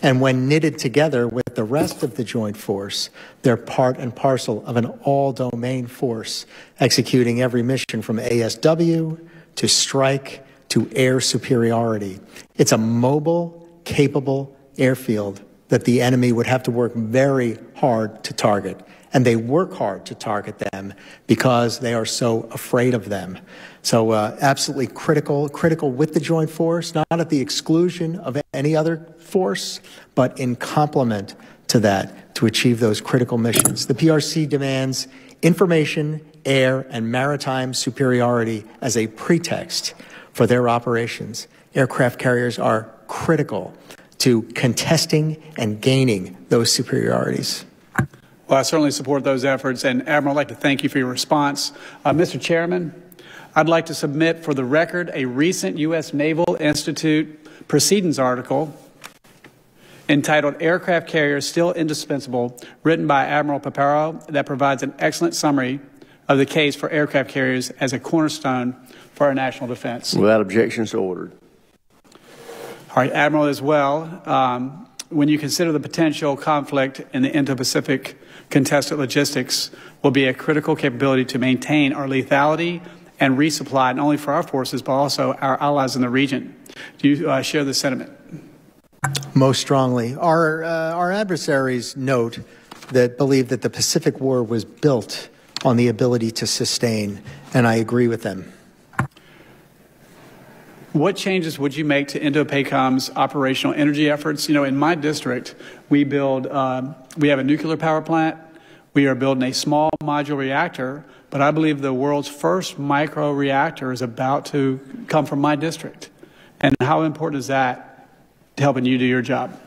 And when knitted together with the rest of the joint force, they're part and parcel of an all-domain force executing every mission from ASW to strike to air superiority. It's a mobile, capable airfield that the enemy would have to work very hard to target. And they work hard to target them because they are so afraid of them. So absolutely critical with the joint force, not at the exclusion of any other force, but in complement to that to achieve those critical missions. The PRC demands information, air, and maritime superiority as a pretext for their operations. Aircraft carriers are critical to contesting and gaining those superiorities. Well, I certainly support those efforts, and Admiral, I'd like to thank you for your response. Mr. Chairman, I'd like to submit for the record a recent U.S. Naval Institute Proceedings article entitled Aircraft Carriers Still Indispensable, written by Admiral Paparo, that provides an excellent summary of the case for aircraft carriers as a cornerstone for our national defense. Without objection, so ordered. All right, Admiral, as well, when you consider the potential conflict in the Indo-Pacific, contested logistics will be a critical capability to maintain our lethality and resupply, not only for our forces, but also our allies in the region. Do you share this sentiment? Most strongly. Our adversaries believe that the Pacific War was built on the ability to sustain, and I agree with them. What changes would you make to INDOPACOM's operational energy efforts? You know, in my district, we have a nuclear power plant. We are building a small modular reactor, but I believe the world's first micro reactor is about to come from my district. And how important is that to helping you do your job?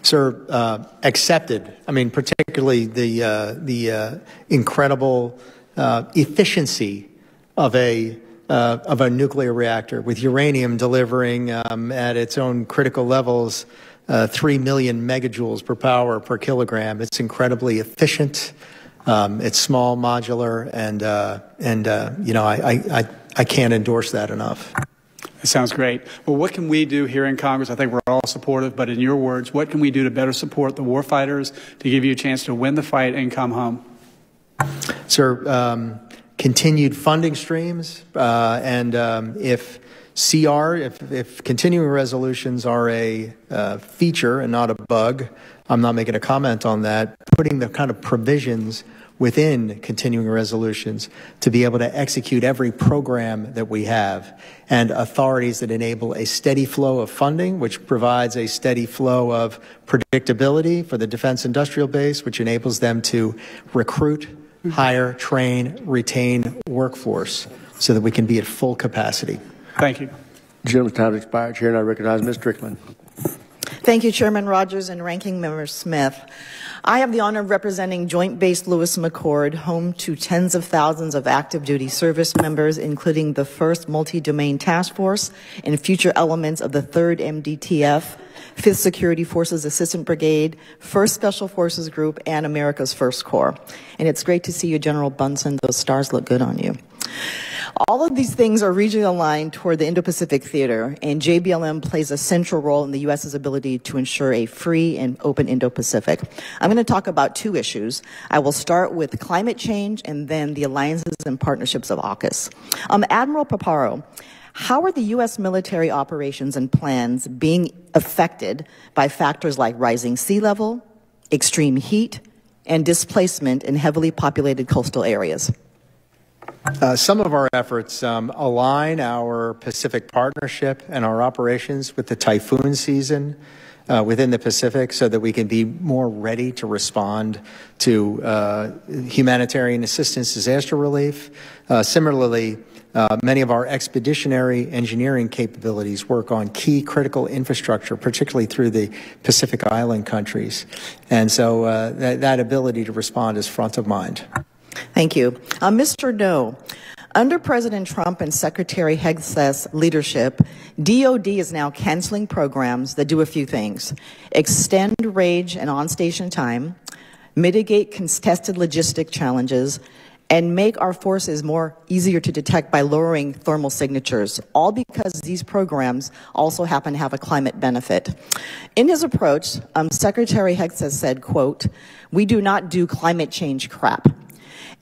Sir, accepted. I mean, particularly the incredible efficiency of a nuclear reactor, with uranium delivering at its own critical levels 3 million megajoules per power per kilogram. It's incredibly efficient. It's small, modular, and you know, I can't endorse that enough. That sounds great. Well, what can we do here in Congress? I think we're all supportive, but in your words, what can we do to better support the warfighters to give you a chance to win the fight and come home? Sir, continued funding streams, and if continuing resolutions are a feature and not a bug, I'm not making a comment on that, putting the kind of provisions within continuing resolutions to be able to execute every program that we have, and authorities that enable a steady flow of funding, which provides a steady flow of predictability for the defense industrial base, which enables them to recruit, hire, train, retain workforce so that we can be at full capacity. Thank you. Gentleman's time has expired. Chair, and I recognize Ms. Strickland. Thank you, Chairman Rogers and Ranking Member Smith. I have the honor of representing Joint Base Lewis McChord, home to tens of thousands of active duty service members, including the 1st Multi-Domain Task Force and future elements of the 3rd MDTF, 5th Security Forces Assistant Brigade, 1st Special Forces Group, and America's 1st Corps. And it's great to see you, General Bunsen. Those stars look good on you. All of these things are regionally aligned toward the Indo-Pacific theater, and JBLM plays a central role in the U.S.'s ability to ensure a free and open Indo-Pacific. I'm going to talk about 2 issues. I will start with climate change and then the alliances and partnerships of AUKUS. Admiral Paparo, how are the U.S. military operations and plans being affected by factors like rising sea level, extreme heat, and displacement in heavily populated coastal areas? Some of our efforts align our Pacific Partnership and our operations with the typhoon season within the Pacific so that we can be more ready to respond to humanitarian assistance, disaster relief. Similarly, many of our expeditionary engineering capabilities work on key critical infrastructure, particularly through the Pacific Island countries. And so that ability to respond is front of mind. Thank you. Mr. No, under President Trump and Secretary Hegseth's leadership, DOD is now canceling programs that do a few things: extend range and on-station time, mitigate contested logistic challenges, and make our forces easier to detect by lowering thermal signatures, all because these programs also happen to have a climate benefit. In his approach, Secretary Hegseth said, quote, "We do not do climate change crap."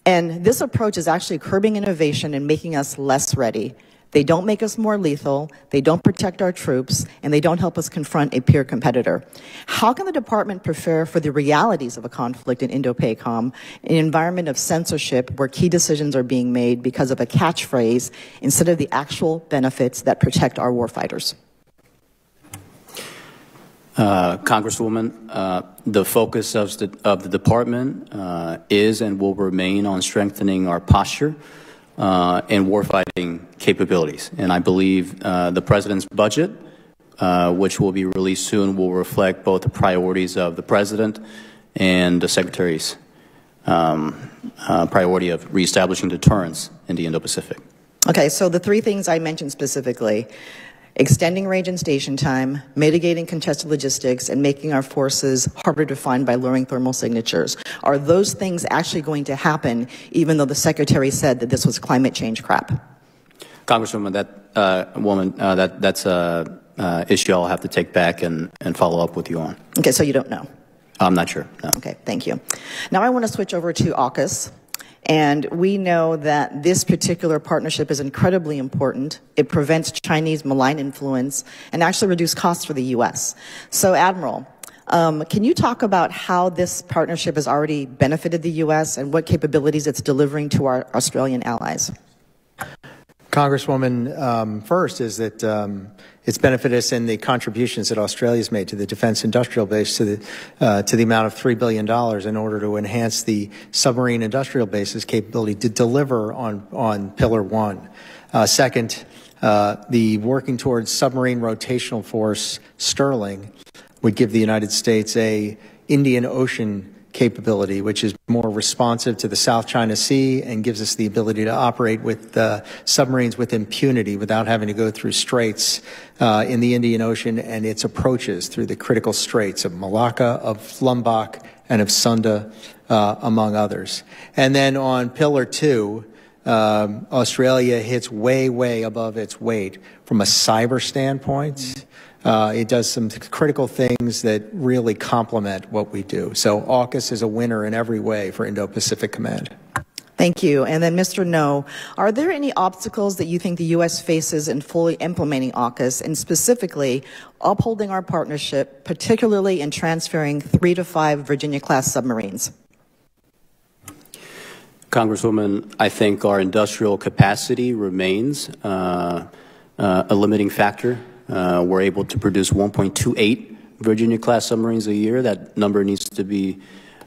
And this approach is actually curbing innovation and making us less ready. They don't make us more lethal, they don't protect our troops, and they don't help us confront a peer competitor. How can the department prepare for the realities of a conflict in Indo-PACOM, an environment of censorship where key decisions are being made because of a catchphrase instead of the actual benefits that protect our warfighters? Congresswoman, the focus of the department is and will remain on strengthening our posture and warfighting capabilities. And I believe the President's budget, which will be released soon, will reflect both the priorities of the President and the Secretary's priority of reestablishing deterrence in the Indo-Pacific. Okay, so the 3 things I mentioned specifically: extending range and station time, mitigating contested logistics, and making our forces harder to find by lowering thermal signatures. Are those things actually going to happen, even though the Secretary said that this was climate change crap? Congresswoman, that's an issue I'll have to take back and follow up with you on. Okay, so you don't know? I'm not sure, no. Okay, thank you. Now I want to switch over to AUKUS. And we know that this particular partnership is incredibly important. It prevents Chinese malign influence and actually reduces costs for the U.S. So, Admiral, can you talk about how this partnership has already benefited the U.S. and what capabilities it's delivering to our Australian allies? Congresswoman, first is that it's benefited us in the contributions that Australia's made to the defense industrial base to the amount of $3 billion in order to enhance the submarine industrial base's capability to deliver on Pillar 1. Second, the working towards submarine rotational force Sterling would give the United States a Indian Ocean capability, which is more responsive to the South China Sea and gives us the ability to operate with submarines with impunity without having to go through straits in the Indian Ocean and its approaches through the critical straits of Malacca, of Lombok, and of Sunda, among others. And then on Pillar 2, Australia hits way, way above its weight from a cyber standpoint. It does some critical things that really complement what we do. So AUKUS is a winner in every way for Indo-Pacific Command. Thank you. And then, Mr. No, are there any obstacles that you think the U.S. faces in fully implementing AUKUS, and specifically upholding our partnership, particularly in transferring 3 to 5 Virginia-class submarines? Congresswoman, I think our industrial capacity remains a limiting factor. We're able to produce 1.28 Virginia-class submarines a year. That number needs to be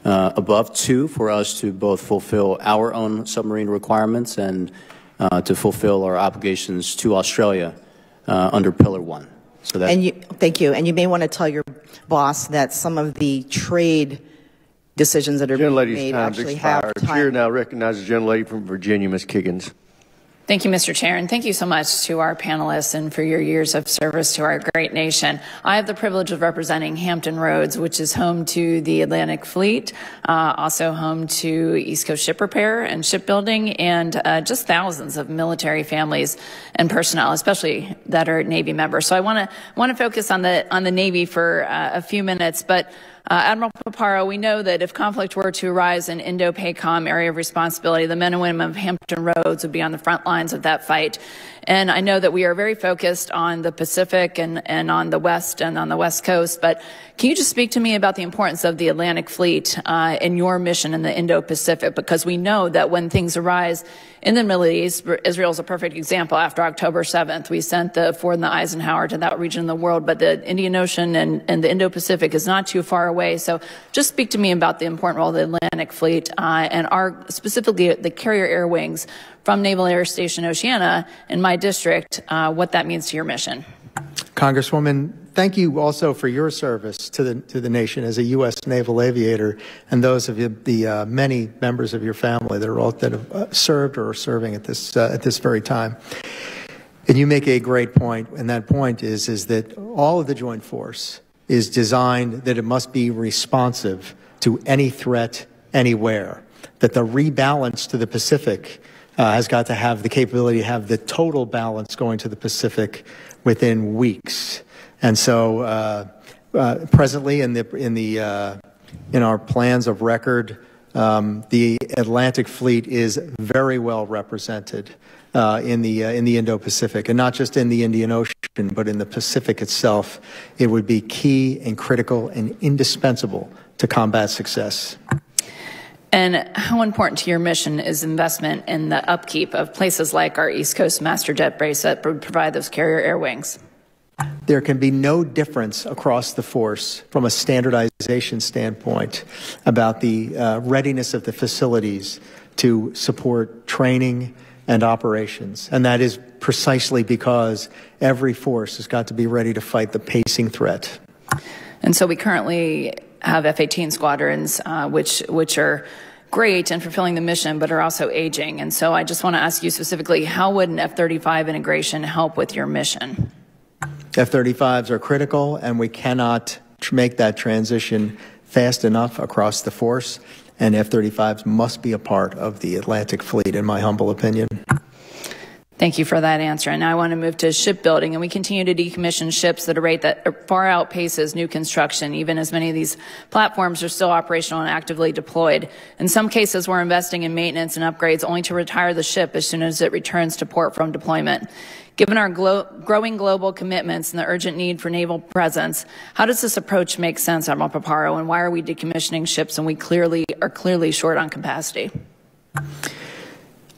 above 2 for us to both fulfill our own submarine requirements and to fulfill our obligations to Australia under Pillar 1. So that. Thank you. And you may want to tell your boss that some of the trade decisions that are being made actually have time. The chair now recognizes the gentlelady from Virginia, Ms. Kiggins. Thank you, Mr. Chair, and thank you so much to our panelists and for your years of service to our great nation. I have the privilege of representing Hampton Roads, which is home to the Atlantic Fleet, also home to East Coast Ship Repair and Shipbuilding, and just thousands of military families and personnel, especially that are Navy members. So I want to focus on the Navy for a few minutes, but Admiral Paparo, we know that if conflict were to arise in Indo-PACOM area of responsibility, the men and women of Hampton Roads would be on the front lines of that fight. And I know that we are very focused on the Pacific and on the West and on the West Coast, but can you just speak to me about the importance of the Atlantic Fleet in your mission in the Indo-Pacific? Because we know that when things arise in the Middle East, Israel is a perfect example. After October 7th, we sent the Ford and the Eisenhower to that region of the world, but the Indian Ocean and the Indo-Pacific is not too far away. So just speak to me about the important role of the Atlantic Fleet and specifically the carrier air wings from Naval Air Station Oceana in my district, what that means to your mission. Congresswoman, thank you also for your service to the nation as a U.S. naval aviator, and those of the many members of your family that have served or are serving at this very time. And you make a great point, and that point is that all of the Joint Force is designed that it must be responsive to any threat anywhere, that the rebalance to the Pacific has got to have the capability to have the total balance going to the Pacific within weeks. And so presently in our plans of record, the Atlantic Fleet is very well represented in the Indo-Pacific, and not just in the Indian Ocean, but in the Pacific itself. It would be key and critical and indispensable to combat success. And how important to your mission is investment in the upkeep of places like our East Coast master jet base that would provide those carrier air wings? There can be no difference across the force from a standardization standpoint about the readiness of the facilities to support training and operations. And that is precisely because every force has got to be ready to fight the pacing threat. And so we currently have F-18 squadrons, which are great in fulfilling the mission, but are also aging. And so I just want to ask you specifically, how would an F-35 integration help with your mission? F-35s are critical, and we cannot make that transition fast enough across the force, and F-35s must be a part of the Atlantic Fleet, in my humble opinion. Thank you for that answer. And now I want to move to shipbuilding. And we continue to decommission ships at a rate that far outpaces new construction, even as many of these platforms are still operational and actively deployed. In some cases, we're investing in maintenance and upgrades only to retire the ship as soon as it returns to port from deployment. Given our growing global commitments and the urgent need for naval presence, how does this approach make sense, Admiral Paparo, and why are we decommissioning ships and we are clearly short on capacity?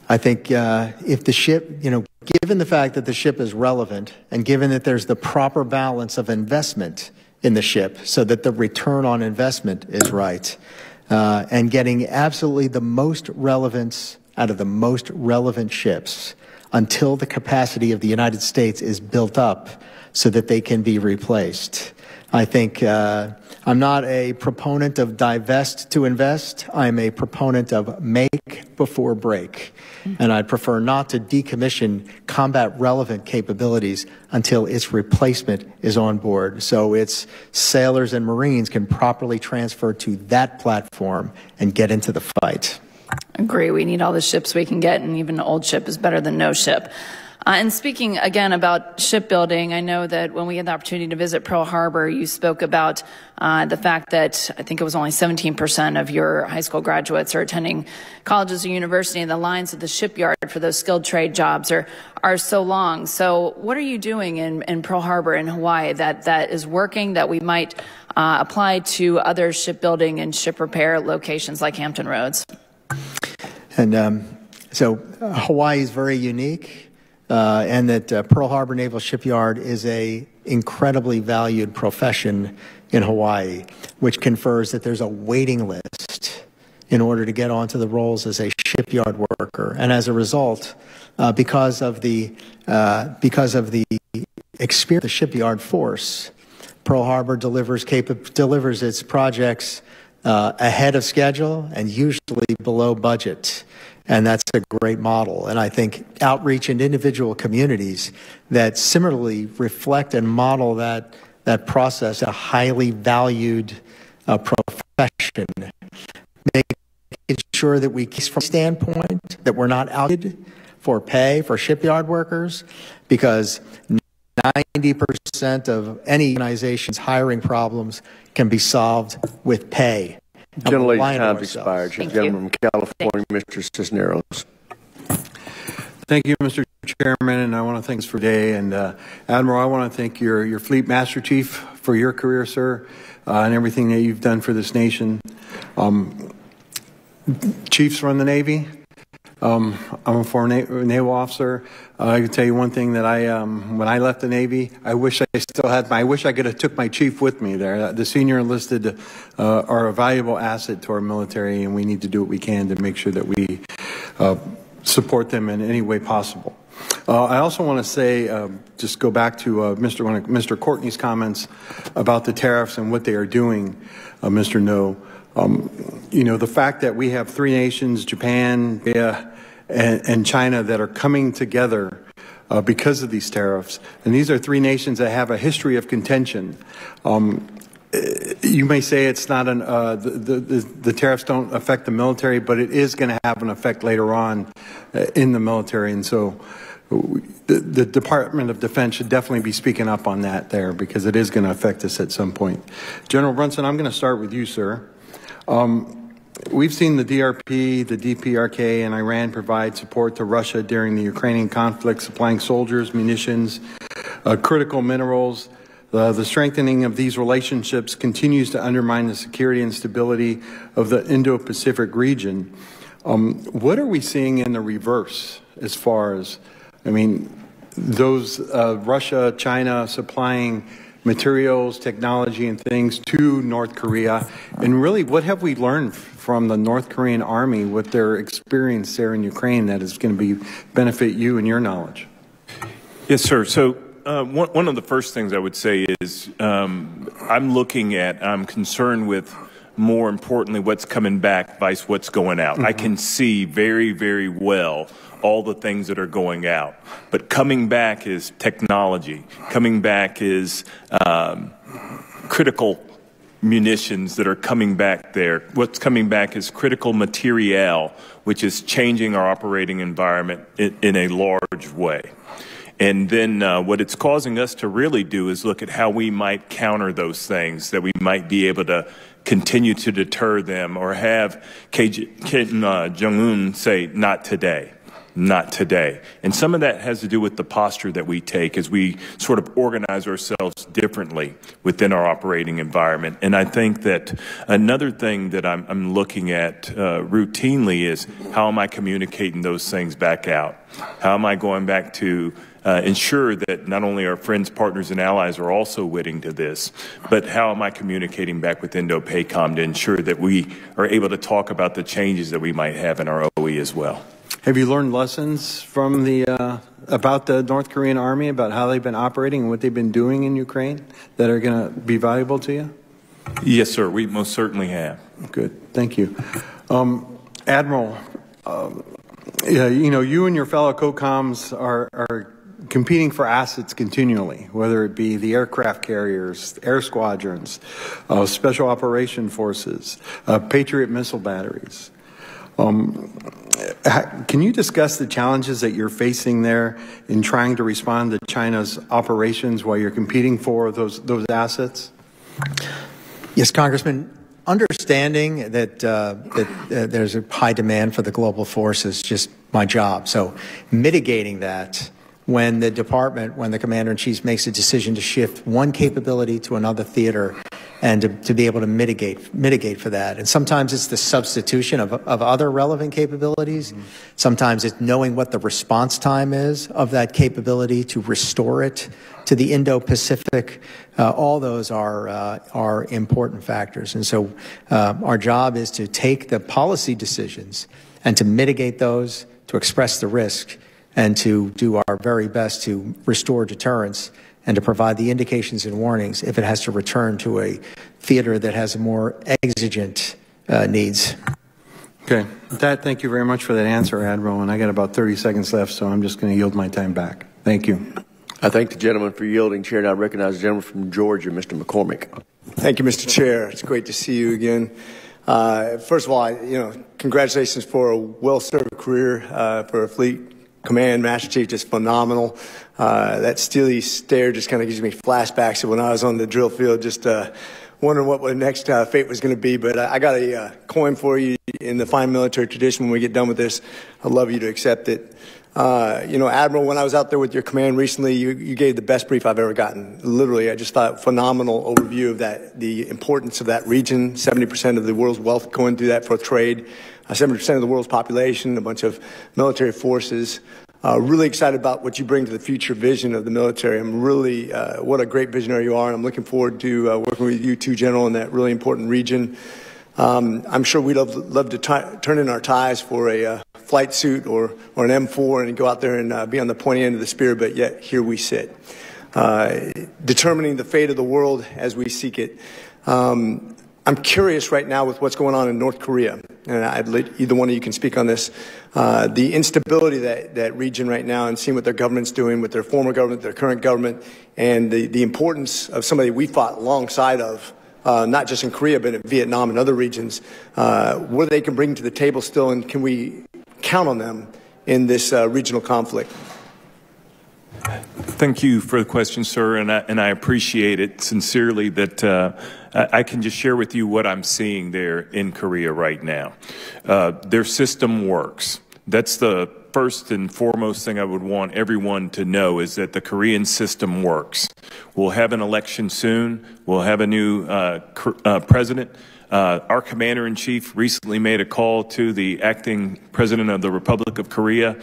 I think if the ship, given the fact that the ship is relevant and given that there's the proper balance of investment in the ship so that the return on investment is right, and getting absolutely the most relevance out of the most relevant ships until the capacity of the United States is built up so that they can be replaced. I think I'm not a proponent of divest to invest. I'm a proponent of make before break. And I'd prefer not to decommission combat relevant capabilities until its replacement is on board. So its sailors and Marines can properly transfer to that platform and get into the fight. Agree. We need all the ships we can get, and even an old ship is better than no ship. And speaking again about shipbuilding, I know that when we had the opportunity to visit Pearl Harbor, you spoke about the fact that I think it was only 17% of your high school graduates are attending colleges or university, and the lines at the shipyard for those skilled trade jobs are so long. So what are you doing in Pearl Harbor in Hawaii that is working that we might apply to other shipbuilding and ship repair locations like Hampton Roads? And so Hawaii is very unique. And that Pearl Harbor Naval Shipyard is a incredibly valued profession in Hawaii, which confers that there's a waiting list in order to get onto the rolls as a shipyard worker. And as a result, because of the experience of the shipyard force, Pearl Harbor delivers its projects ahead of schedule and usually below budget. And that's a great model. And I think outreach in individual communities that similarly reflect and model that process, a highly valued profession, making sure that we, from a standpoint, that we're not outed for pay for shipyard workers, because 90% of any organization's hiring problems can be solved with pay. Gentlelady's time's expired. Gentleman from California, Mr. Cisneros. Thank you, Mr. Chairman, and I want to thank us for today. And Admiral, I want to thank your Fleet Master Chief for your career, sir, and everything that you've done for this nation. Chiefs run the Navy. I'm a former naval officer. I can tell you one thing that when I left the Navy, I wish I could have took my chief with me there. The senior enlisted are a valuable asset to our military, and we need to do what we can to make sure that we support them in any way possible. I also want to say, just go back to Mr. Courtney's comments about the tariffs and what they are doing, Mr. No. The fact that we have three nations, Japan, and China, that are coming together because of these tariffs, and these are three nations that have a history of contention. You may say it's not the tariffs don't affect the military, but it is going to have an effect later on in the military, and so the Department of Defense should definitely be speaking up on that there, because it is going to affect us at some point. General Brunson, I'm going to start with you, sir. We've seen the DRP, the DPRK, and Iran provide support to Russia during the Ukrainian conflict, supplying soldiers, munitions, critical minerals. The strengthening of these relationships continues to undermine the security and stability of the Indo-Pacific region. What are we seeing in the reverse as far as, those Russia, China supplying materials, technology, and things to North Korea? And really, what have we learned from the North Korean army with their experience there in Ukraine that is going to benefit you and your knowledge? Yes, sir. So one of the first things I would say is I'm concerned with, more importantly, what's coming back versus what's going out. I can see very, very well all the things that are going out. But coming back is technology. Coming back is critical munitions that are coming back there. What's coming back is critical materiel, which is changing our operating environment in a large way. And then what it's causing us to really do is look at how we might counter those things, that we might be able to continue to deter them, or have Kim Jong-un say, not today. Not today. And some of that has to do with the posture that we take as we sort of organize ourselves differently within our operating environment. And I think that another thing that I'm looking at routinely is, how am I communicating those things back out? How am I going back to ensure that not only our friends, partners, and allies are also witting to this, but how am I communicating back with Indo-PACOM to ensure that we are able to talk about the changes that we might have in our OE as well? Have you learned lessons from about the North Korean Army, about how they've been operating and what they've been doing in Ukraine, that are going to be valuable to you? Yes, sir. We most certainly have. Good. Thank you. Admiral, you know, you and your fellow COCOMs are competing for assets continually, whether it be the aircraft carriers, air squadrons, special operation forces, Patriot missile batteries. Can you discuss the challenges that you're facing there in trying to respond to China's operations while you're competing for those assets? Yes, Congressman. Understanding that there's a high demand for the global force is just my job. So mitigating that when the department, when the commander-in-chief makes a decision to shift one capability to another theater, and to be able to mitigate for that. And sometimes it's the substitution of other relevant capabilities. Mm-hmm. Sometimes it's knowing what the response time is of that capability to restore it to the Indo-Pacific. All those are important factors. And so our job is to take the policy decisions and to mitigate those, to express the risk, and to do our very best to restore deterrence and to provide the indications and warnings if it has to return to a theater that has more exigent needs. Okay. With that, thank you very much for that answer, Admiral. And I got about 30 seconds left, so I'm just going to yield my time back. Thank you. I thank the gentleman for yielding. Chair, and I recognize the gentleman from Georgia, Mr. McCormick. Thank you, Mr. Chair. It's great to see you again. First of all, congratulations for a well-served career for a fleet command Master Chief, just phenomenal. That steely stare just kind of gives me flashbacks of when I was on the drill field, just wondering what my next fate was going to be. But I got a coin for you in the fine military tradition. When we get done with this, I'd love you to accept it. Admiral, when I was out there with your command recently, you gave the best brief I've ever gotten. Literally, I just thought phenomenal overview of that, the importance of that region. 70% of the world's wealth going through that for trade. 70% of the world's population, a bunch of military forces. Really excited about what you bring to the future vision of the military. I'm really, what a great visionary you are, and I'm looking forward to working with you two, General, in that really important region. I'm sure we'd love to turn in our ties for a flight suit or an M4 and go out there and be on the pointy end of the spear, but yet here we sit, determining the fate of the world as we seek it. I'm curious right now with what's going on in North Korea, and I'd let either one of you can speak on this, the instability that region right now, and seeing what their government's doing with their former government, their current government, and the importance of somebody we fought alongside of, not just in Korea, but in Vietnam and other regions, what they can bring to the table still, and can we count on them in this regional conflict? Thank you for the question, sir, and I appreciate it sincerely that I can just share with you what I'm seeing there in Korea right now. Their system works. That's the first and foremost thing I would want everyone to know, is that the Korean system works. We'll have an election soon. We'll have a new president. Our commander-in-chief recently made a call to the acting president of the Republic of Korea,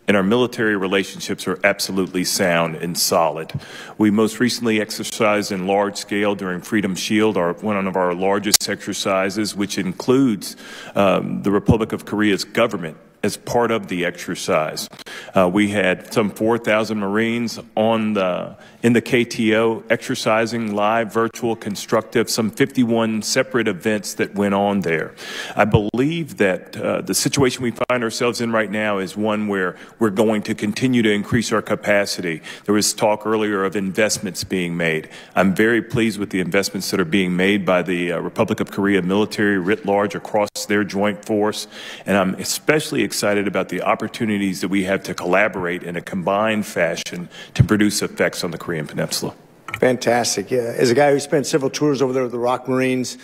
and our military relationships are absolutely sound and solid. We most recently exercised in large scale during Freedom Shield, one of our largest exercises, which includes the Republic of Korea's government as part of the exercise. We had some 4,000 Marines in the KTO exercising live, virtual, constructive, some 51 separate events that went on there. I believe that the situation we find ourselves in right now is one where we're going to continue to increase our capacity. There was talk earlier of investments being made. I'm very pleased with the investments that are being made by the Republic of Korea military writ large across their joint force, and I'm especially excited about the opportunities that we have to collaborate in a combined fashion to produce effects on the Korean Peninsula. Fantastic. Yeah. As a guy who spent several tours over there with the ROK Marines,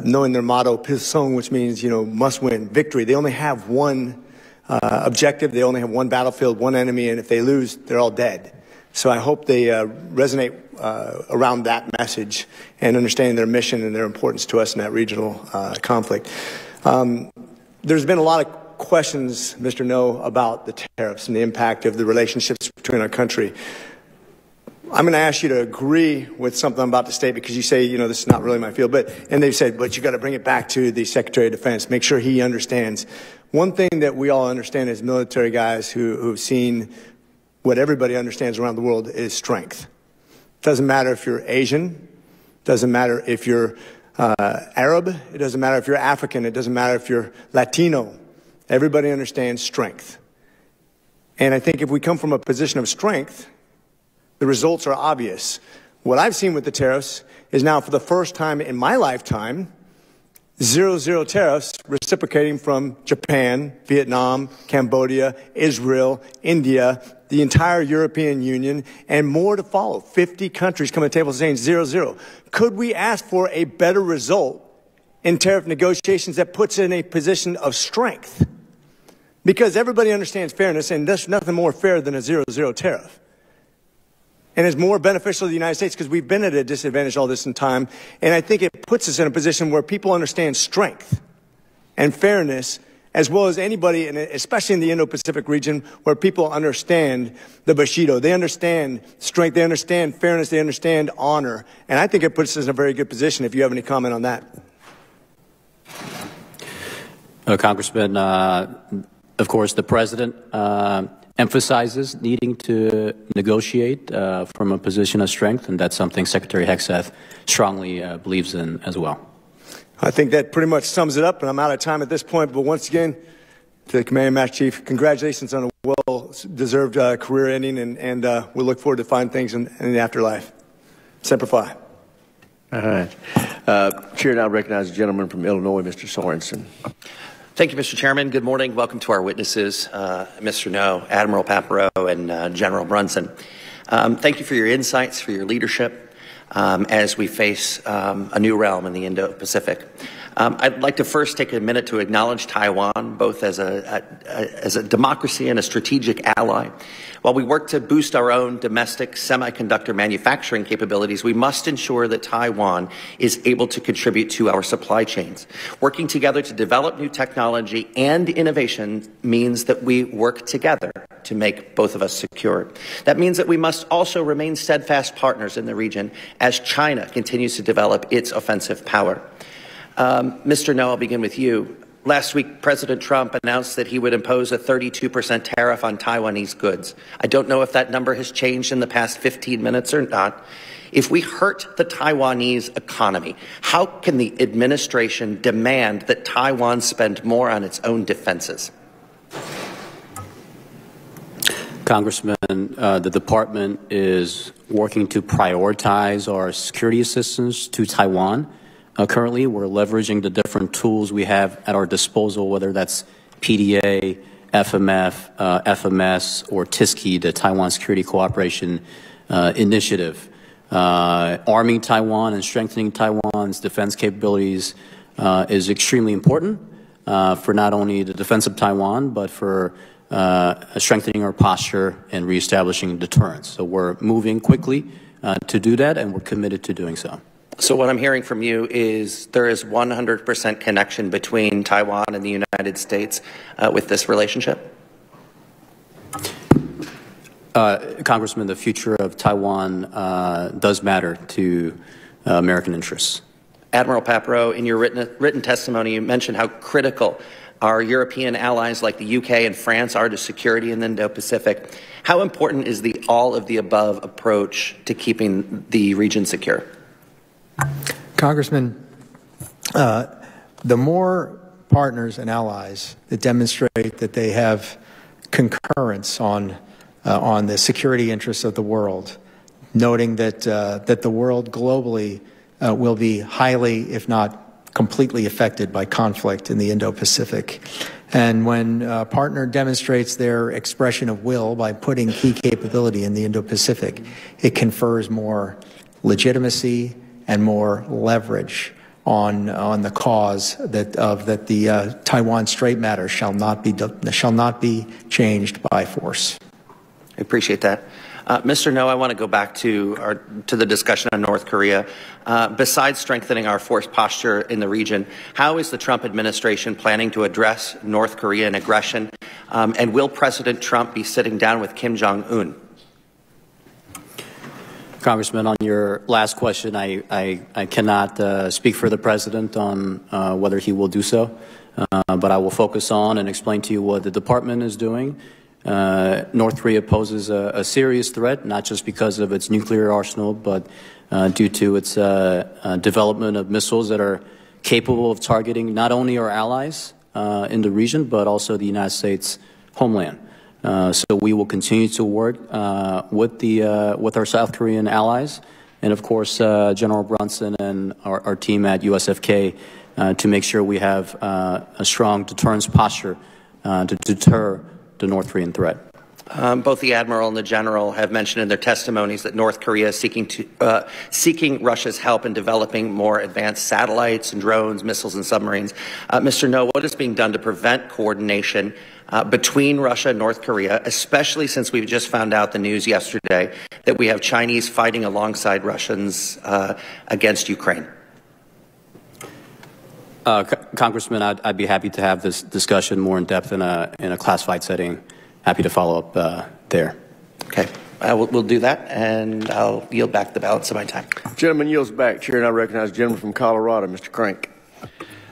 knowing their motto, Pilsung, which means, must win, victory. They only have one objective. They only have one battlefield, one enemy, and if they lose, they're all dead. So I hope they resonate around that message and understanding their mission and their importance to us in that regional conflict. There's been a lot of questions, Mr. No, about the tariffs and the impact of the relationships between our country. I'm going to ask you to agree with something I'm about to state because you say, this is not really my field. And they've said, but you got to bring it back to the Secretary of Defense, make sure he understands. One thing that we all understand as military guys who've seen what everybody understands around the world is strength. Doesn't matter if you're Asian, doesn't matter if you're Arab, it doesn't matter if you're African, it doesn't matter if you're Latino. Everybody understands strength. And I think if we come from a position of strength, the results are obvious. What I've seen with the tariffs is now for the first time in my lifetime, 0-0 tariffs reciprocating from Japan, Vietnam, Cambodia, Israel, India, the entire European Union, and more to follow. 50 countries come to the table saying 0-0. Could we ask for a better result in tariff negotiations that puts in a position of strength? Because everybody understands fairness, and there's nothing more fair than a 0-0 tariff. And it's more beneficial to the United States because we've been at a disadvantage all this time. And I think it puts us in a position where people understand strength and fairness as well as anybody, and especially in the Indo-Pacific region, where people understand the Bushido. They understand strength, they understand fairness, they understand honor. And I think it puts us in a very good position if you have any comment on that. Congressman, of course, the President emphasizes needing to negotiate from a position of strength, and that's something Secretary Hegseth strongly believes in as well. I think that pretty much sums it up, and I'm out of time at this point. But once again, to the Commanding Master Chief, congratulations on a well-deserved career ending, and we look forward to fine things in the afterlife. Semper Fi. All right. Chair now recognizes the gentleman from Illinois, Mr. Sorensen. Thank you, Mr. Chairman. Good morning. Welcome to our witnesses, Mr. No, Admiral Paparo, and General Brunson. Thank you for your insights, for your leadership as we face a new realm in the Indo-Pacific. I'd like to first take a minute to acknowledge Taiwan, both as a democracy and a strategic ally. While we work to boost our own domestic semiconductor manufacturing capabilities, we must ensure that Taiwan is able to contribute to our supply chains. Working together to develop new technology and innovation means that we work together to make both of us secure. That means that we must also remain steadfast partners in the region as China continues to develop its offensive power. Mr. No, I'll begin with you. Last week, President Trump announced that he would impose a 32% tariff on Taiwanese goods. I don't know if that number has changed in the past 15 minutes or not. If we hurt the Taiwanese economy, how can the administration demand that Taiwan spend more on its own defenses? Congressman, the department is working to prioritize our security assistance to Taiwan. Currently, we're leveraging the different tools we have at our disposal, whether that's PDA, FMF, FMS, or TISCI, the Taiwan Security Cooperation Initiative. Arming Taiwan and strengthening Taiwan's defense capabilities is extremely important for not only the defense of Taiwan, but for strengthening our posture and reestablishing deterrence. So we're moving quickly to do that, and we're committed to doing so. So what I'm hearing from you is there is 100% connection between Taiwan and the United States with this relationship? Congressman, the future of Taiwan does matter to American interests. Admiral Paparo, in your written testimony, you mentioned how critical our European allies like the UK and France are to security in the Indo-Pacific. How important is the all-of-the-above approach to keeping the region secure? Congressman, the more partners and allies that demonstrate that they have concurrence on the security interests of the world, noting that the world globally will be highly, if not completely affected by conflict in the Indo-Pacific. And when a partner demonstrates their expression of will by putting key capability in the Indo-Pacific, it confers more legitimacy and more leverage on the cause that the Taiwan Strait matter shall not be changed by force. I appreciate that. Mr. No, I want to go back to the discussion on North Korea. Besides strengthening our force posture in the region, how is the Trump administration planning to address North Korean aggression? And will President Trump be sitting down with Kim Jong-un? Congressman, on your last question, I cannot speak for the President on whether he will do so, but I will focus on and explain to you what the Department is doing. North Korea poses a serious threat, not just because of its nuclear arsenal, but due to its development of missiles that are capable of targeting not only our allies in the region, but also the United States homeland. So we will continue to work with our South Korean allies, and of course General Brunson and our team at USFK to make sure we have a strong deterrence posture to deter the North Korean threat. Both the Admiral and the General have mentioned in their testimonies that North Korea is seeking Russia's help in developing more advanced satellites and drones, missiles and submarines. Mr. No, what is being done to prevent coordination between Russia and North Korea, especially since we've just found out the news yesterday that we have Chinese fighting alongside Russians against Ukraine? Congressman, I'd be happy to have this discussion more in depth in a classified setting. Happy to follow up there. Okay, we'll do that, and I'll yield back the balance of my time. Gentleman yields back. Chair, and I recognize the gentleman from Colorado, Mr. Crank.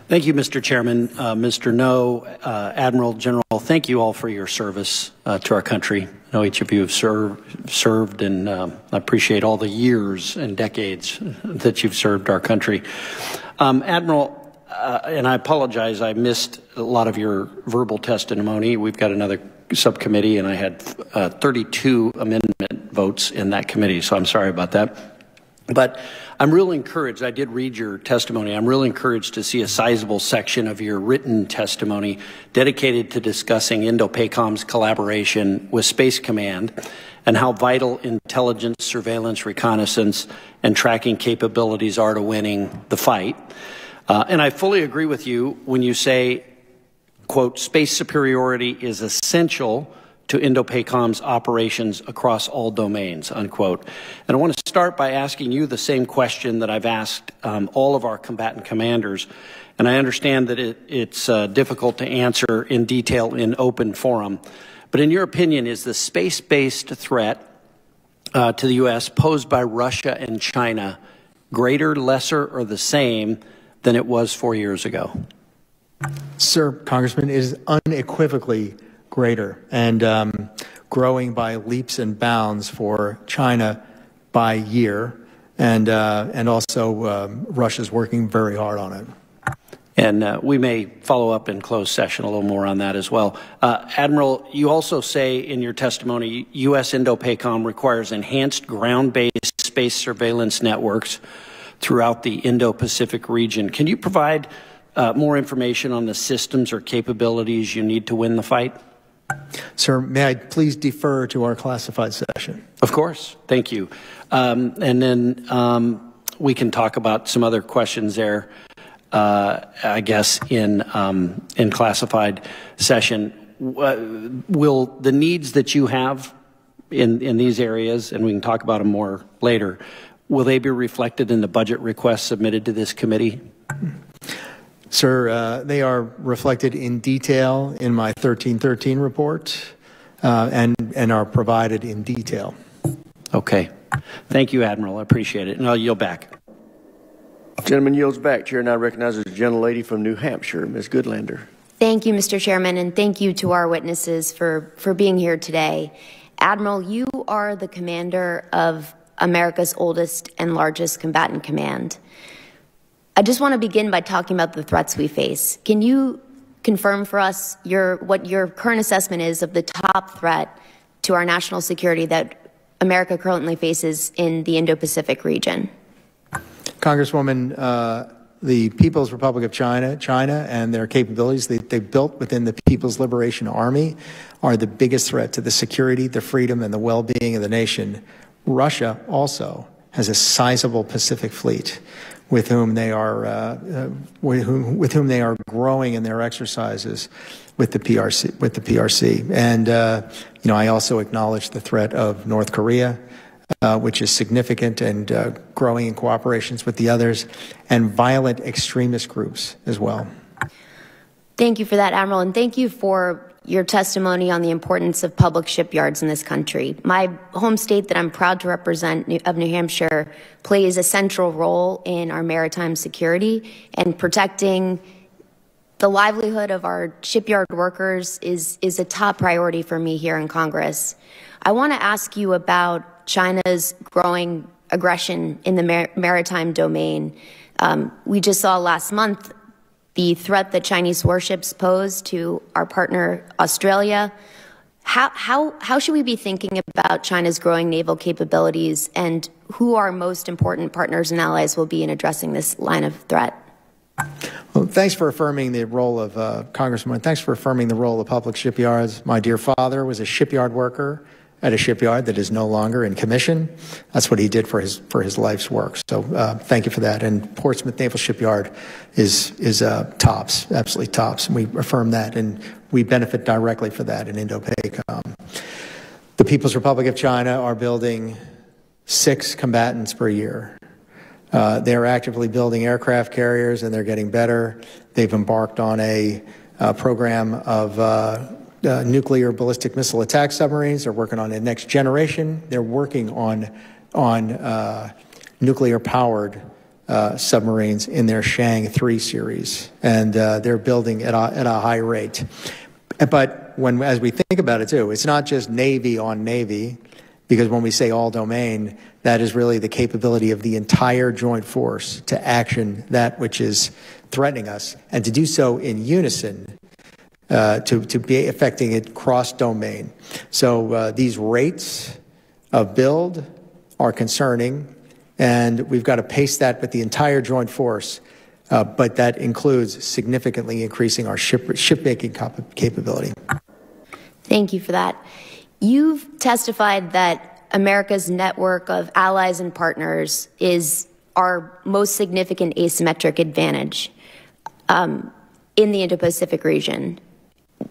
Thank you, Mr. Chairman. Mr. No, Admiral, General, thank you all for your service to our country. I know each of you have served, and I appreciate all the years and decades that you've served our country. Admiral, and I apologize, I missed a lot of your verbal testimony. We've got another subcommittee, and I had 32 amendment votes in that committee, so I'm sorry about that. But I'm real encouraged. I did read your testimony. I'm real encouraged to see a sizable section of your written testimony dedicated to discussing Indo-PACOM's collaboration with Space Command and how vital intelligence, surveillance, reconnaissance, and tracking capabilities are to winning the fight. And I fully agree with you when you say, quote, space superiority is essential to Indo-PACOM's operations across all domains, unquote. And I want to start by asking you the same question that I've asked all of our combatant commanders. And I understand that it's difficult to answer in detail in open forum. But in your opinion, is the space-based threat to the U.S. posed by Russia and China greater, lesser, or the same than it was 4 years ago? Sir, Congressman, it is unequivocally greater and growing by leaps and bounds for China by year, and also Russia's working very hard on it. And we may follow up in closed session a little more on that as well. Admiral, you also say in your testimony, U.S. Indo-PACOM requires enhanced ground-based space surveillance networks throughout the Indo-Pacific region. Can you provide more information on the systems or capabilities you need to win the fight? Sir, may I please defer to our classified session? Of course. Thank you. And then we can talk about some other questions there, I guess, in classified session. Will the needs that you have in these areas, and we can talk about them more later, will they be reflected in the budget requests submitted to this committee? Sir, they are reflected in detail in my 1313 report and are provided in detail. Okay. Thank you, Admiral. I appreciate it. And I'll yield back. Gentleman yields back. Chair now recognizes the gentlelady from New Hampshire, Ms. Goodlander. Thank you, Mr. Chairman, and thank you to our witnesses for being here today. Admiral, you are the commander of America's oldest and largest combatant command. I just want to begin by talking about the threats we face. Can you confirm for us what your current assessment is of the top threat to our national security that America currently faces in the Indo-Pacific region? Congresswoman, the People's Republic of China and their capabilities they've built within the People's Liberation Army are the biggest threat to the security, the freedom, and the well-being of the nation. Russia also has a sizable Pacific fleet with whom they are growing in their exercises with the PRC. And I also acknowledge the threat of North Korea, which is significant and growing in cooperations with the others, and violent extremist groups as well. Thank you for that, Admiral, and thank you for your testimony on the importance of public shipyards in this country. My home state that I'm proud to represent, of New Hampshire, plays a central role in our maritime security, and protecting the livelihood of our shipyard workers is a top priority for me here in Congress. I want to ask you about China's growing aggression in the maritime domain. We just saw last month the threat that Chinese warships pose to our partner Australia. How should we be thinking about China's growing naval capabilities, and who our most important partners and allies will be in addressing this line of threat? Well, thanks for affirming the role of Congressman. Thanks for affirming the role of public shipyards. My dear father was a shipyard worker at a shipyard that is no longer in commission. That's what he did for his life's work. So thank you for that. And Portsmouth Naval Shipyard is tops, absolutely tops. And we affirm that, and we benefit directly for that in Indo-PACOM. The People's Republic of China are building 6 combatants per year. They're actively building aircraft carriers, and they're getting better. They've embarked on a program of nuclear ballistic missile attack submarines. They're working on the next generation. They're working on nuclear-powered submarines in their Shang 3 series, and they're building at a high rate. But as we think about it too, it's not just Navy on Navy, because when we say all domain, that is really the capability of the entire joint force to action that which is threatening us, and to do so in unison, to be affecting it cross-domain. So these rates of build are concerning, and we've got to pace that with the entire joint force, but that includes significantly increasing our shipmaking capability. Thank you for that. You've testified that America's network of allies and partners is our most significant asymmetric advantage in the Indo-Pacific region.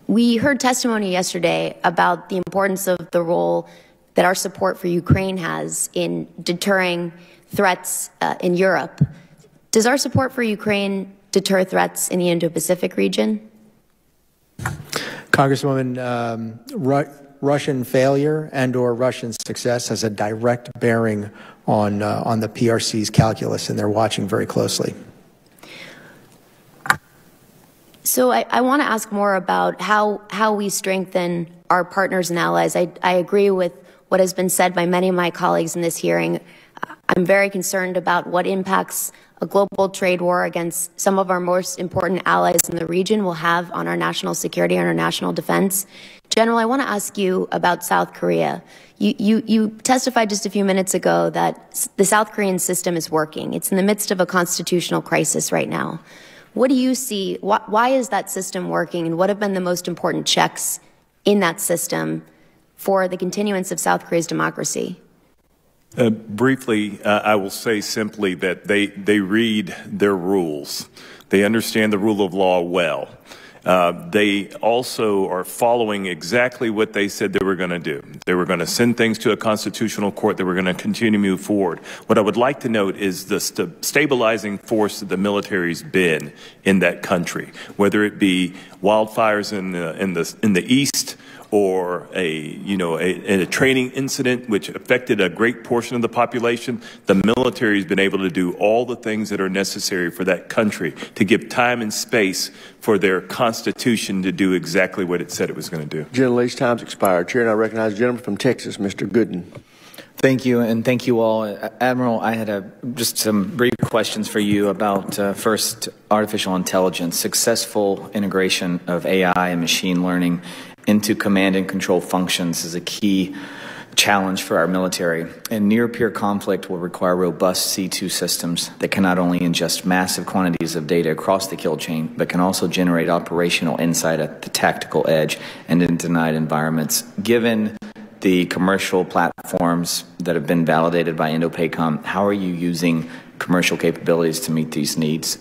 We heard testimony yesterday about the importance of the role that our support for Ukraine has in deterring threats in Europe. Does our support for Ukraine deter threats in the Indo-Pacific region? Congresswoman, Russian failure and/or Russian success has a direct bearing on the PRC's calculus, and they're watching very closely. So I want to ask more about how we strengthen our partners and allies. I agree with what has been said by many of my colleagues in this hearing. I'm very concerned about what impacts a global trade war against some of our most important allies in the region will have on our national security and our national defense. General, I want to ask you about South Korea. You testified just a few minutes ago that the South Korean system is working. It's in the midst of a constitutional crisis right now. What do you see? Why is that system working, and what have been the most important checks in that system for the continuance of South Korea's democracy? Briefly, I will say simply that they read their rules. They understand the rule of law well. They also are following exactly what they said they were going to do. They were going to send things to a constitutional court. They were going to continue to move forward. What I would like to note is the stabilizing force that the military's been in that country, whether it be wildfires in the east or a training incident which affected a great portion of the population, the military has been able to do all the things that are necessary for that country to give time and space for their Constitution to do exactly what it said it was going to do. Gentlelady's time's expired. Chair, and I recognize the gentleman from Texas, Mr. Gooden. Thank you, and thank you all. Admiral, I had just some brief questions for you about, first, artificial intelligence, successful integration of AI and machine learning into command and control functions is a key challenge for our military. And near-peer conflict will require robust C2 systems that can not only ingest massive quantities of data across the kill chain, but can also generate operational insight at the tactical edge and in denied environments. Given the commercial platforms that have been validated by INDOPACOM, how are you using commercial capabilities to meet these needs?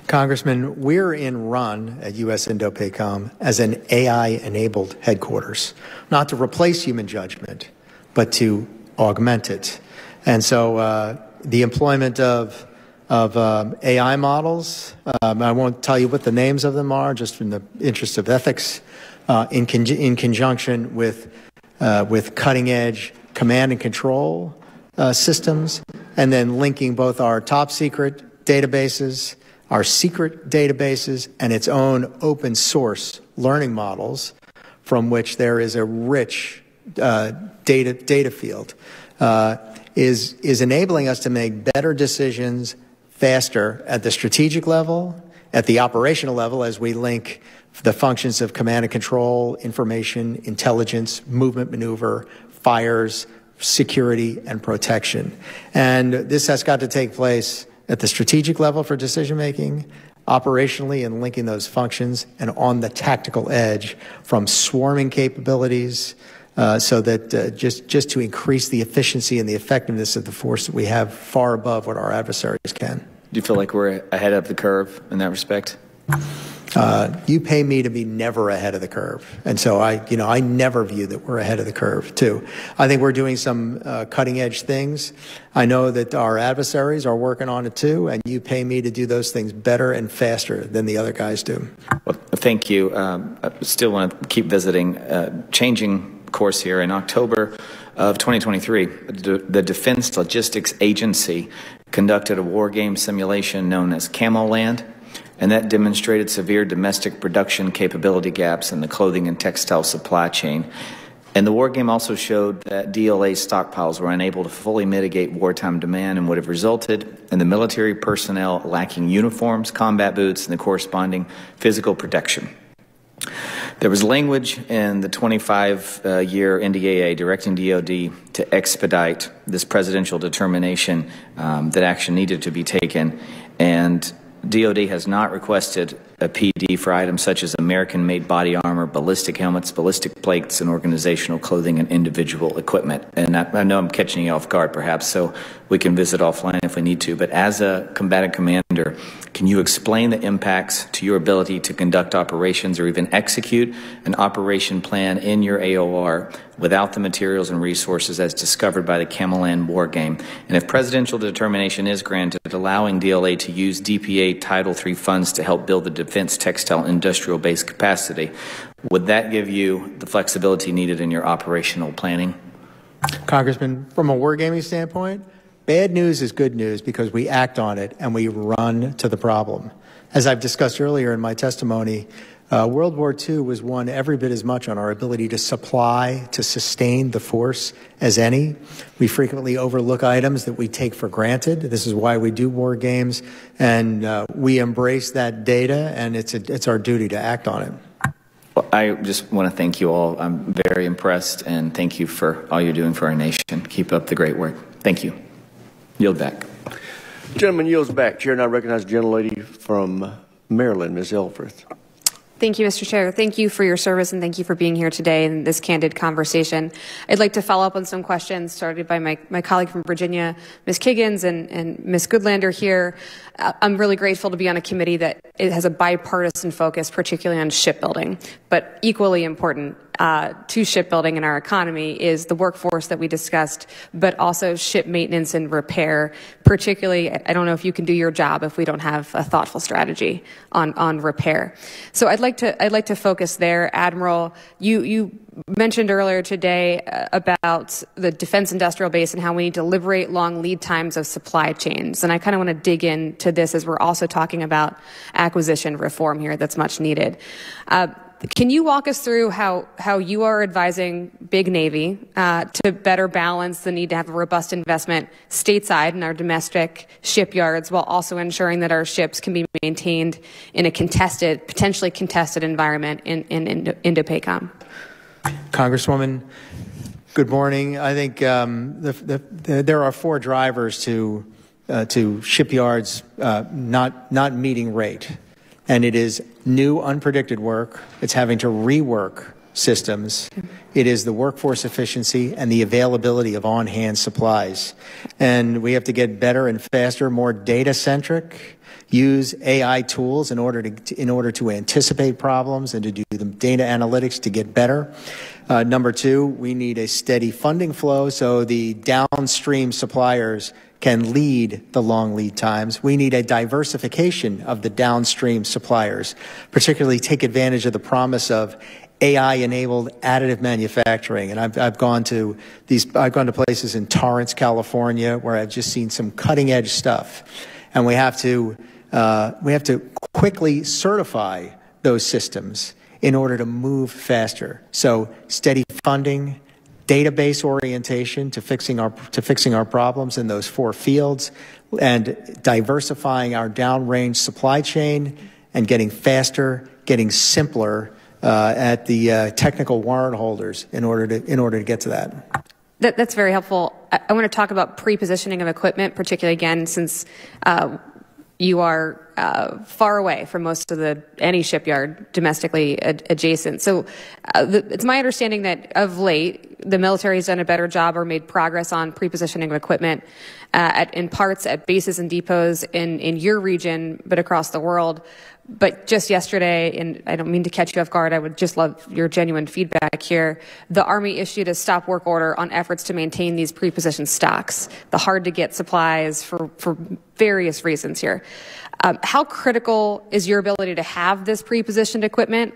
Congressman, we're in run at U.S. INDOPACOM as an AI-enabled headquarters, not to replace human judgment, but to augment it. And so the employment of AI models, I won't tell you what the names of them are, just in the interest of ethics, in conjunction with cutting-edge command and control systems, and then linking both our top-secret databases, our secret databases, and its own open-source learning models from which there is a rich data field, is enabling us to make better decisions faster at the strategic level, at the operational level as we link the functions of command and control, information, intelligence, movement maneuver, fires, security, and protection. And this has got to take place at the strategic level for decision-making, operationally and linking those functions, and on the tactical edge from swarming capabilities so that just to increase the efficiency and the effectiveness of the force that we have far above what our adversaries can. Do you feel like we're ahead of the curve in that respect? You pay me to be never ahead of the curve. And so I never view that we're ahead of the curve, too. I think we're doing some cutting-edge things. I know that our adversaries are working on it, too, and you pay me to do those things better and faster than the other guys do. Well, thank you. I still want to keep visiting. Changing course here, in October of 2023, the Defense Logistics Agency conducted a war game simulation known as Camoland, and that demonstrated severe domestic production capability gaps in the clothing and textile supply chain. And the war game also showed that DLA stockpiles were unable to fully mitigate wartime demand and would have resulted in the military personnel lacking uniforms, combat boots, and the corresponding physical protection. There was language in the 25-year NDAA directing DoD to expedite this presidential determination that action needed to be taken, and DoD has not requested a PD for items such as American-made body armor, ballistic helmets, ballistic plates, and organizational clothing and individual equipment. And I know I'm catching you off guard, perhaps, so we can visit offline if we need to. But as a combatant commander, can you explain the impacts to your ability to conduct operations or even execute an operation plan in your AOR without the materials and resources as discovered by the Camoland war game? And if presidential determination is granted, allowing DLA to use DPA Title III funds to help build the defense textile industrial base capacity, would that give you the flexibility needed in your operational planning? Congressman, from a wargaming standpoint, bad news is good news because we act on it and we run to the problem. As I've discussed earlier in my testimony, World War II was won every bit as much on our ability to supply, to sustain the force as any. We frequently overlook items that we take for granted. This is why we do war games, and we embrace that data, and it's our duty to act on it. Well, I just want to thank you all. I'm very impressed, and thank you for all you're doing for our nation. Keep up the great work. Thank you. Yield back. Gentleman yields back. Chair, and I recognize the gentlelady from Maryland, Ms. Elfreth. Thank you, Mr. Chair. Thank you for your service, and thank you for being here today in this candid conversation. I'd like to follow up on some questions started by my colleague from Virginia, Ms. Kiggins, and Ms. Goodlander here. I'm really grateful to be on a committee that it has a bipartisan focus, particularly on shipbuilding. But equally important, to shipbuilding in our economy is the workforce that we discussed, but also ship maintenance and repair. Particularly, I don't know if you can do your job if we don't have a thoughtful strategy on repair. So I'd like to focus there. Admiral, you mentioned earlier today about the defense industrial base and how we need to liberate long lead times of supply chains. And I kind of want to dig into this as we're also talking about acquisition reform here that's much needed. Can you walk us through how you are advising Big Navy to better balance the need to have a robust investment stateside in our domestic shipyards while also ensuring that our ships can be maintained in a potentially contested environment in Indo-PACOM? Congresswoman, good morning. I think there are 4 drivers to shipyards not meeting rate. And it is new, unpredicted work. It's having to rework systems. It is the workforce efficiency and the availability of on-hand supplies. And we have to get better and faster, more data-centric, use AI tools in order to anticipate problems and to do the data analytics to get better. Number 2, we need a steady funding flow so the downstream suppliers can lead the long lead times. We need a diversification of the downstream suppliers, particularly take advantage of the promise of AI-enabled additive manufacturing. And I've gone to places in Torrance, California, where I've just seen some cutting-edge stuff, and we have to quickly certify those systems in order to move faster. So steady funding, database orientation to fixing our problems in those 4 fields, and diversifying our downrange supply chain and getting faster, getting simpler at the technical warrant holders in order to get to that. That's very helpful. I want to talk about pre-positioning of equipment, particularly again since you are far away from most of any shipyard domestically adjacent. So it's my understanding that of late, the military has done a better job or made progress on pre-positioning of equipment in parts at bases and depots in your region, but across the world. But just yesterday, and I don't mean to catch you off guard, I would just love your genuine feedback here. The Army issued a stop work order on efforts to maintain these pre-positioned stocks, the hard-to-get supplies for various reasons here. How critical is your ability to have this pre-positioned equipment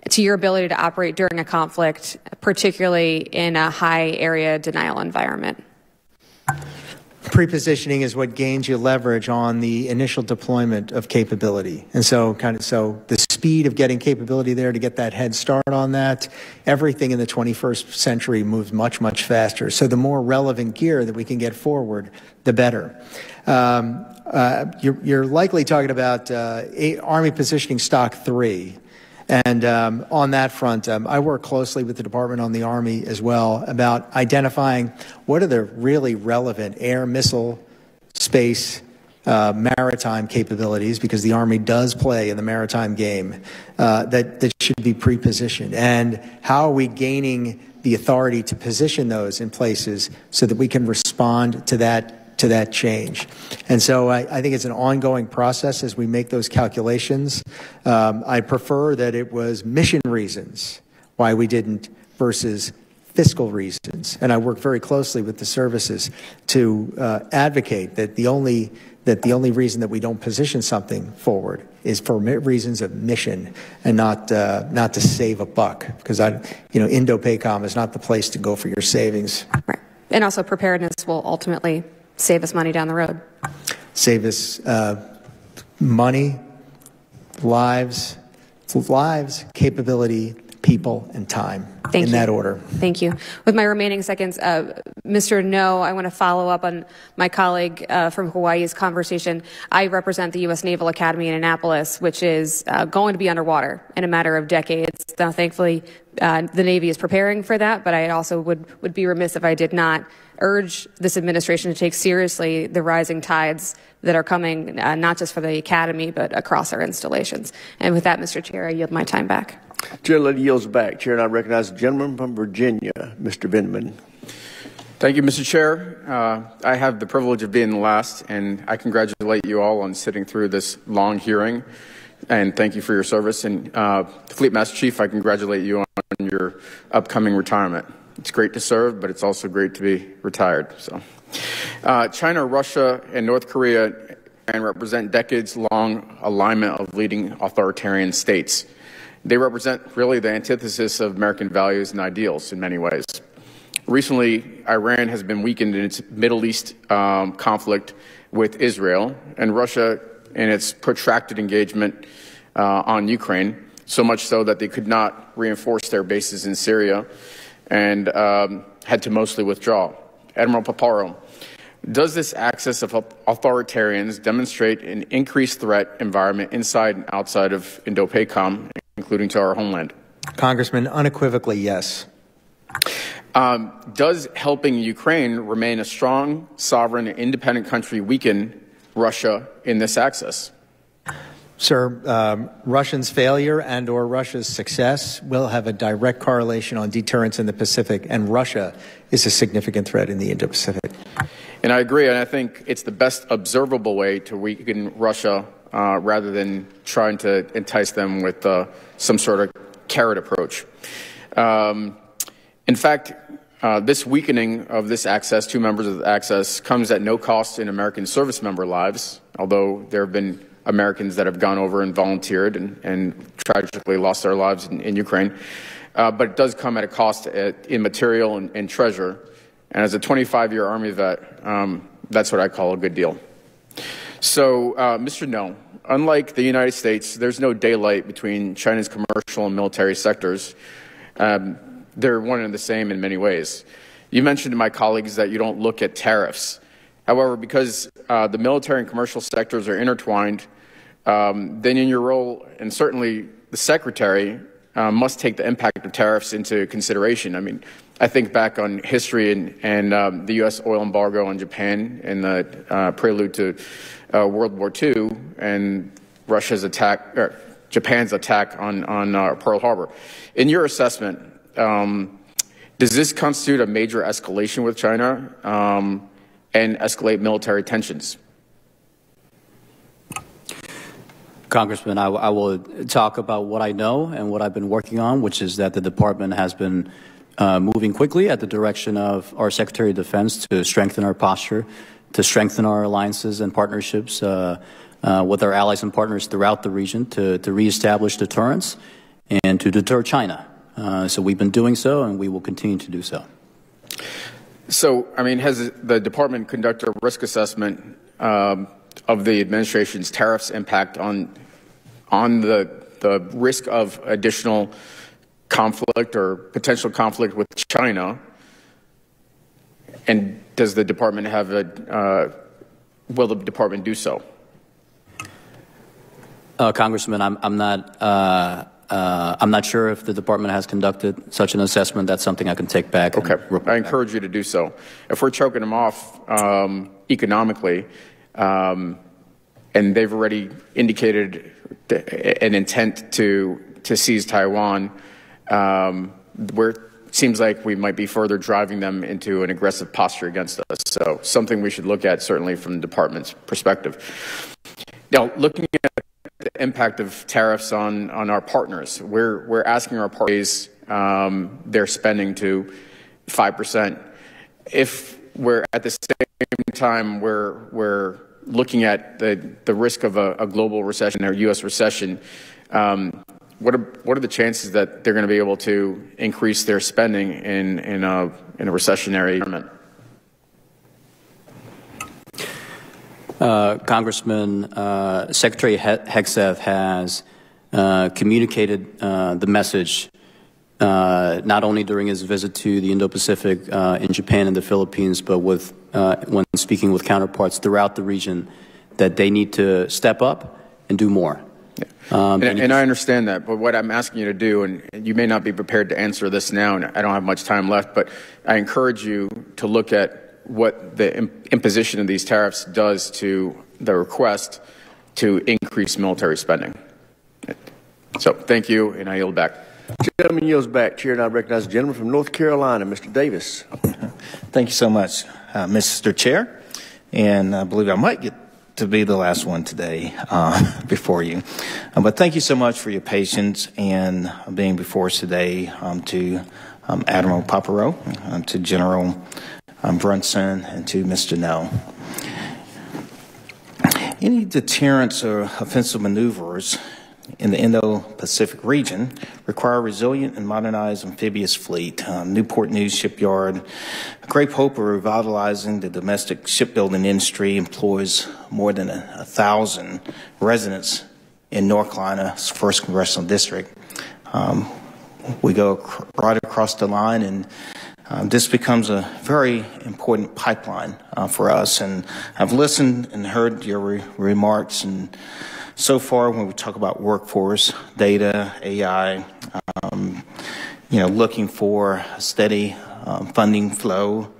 to your ability to operate during a conflict, particularly in a high-area denial environment? Pre-positioning is what gains you leverage on the initial deployment of capability. And so the speed of getting capability there to get that head start on that, everything in the 21st century moves much, much faster. So the more relevant gear that we can get forward, the better. You're likely talking about Army Positioning Stock 3. And on that front, I work closely with the Department on the Army as well about identifying what are the really relevant air, missile, space, maritime capabilities, because the Army does play in the maritime game, that should be pre-positioned. And how are we gaining the authority to position those in places so that we can respond to that change. And so I think it's an ongoing process as we make those calculations. I prefer that it was mission reasons why we didn't versus fiscal reasons. And I work very closely with the services to advocate that the only reason that we don't position something forward is for reasons of mission and not to save a buck, because Indo-PACOM is not the place to go for your savings. Right. And also preparedness will ultimately save us money down the road. Save us money, lives, capability, people, and time. Thank you. That order. Thank you. With my remaining seconds, Mr. No, I want to follow up on my colleague from Hawaii's conversation. I represent the U.S. Naval Academy in Annapolis, which is going to be underwater in a matter of decades. Now, thankfully, the Navy is preparing for that, but I also would be remiss if I did not urge this administration to take seriously the rising tides that are coming, not just for the Academy, but across our installations. And with that, Mr. Chair, I yield my time back. Chair yields back. Chair, and I recognize the gentleman from Virginia, Mr. Vindman. Thank you, Mr. Chair. I have the privilege of being the last, and I congratulate you all on sitting through this long hearing. and thank you for your service. And Fleet Master Chief, I congratulate you on your upcoming retirement. It's great to serve, but it's also great to be retired. So, China, Russia, and North Korea represent decades-long alignment of leading authoritarian states. They represent really the antithesis of American values and ideals in many ways. Recently, Iran has been weakened in its Middle East conflict with Israel, and Russia in its protracted engagement on Ukraine, so much so that they could not reinforce their bases in Syria and had to mostly withdraw. Admiral Paparo, does this axis of authoritarians demonstrate an increased threat environment inside and outside of Indo-PACOM, including to our homeland? Congressman, unequivocally, yes. Does helping Ukraine remain a strong, sovereign, independent country weaken Russia in this axis? Sir, Russians' failure and or Russia's success will have a direct correlation on deterrence in the Pacific, and Russia is a significant threat in the Indo-Pacific. And I agree, and I think it's the best observable way to weaken Russia rather than trying to entice them with some sort of carrot approach. In fact, this weakening of this access, two members of the access, comes at no cost in American service member lives, although there have been Americans that have gone over and volunteered and tragically lost their lives in Ukraine. But it does come at a cost in material and treasure. And as a 25-year Army vet, that's what I call a good deal. So, Mr. No, unlike the United States, there's no daylight between China's commercial and military sectors. They're one and the same in many ways. You mentioned to my colleagues that you don't look at tariffs. However, because the military and commercial sectors are intertwined, then in your role, and certainly the Secretary must take the impact of tariffs into consideration. I mean, I think back on history and the U.S. oil embargo on Japan and the prelude to World War II and Russia's attack, or Japan's attack on Pearl Harbor. In your assessment, does this constitute a major escalation with China and escalate military tensions? Congressman, I will talk about what I know and what I've been working on, which is that the Department has been moving quickly at the direction of our Secretary of Defense to strengthen our posture, to strengthen our alliances and partnerships with our allies and partners throughout the region, to reestablish deterrence and to deter China. So we've been doing so, and we will continue to do so. So, I mean, has the Department conducted a risk assessment of the administration's tariffs impact on the risk of additional conflict or potential conflict with China? And does the Department have will the Department do so? Congressman, I'm not sure if the Department has conducted such an assessment. That's something I can take back. Okay, I encourage you to do so. If we're choking them off economically, and they've already indicated an intent to seize Taiwan, where it seems like we might be further driving them into an aggressive posture against us. So something we should look at, certainly from the Department's perspective. Now, looking at the impact of tariffs on our partners, we're asking our partners their spending to 5%. If we're at the same time we're looking at the risk of a global recession or U.S. recession, what are the chances that they're going to be able to increase their spending in a recessionary environment? Congressman, Secretary Hegseth has communicated the message not only during his visit to the Indo-Pacific in Japan and the Philippines, but when speaking with counterparts throughout the region, that they need to step up and do more. And I understand that, but what I'm asking you to do, and you may not be prepared to answer this now, and I don't have much time left, but I encourage you to look at what the imposition of these tariffs does to the request to increase military spending. So thank you, and I yield back. Gentleman yields back. Chair, and I recognize the gentleman from North Carolina, Mr. Davis. Thank you so much, Mr. Chair. And I believe I might get to be the last one today before you. But thank you so much for your patience and being before us today, to Admiral Paparo, to General Brunson, and to Mr. No. Any deterrence or offensive maneuvers in the Indo-Pacific region require a resilient and modernized amphibious fleet. Newport News Shipyard, a great hope of revitalizing the domestic shipbuilding industry, employs more than 1,000 residents in North Carolina's 1st Congressional District. We go right across the line, and this becomes a very important pipeline for us. And I've listened and heard your remarks, and so far, when we talk about workforce, data, AI, looking for a steady funding flow,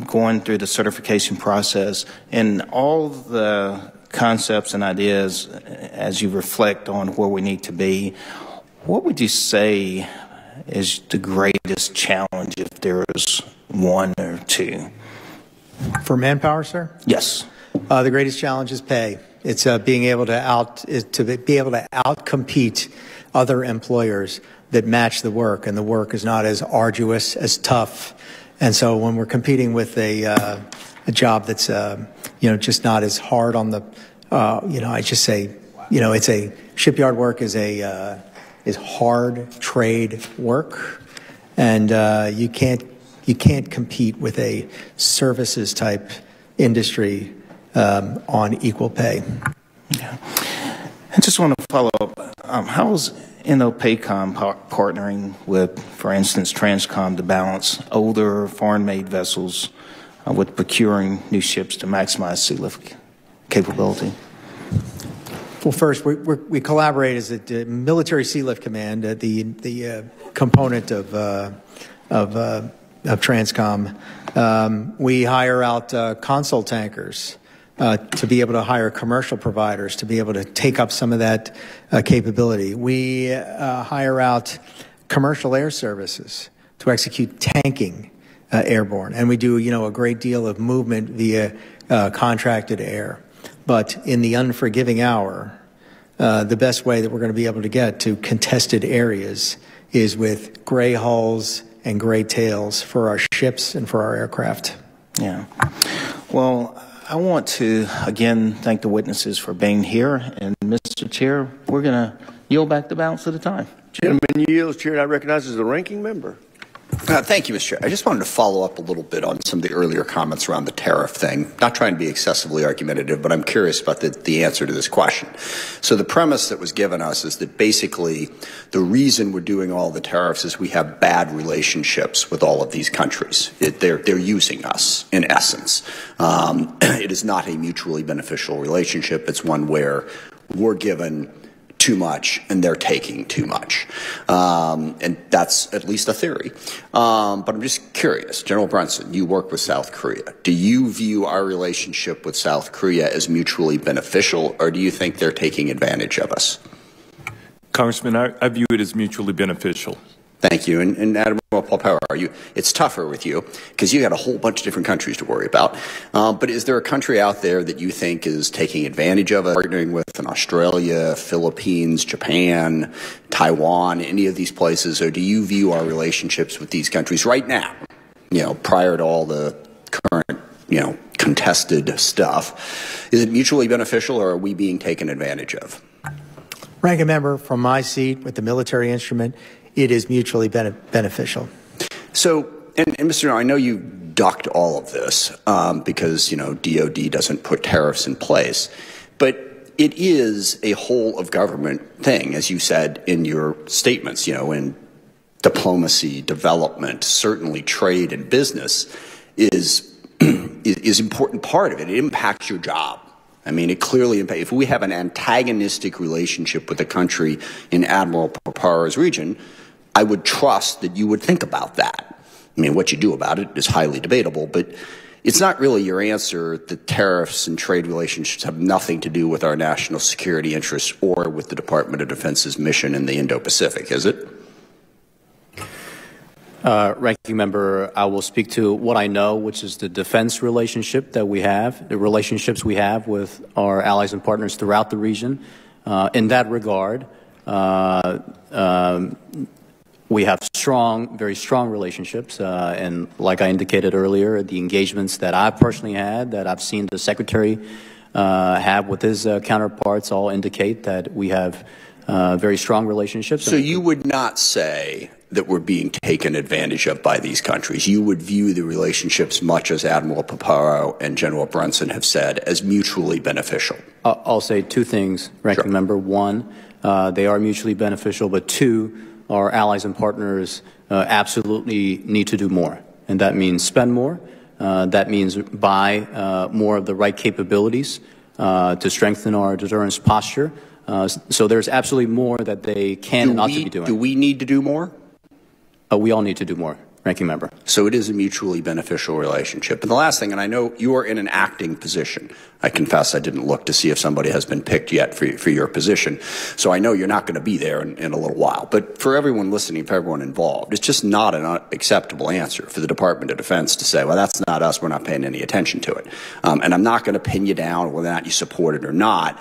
going through the certification process, and all the concepts and ideas as you reflect on where we need to be, what would you say is the greatest challenge, if there is one or two? For manpower, sir? Yes. The greatest challenge is pay. It's being able to outcompete other employers that match the work, and the work is not as arduous, as tough. And so when we're competing with a job that's just not as hard on the I just say it's a shipyard work is hard trade work, and you can't compete with a services type industry on equal pay. Yeah. I just want to follow up. How is INDOPACOM partnering with, for instance, Transcom to balance older foreign-made vessels with procuring new ships to maximize sea lift capability? Well, first, we collaborate as a military sea lift command, the component of Transcom. We hire out console tankers to be able to hire commercial providers to be able to take up some of that capability. We hire out commercial air services to execute tanking airborne, and we do a great deal of movement via contracted air. But in the unforgiving hour, the best way that we're going to be able to get to contested areas is with gray hulls and gray tails for our ships and for our aircraft. Yeah. Well, I want to, again, thank the witnesses for being here. And, Mr. Chair, we're going to yield back the balance of the time. Gentleman yields. Chair, I recognize as the ranking member. Thank you, Mr. Chair. I just wanted to follow up a little bit on some of the earlier comments around the tariff thing. Not trying to be excessively argumentative, but I'm curious about the answer to this question. So the premise that was given us is that basically the reason we're doing all the tariffs is we have bad relationships with all of these countries. They're using us, in essence. It is not a mutually beneficial relationship. It's one where we're given too much and they're taking too much. And that's at least a theory. But I'm just curious, General Brunson, you work with South Korea. Do you view our relationship with South Korea as mutually beneficial, or do you think they're taking advantage of us? Congressman, I view it as mutually beneficial. Thank you. And Admiral Paparo, it's tougher with you because you got a whole bunch of different countries to worry about. But is there a country out there that you think is taking advantage of it, partnering with an Australia, Philippines, Japan, Taiwan, any of these places? Or do you view our relationships with these countries right now, prior to all the current, contested stuff, is it mutually beneficial, or are we being taken advantage of? Ranking member, from my seat with the military instrument, it is mutually beneficial. So, and Mr. No, I know you ducked all of this because, DOD doesn't put tariffs in place. But it is a whole of government thing, as you said in your statements, in diplomacy, development, certainly trade and business is an important part of it. It impacts your job. I mean, it clearly impacts. If we have an antagonistic relationship with a country in Admiral Paparo's region, I would trust that you would think about that. I mean, what you do about it is highly debatable, but it's not really your answer that tariffs and trade relationships have nothing to do with our national security interests or with the Department of Defense's mission in the Indo-Pacific, is it? Ranking Member, I will speak to what I know, which is the defense relationship that we have, the relationships we have with our allies and partners throughout the region. In that regard, we have very strong relationships, and like I indicated earlier, the engagements that I've personally had, that I've seen the Secretary have with his counterparts, all indicate that we have very strong relationships. So you would not say that we're being taken advantage of by these countries. You would view the relationships, much as Admiral Paparo and General Brunson have said, as mutually beneficial. I'll say two things, Ranking Member. One, they are mutually beneficial, but two, our allies and partners absolutely need to do more. And that means spend more. That means buy more of the right capabilities to strengthen our deterrence posture. So there's absolutely more that they can and ought to be doing. Do we need to do more? We all need to do more, Ranking Member. So it is a mutually beneficial relationship. And the last thing, and I know you are in an acting position. I confess I didn't look to see if somebody has been picked yet for your position. So I know you're not going to be there in a little while. But for everyone listening, for everyone involved, it's just not an acceptable answer for the Department of Defense to say, well, that's not us. We're not paying any attention to it. And I'm not going to pin you down whether or not you support it or not.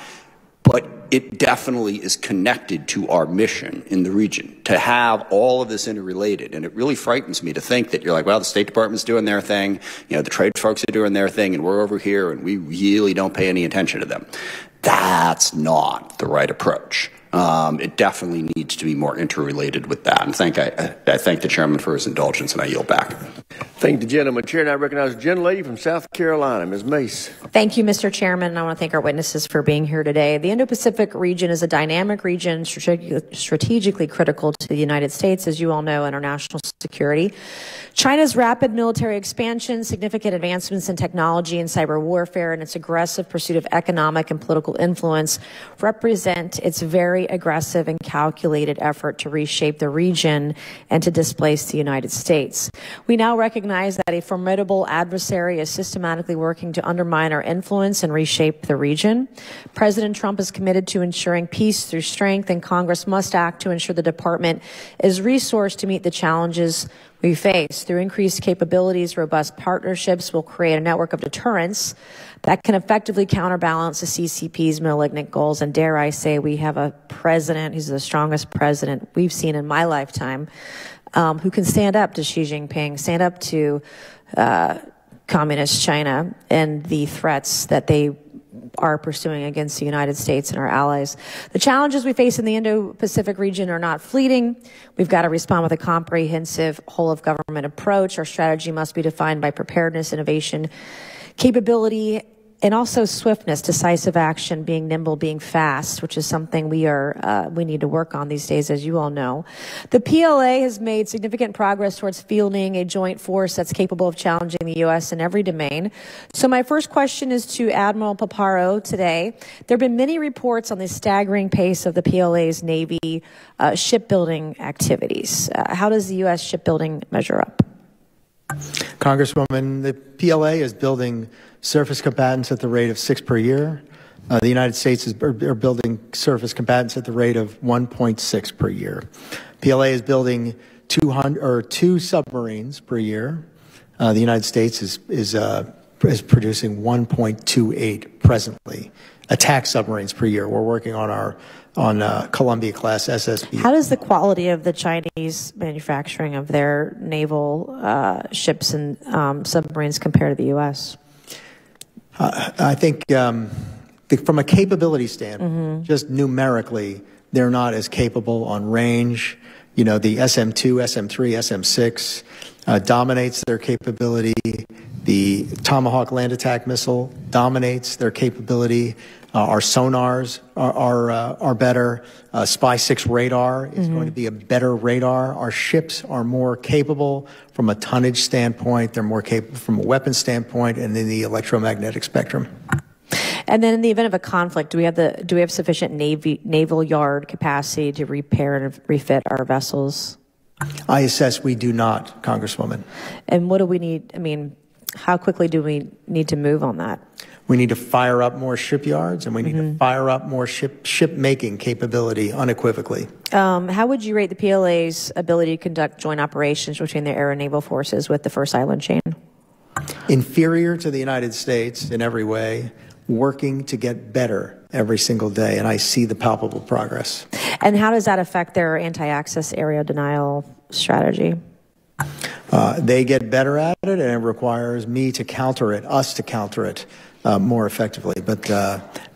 But it definitely is connected to our mission in the region to have all of this interrelated. And it really frightens me to think that you're like, well, the State Department's doing their thing, the trade folks are doing their thing, and we're over here and we really don't pay any attention to them. That's not the right approach. It definitely needs to be more interrelated with that. And I thank the Chairman for his indulgence, and I yield back. Thank the gentleman. Chair, and I recognize the gentlelady from South Carolina, Ms. Mace. Thank you, Mr. Chairman, and I want to thank our witnesses for being here today. The Indo-Pacific region is a dynamic region strategically critical to the United States, as you all know, and our national security. China's rapid military expansion, significant advancements in technology and cyber warfare, and its aggressive pursuit of economic and political influence represent its very aggressive and calculated effort to reshape the region and to displace the United States. We now recognize that a formidable adversary is systematically working to undermine our influence and reshape the region. President Trump is committed to ensuring peace through strength, and Congress must act to ensure the department is resourced to meet the challenges we face. Through increased capabilities, robust partnerships will create a network of deterrence that can effectively counterbalance the CCP's malignant goals. And dare I say, we have a president who's the strongest president we've seen in my lifetime, who can stand up to Xi Jinping, stand up to communist China and the threats that they are pursuing against the United States and our allies. The challenges we face in the Indo-Pacific region are not fleeting. We've got to respond with a comprehensive whole-of-government approach. Our strategy must be defined by preparedness, innovation, capability, and also swiftness, decisive action, being nimble, being fast, which is something we need to work on these days, as you all know. The PLA has made significant progress towards fielding a joint force that's capable of challenging the U.S. in every domain. So my first question is to Admiral Paparo today. There have been many reports on the staggering pace of the PLA's Navy shipbuilding activities. How does the U.S. shipbuilding measure up? Congresswoman, the PLA is building surface combatants at the rate of 6 per year. The United States are building surface combatants at the rate of 1.6 per year. PLA is building 2 submarines per year. The United States is producing 1.28 presently. Attack submarines per year. We're working on Columbia-class SSB. How does the quality of the Chinese manufacturing of their naval ships and submarines compare to the U.S.? I think from a capability standpoint, just numerically, they're not as capable on range. The SM-2, SM-3, SM-6 dominates their capability. The Tomahawk land attack missile dominates their capability. Our sonars are better. Spy-6 radar is going to be a better radar. Our ships are more capable from a tonnage standpoint. They're more capable from a weapon standpoint, and in the electromagnetic spectrum. And then in the event of a conflict, do we have sufficient naval yard capacity to repair and refit our vessels? I assess we do not, Congresswoman. And what do we need? I mean, how quickly do we need to move on that? We need to fire up more shipyards, and we need to fire up more ship-making capability unequivocally. How would you rate the PLA's ability to conduct joint operations between the air and naval forces with the first island chain? Inferior to the United States in every way, working to get better every single day, and I see the palpable progress. And how does that affect their anti-access area denial strategy? They get better at it, and it requires me to counter it, us to counter it more effectively. But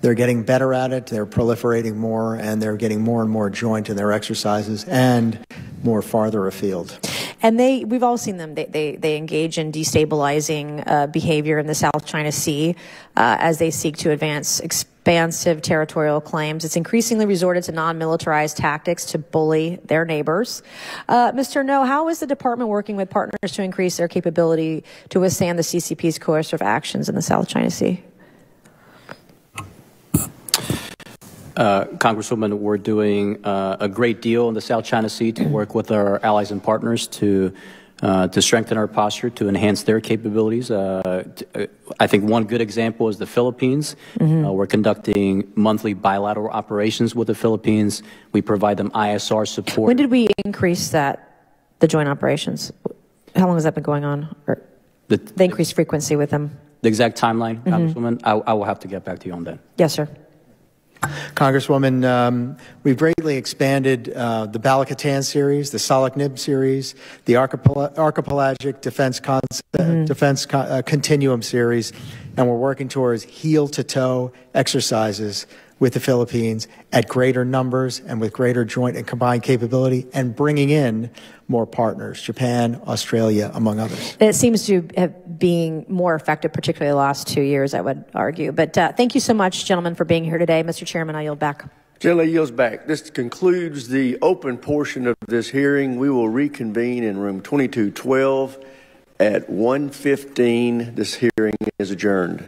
they're getting better at it, they're proliferating more, and they're getting more and more joint in their exercises and more farther afield. And we've all seen them. They engage in destabilizing behavior in the South China Sea as they seek to advance expansive territorial claims. It's increasingly resorted to non-militarized tactics to bully their neighbors. Mr. No, how is the department working with partners to increase their capability to withstand the CCP's coercive actions in the South China Sea? Congresswoman, we're doing a great deal in the South China Sea to work with our allies and partners to strengthen our posture, to enhance their capabilities. I think one good example is the Philippines. We're conducting monthly bilateral operations with the Philippines. We provide them ISR support. When did we increase the joint operations? How long has that been going on? Or the increased frequency with them? The exact timeline, Congresswoman, I will have to get back to you on that. Yes, sir. Congresswoman, we've greatly expanded the Bala-Katan series, the Salak-Nib series, the Archipelagic Defense Continuum series, and we're working towards heel-to-toe exercises with the Philippines at greater numbers and with greater joint and combined capability, and bringing in more partners, Japan, Australia, among others. It seems to have being more effective, particularly the last 2 years, I would argue. But thank you so much, gentlemen, for being here today. Mr. Chairman, I yield back. Gentleman yields back. This concludes the open portion of this hearing. We will reconvene in room 2212 at 1:15. This hearing is adjourned.